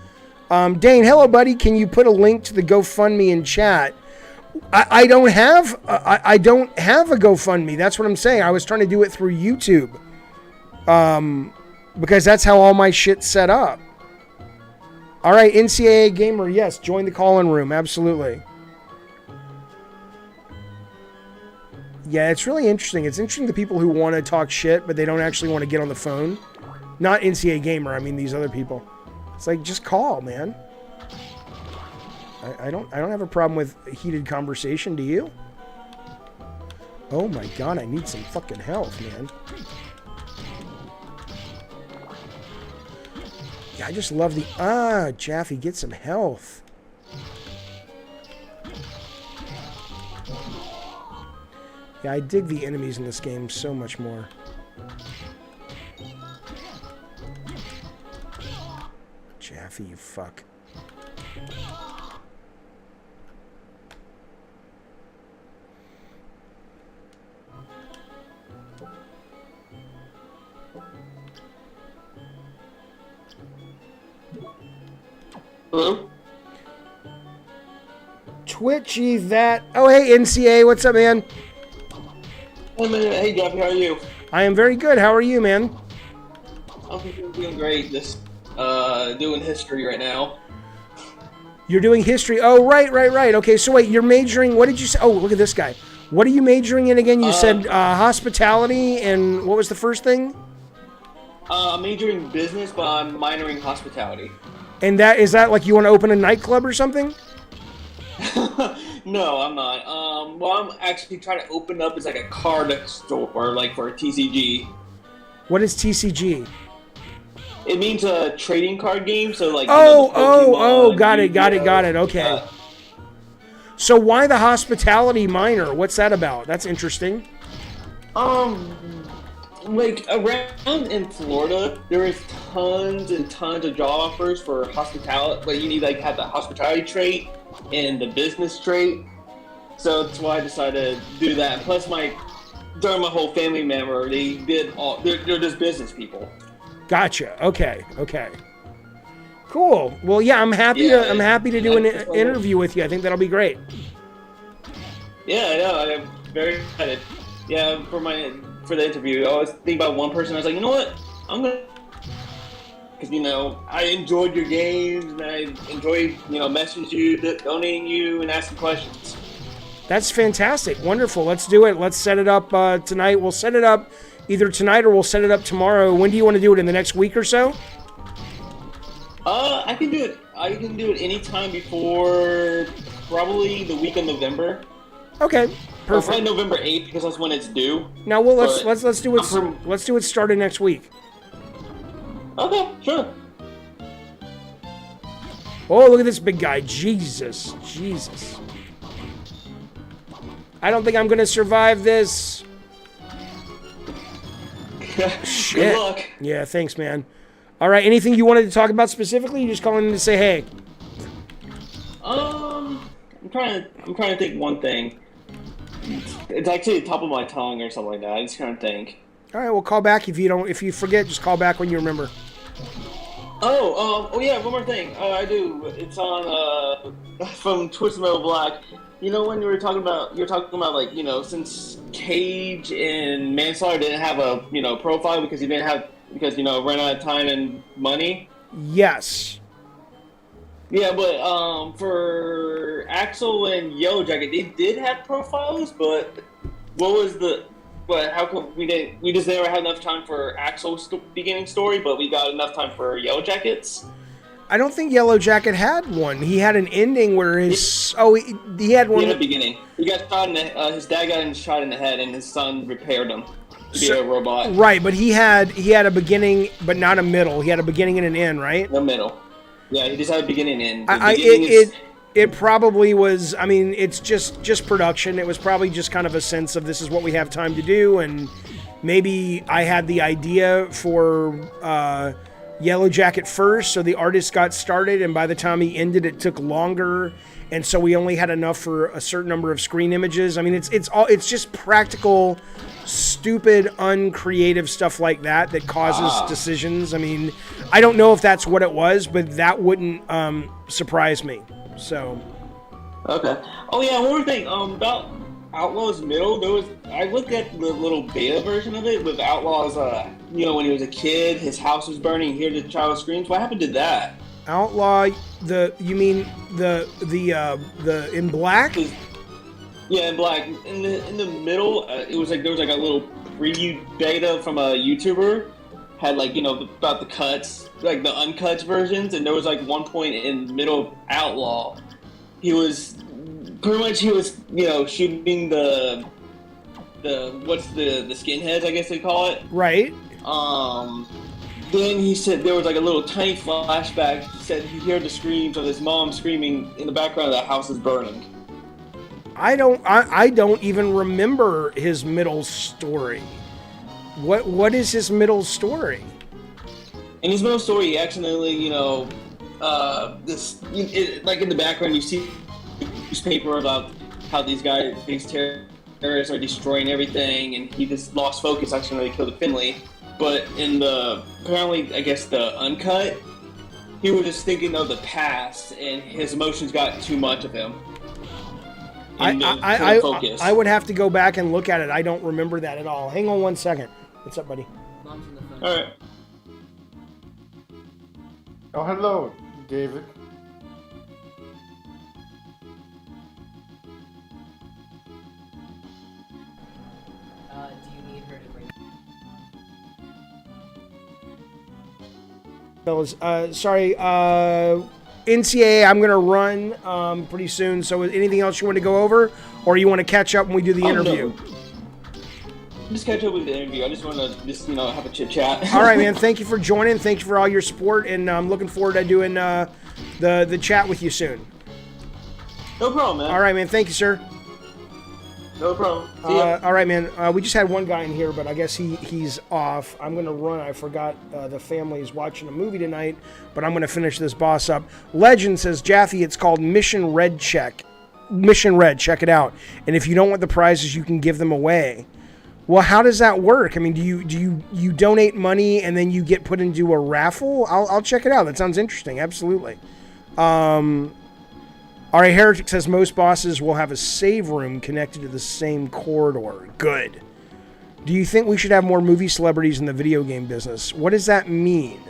Dane, hello, buddy. Can you put a link to the GoFundMe in chat? I don't have a GoFundMe. That's what I'm saying. I was trying to do it through YouTube. Because that's how all my shit's set up. All right, NCAA Gamer, yes, join the call-in room, absolutely. Yeah, it's really interesting. It's interesting the people who want to talk shit, but they don't actually want to get on the phone. Not NCAA Gamer, I mean these other people. It's like, just call, man. I don't have a problem with heated conversation, do you? Oh my god, I need some fucking health, man. Yeah, I just love the... Jaffe, get some health. Yeah, I dig the enemies in this game so much more. Jaffe, you fuck. Hello? Twitchy that... Oh, hey, NCA, what's up, man? Hey, Jeffy, how are you? I am very good. How are you, man? I'm doing great. Just doing history right now. You're doing history. Oh, right. Okay, so wait, you're majoring... What did you say? Oh, look at this guy. What are you majoring in again? You said hospitality, and what was the first thing? I'm majoring in business, but I'm minoring hospitality. And is that like you want to open a nightclub or something? No, I'm not. Well, I'm actually trying to open up as like a card store, like for a TCG. What is TCG? It means a trading card game, so like... Got it. Okay. So why the hospitality minor? What's that about? That's interesting. Like around in Florida, there is tons and tons of job offers for hospitality. Like you need like have the hospitality trait and the business trait. So that's why I decided to do that. Plus, during my whole family member, they're just business people. Gotcha. Okay. Cool. Well, yeah, I'm happy to do an interview with you. I think that'll be great. Yeah, I know. I'm very excited. Yeah, for the interview, I always think about one person. I was like, you know what? I'm gonna, because I enjoyed your games and I enjoyed messaging you, donating you, and asking questions. That's fantastic. Wonderful. Let's do it. Let's set it up tonight. We'll set it up either tonight or we'll set it up tomorrow. When do you want to do it? In the next week or so? I can do it. I can do it anytime before probably the week of November. Okay. Perfect. Probably November 8th because that's when it's due. Now, well, let's do it. Let's do it starting next week. Okay, sure. Oh, look at this big guy! Jesus. I don't think I'm gonna survive this. Shit. Good luck. Yeah, thanks, man. All right. Anything you wanted to talk about specifically? You just calling in to say hey. I'm trying to think one thing. It's actually the top of my tongue or something like that. I just can't think. All right, well, call back if you forget. Just call back when you remember. Oh yeah, one more thing. I do. It's on from Twisted Metal Black. When you were talking about like since Cage and Manslaughter didn't have a profile because ran out of time and money. Yes. Yeah, but for Axel and Yellow Jacket, they did have profiles, but how come we just never had enough time for Axel's beginning story, but we got enough time for Yellow Jacket's? I don't think Yellow Jacket had one. He had an ending where he had one. In the beginning, he got shot in his dad got shot in the head, and his son repaired him to be a robot. Right, but he had a beginning, but not a middle. He had a beginning and an end, right? No middle. Yeah, he just had a beginning and end. It probably was. I mean, it's just production. It was probably just kind of a sense of this is what we have time to do, and maybe I had the idea for Yellow Jacket first, so the artist got started, and by the time he ended, it took longer, and so we only had enough for a certain number of screen images. I mean, it's just practical, stupid, uncreative stuff like that causes decisions. I mean, I don't know if that's what it was, but that wouldn't surprise me. So. Okay. Oh yeah, one more thing. About Outlaw's Middle, I looked at the little beta version of it with Outlaw's. When he was a kid, his house was burning. He heard the child screams. What happened to that? Outlaw, you mean the in black? Yeah, in black. In the middle, it was like there was like a little preview beta from a YouTuber. Had about the cuts, like the uncuts versions, and there was like one point in the middle of Outlaw, he was shooting the skinheads, I guess they call it. Right. then he said there was like a little tiny flashback. He said he heard the screams of his mom screaming in the background. That house is burning. I don't even remember his middle story. What is his middle story? In his middle story, he accidentally, like in the background, you see newspaper about how these terrorists are destroying everything, and he just lost focus, accidentally killed Finley. But in apparently, I guess the uncut, he was just thinking of the past, and his emotions got too much of him. I would have to go back and look at it. I don't remember that at all. Hang on 1 second. What's up, buddy? Mom's on the phone. All right. Oh, hello, David. Do you need her to bring? Fellas, sorry. NCAA, I'm going to run pretty soon. So anything else you want to go over? Or you want to catch up when we do the interview? No. Just catch up with the interview. I just want to have a chit chat. All right, man. Thank you for joining. Thank you for all your support, and I'm looking forward to doing the chat with you soon. No problem, man. All right, man. Thank you, sir. No problem. See ya. All right, man. We just had one guy in here, but I guess he's off. I'm gonna run. I forgot the family is watching a movie tonight, but I'm gonna finish this boss up. Legend says, Jaffe, it's called Mission Red. Check it out. And if you don't want the prizes, you can give them away. Well, how does that work? I mean, do you donate money and then you get put into a raffle? I'll check it out. That sounds interesting. Absolutely. All right, Heretic says most bosses will have a save room connected to the same corridor. Good. Do you think we should have more movie celebrities in the video game business? What does that mean?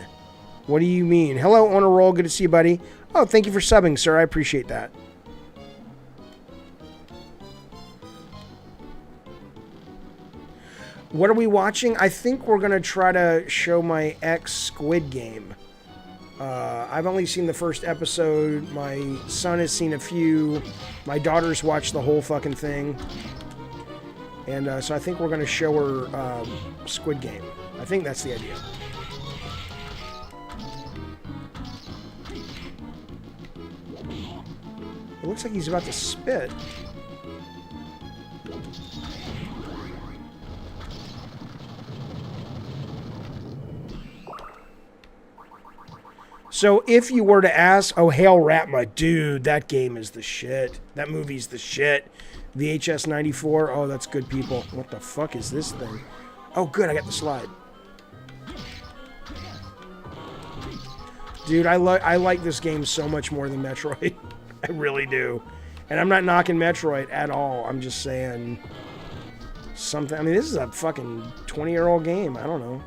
What do you mean? Hello, on a roll. Good to see you, buddy. Oh, thank you for subbing, sir. I appreciate that. What are we watching? I think we're going to try to show my ex Squid Game. I've only seen the first episode. My son has seen a few. My daughter's watched the whole fucking thing. And so I think we're going to show her Squid Game. I think that's the idea. It looks like he's about to spit. So if you were to ask, oh, Hail Ratma, dude, that game is the shit. That movie's the shit. VHS 94, oh, that's good, people. What the fuck is this thing? Oh, good, I got the slide. Dude, I like this game so much more than Metroid. I really do. And I'm not knocking Metroid at all. I'm just saying something. I mean, this is a fucking 20-year-old game. I don't know.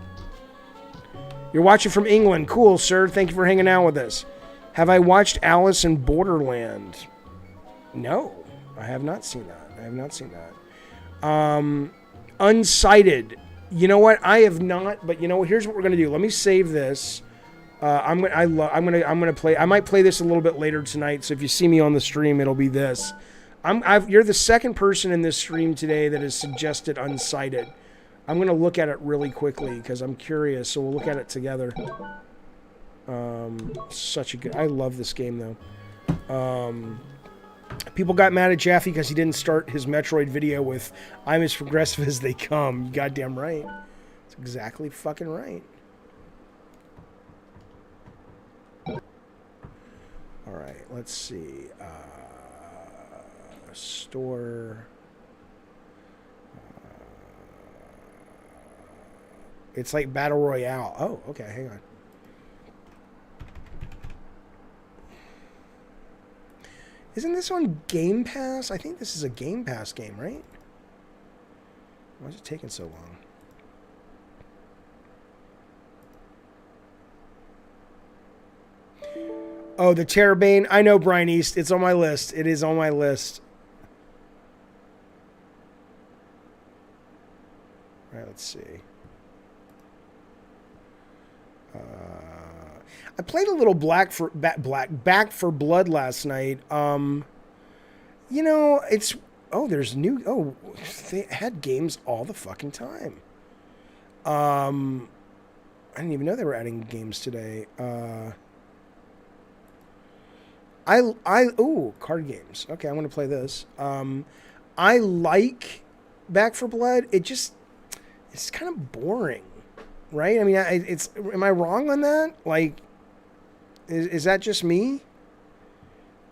You're watching from England. Cool, sir. Thank you for hanging out with us. Have I watched Alice in Borderland? No, I have not seen that. I have not seen that. Unsighted. You know what? I have not. But you know, here's what we're gonna do. Let me save this. I'm gonna play. I might play this a little bit later tonight. So if you see me on the stream, it'll be this. You're the second person in this stream today that has suggested Unsighted. I'm going to look at it really quickly because I'm curious, so we'll look at it together. Such a good... I love this game, though. People got mad at Jaffe because he didn't start his Metroid video with, I'm as progressive as they come. Goddamn right. That's exactly fucking right. All right, let's see. Store... It's like Battle Royale. Oh, okay, hang on. Isn't this on Game Pass? I think this is a Game Pass game, right? Why is it taking so long? Oh, the Terrorbane. I know, Brian East. It's on my list. It is on my list. All right, let's see. I played a little Back for Blood last night. You know, it's... Oh, there's new... Oh, they had games all the fucking time. I didn't even know they were adding games today. Ooh, card games. Okay, I want to play this. I like Back for Blood. It's kind of boring, right? I mean, am I wrong on that? Like, is that just me?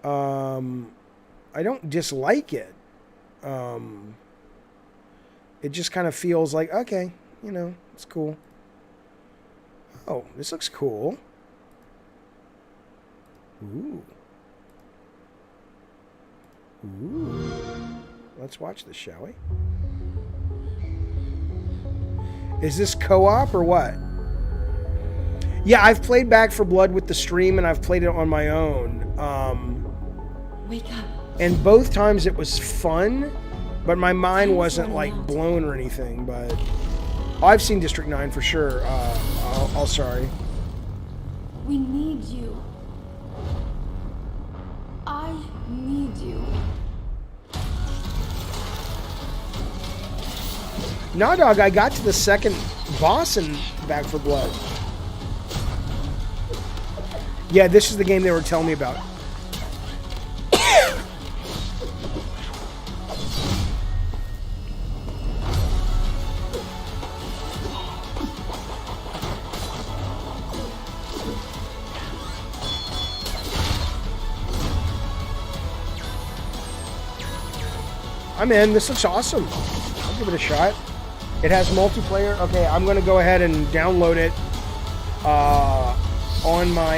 I don't dislike it. It just kind of feels like, okay, it's cool. Oh, this looks cool. Ooh. Let's watch this, shall we? Is this co-op or what? Yeah, I've played Back for Blood with the stream, and I've played it on my own. Wake up. And both times it was fun, but my mind wasn't like blown or anything. But I've seen District 9 for sure. Sorry. We need you. I need you. Nah, dog, I got to the second boss in Back for Blood. Yeah, this is the game they were telling me about. I'm in. This looks awesome. I'll give it a shot. It has multiplayer. Okay, I'm going to go ahead and download it on my...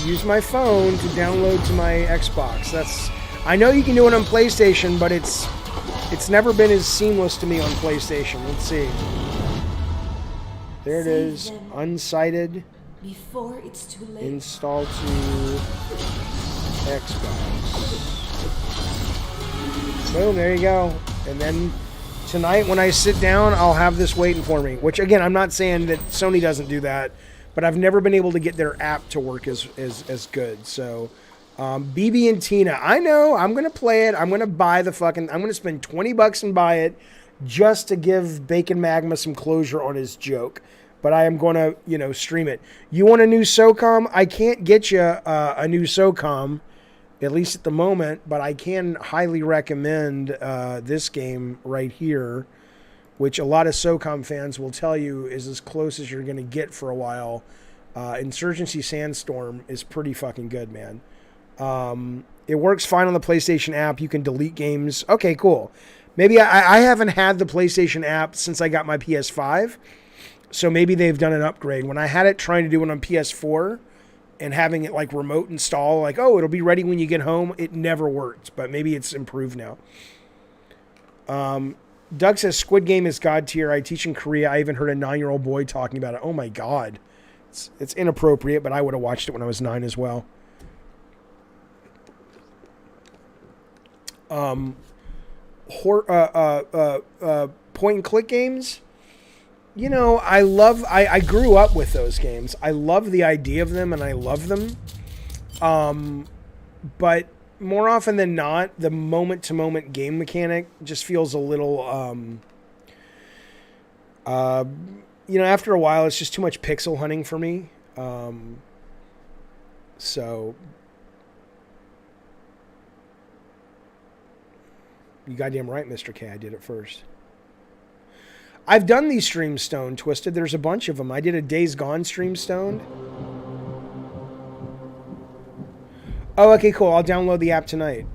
use my phone to download to my Xbox. I know you can do it on PlayStation, but it's never been as seamless to me on PlayStation. Let's see. There it is. Unsighted. Before it's too late. Install to Xbox. Boom, there you go. And then tonight when I sit down, I'll have this waiting for me. Which, again, I'm not saying that Sony doesn't do that, but I've never been able to get their app to work as good. So, BB and Tina, I know, I'm going to play it. I'm going to buy I'm going to spend $20 and buy it just to give Bacon Magma some closure on his joke. But I am going to, stream it. You want a new SOCOM? I can't get you a new SOCOM, at least at the moment, but I can highly recommend this game right here, which a lot of SOCOM fans will tell you is as close as you're going to get for a while. Insurgency Sandstorm is pretty fucking good, man. It works fine on the PlayStation app. You can delete games. Okay, cool. Maybe I haven't had the PlayStation app since I got my PS5, so maybe they've done an upgrade. When I had it trying to do it on PS4 and having it like remote install, like, oh, it'll be ready when you get home, it never worked, but maybe it's improved now. Doug says Squid Game is god tier. I teach in Korea. I even heard a 9-year-old boy talking about it. Oh my god. It's inappropriate, but I would have watched it when I was 9 as well. Point and click games. I grew up with those games. I love the idea of them and I love them. But more often than not, the moment-to-moment game mechanic just feels a little, after a while, it's just too much pixel hunting for me. So, you goddamn right, Mr. K, I did it first. I've done these streams stoned, Twisted. There's a bunch of them. I did a Days Gone stream stoned. Oh, okay, cool. I'll download the app tonight.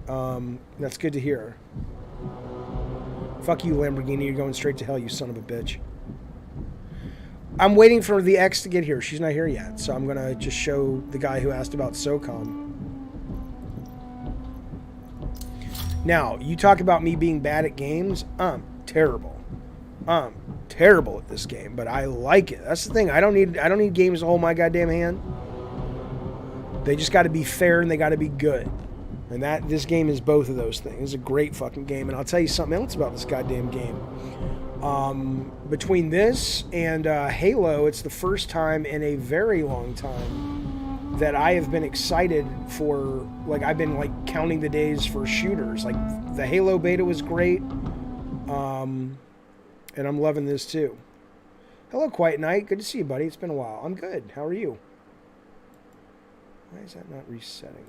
That's good to hear. Fuck you, Lamborghini. You're going straight to hell, you son of a bitch. I'm waiting for the X to get here. She's not here yet, so I'm going to just show the guy who asked about SOCOM. Now, you talk about me being bad at games. I'm terrible. I'm terrible at this game, but I like it. That's the thing. I don't need games to hold my goddamn hand. They just got to be fair and they got to be good. And this game is both of those things. It's a great fucking game. And I'll tell you something else about this goddamn game. Between this and Halo, it's the first time in a very long time that I have been excited for, like, I've been like counting the days for shooters. Like the Halo beta was great. And I'm loving this too. Hello, Quiet Night. Good to see you, buddy. It's been a while. I'm good. How are you? Why is that not resetting,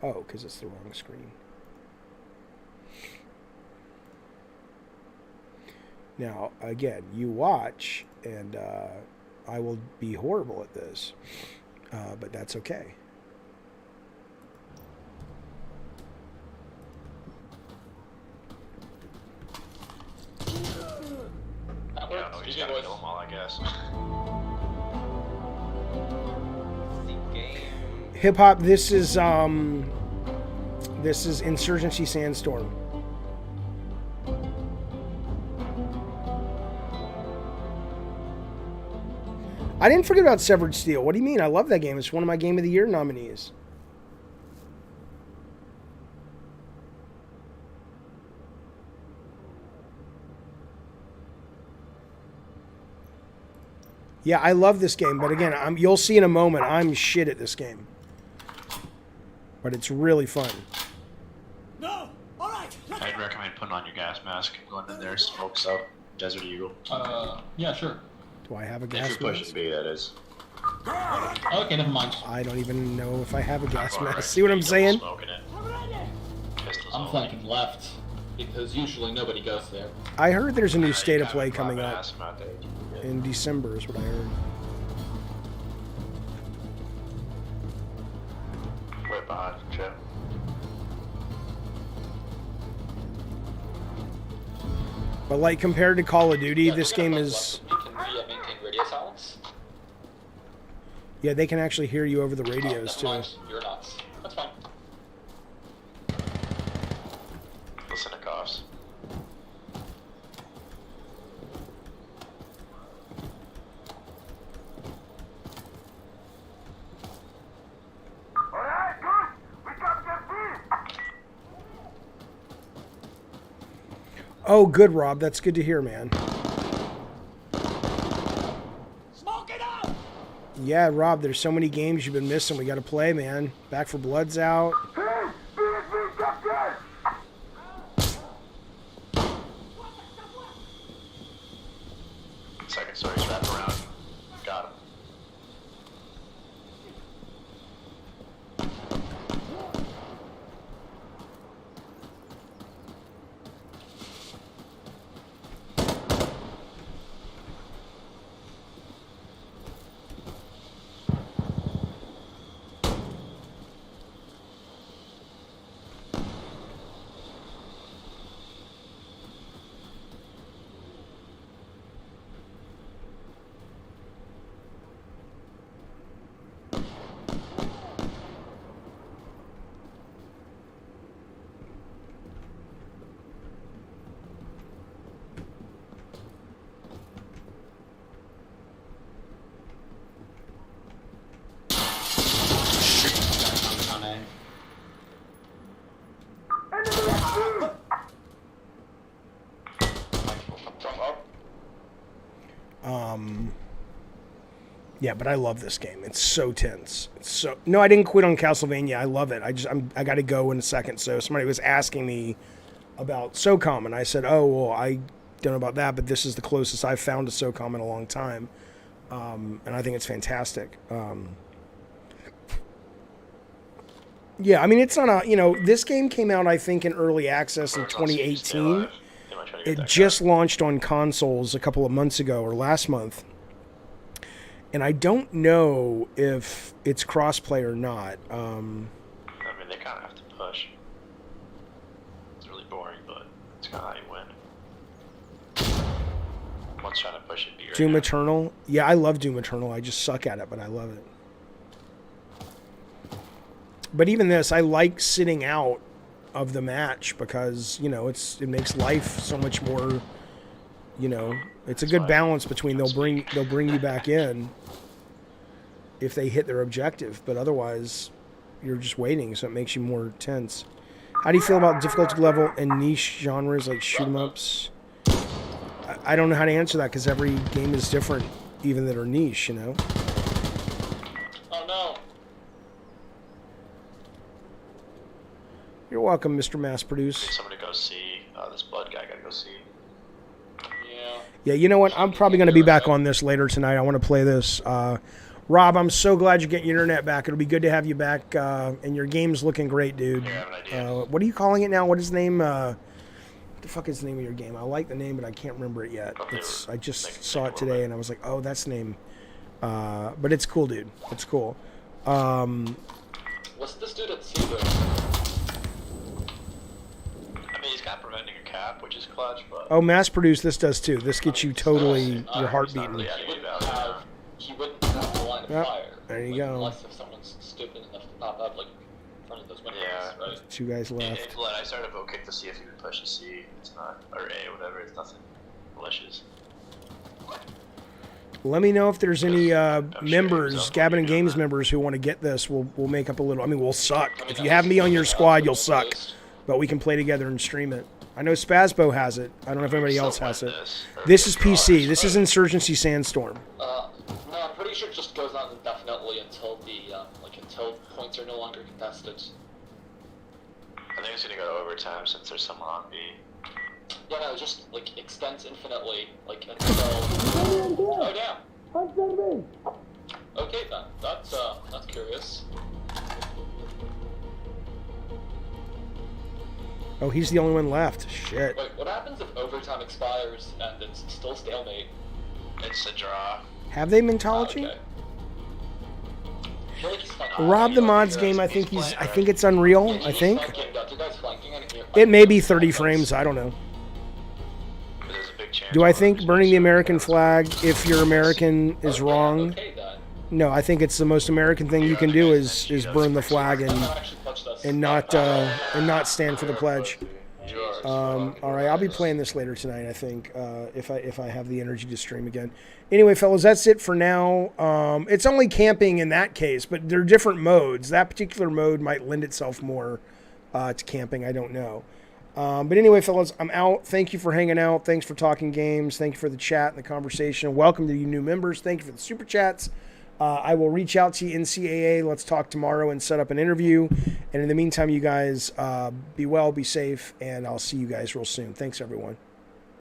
though? Oh, because it's the wrong screen. Now, again, you watch, and I will be horrible at this, but that's okay. Yeah, he's gotta kill them all, I guess. Hip hop. This is Insurgency Sandstorm. I didn't forget about Severed Steel. What do you mean? I love that game. It's one of my Game of the Year nominees. Yeah, I love this game, but again, you'll see in a moment, I'm shit at this game. But it's really fun. No! Alright! I'd recommend putting on your gas mask, going in there, smokes out, Desert Eagle. Yeah, sure. Do I have a If gas you're pushing mask? B, that is. Okay, never mind. I don't even know if I have a gas mask. See what I'm saying? Smoking it. Pistols I'm only. flanking left, because usually nobody goes there. I heard there's a new State of You Play gotta coming grab an up ass out there. in December is what I heard. Right behind you, Chip. But like compared to Call of Duty, Yeah, this we're gonna game go is... left. We can maintain radio silence. Yeah, they can actually hear you over the Oh, radios never too. mind. You're nuts. That's fine. Listen to coughs. Oh, good, Rob. That's good to hear, man. Yeah, Rob, there's so many games you've been missing. We got to play, man. Back for Blood's out. Second story's wrapped around. Got him. Yeah, but I love this game. It's so tense. It's so... No, I didn't quit on Castlevania. I love it. I got to go in a second. So somebody was asking me about SOCOM, and I said, oh, well, I don't know about that, but this is the closest I've found to SOCOM in a long time. And I think it's fantastic. Yeah, I mean, it's not a... You know, this game came out, I think, in early access in 2018. It just launched on consoles a couple of months ago, or last month. And I don't know if it's crossplay or not. I mean, they kind of have to push. It's really boring, but it's kind of how you win. One's trying to push it. Right Doom now. Eternal? Yeah, I love Doom Eternal. I just suck at it, but I love it. But even this, I like sitting out of the match because, you know, it makes life so much more, you know, it's a good balance between they'll bring you back in if they hit their objective, but otherwise you're just waiting, so it makes you more tense. How do you feel about difficulty level and niche genres like shoot 'em ups? I don't know how to answer that because every game is different, even that are niche, you know? Oh no. You're welcome, Mr. Mass Produce. Somebody go see this blood guy. Gotta go see. Yeah, you know what? I'm probably going to be back on this later tonight. I want to play this. Rob, I'm so glad you're getting your internet back. It'll be good to have you back. And your game's looking great, dude. What are you calling it now? What is the name? What the fuck is the name of your game? I like the name, but I can't remember it yet. I just saw it today, and I was like, oh, that's the name. But it's cool, dude. It's cool. What's this dude at sea doing? I mean, he's got preventing a cap, which is clutch, but... Oh, mass produce, this does too. This gets you totally, your heart beating. He wouldn't have the line of fire. There you go. Unless if someone's stupid enough to pop up, like, in front of those windows, right? 2 guys left. It, I started a vote kick to see if he would push a C. It's not, or A, whatever. It's nothing malicious. Let me know if there's any members, Gavin and Games members, who want to get this. We'll make up a little. I mean, we'll suck. If you have me on your squad, you'll suck. But we can play together and stream it. I know Spazbo has it. I don't know if anybody else has it. This is PC. This is Insurgency Sandstorm. No, I'm pretty sure it just goes on indefinitely until the until points are no longer contested. I think it's gonna go to overtime since there's someone on B. Yeah, no, just like extends infinitely, like until. Oh damn. Okay then, that's curious. Oh, he's the only one left. Shit. Wait, what happens if overtime expires and it's still stalemate? It's a draw. Have they Mentology? Okay. I feel like he's Rob the Mods game, I think it's Unreal, I think. It may be 30 frames, I don't know. Do I think burning the American flag, if you're American, is wrong? No, I think it's the most American thing you can do is burn the flag and not stand for the pledge. All right, I'll be playing this later tonight, I think, if I have the energy to stream again. Anyway, fellas, that's it for now. It's only camping in that case, but there are different modes. That particular mode might lend itself more to camping. I don't know. But anyway, fellas, I'm out. Thank you for hanging out. Thanks for talking games. Thank you for the chat and the conversation. Welcome to you new members. Thank you for the super chats. I will reach out to you in CAA. Let's talk tomorrow and set up an interview. And in the meantime, you guys be well, be safe, and I'll see you guys real soon. Thanks, everyone.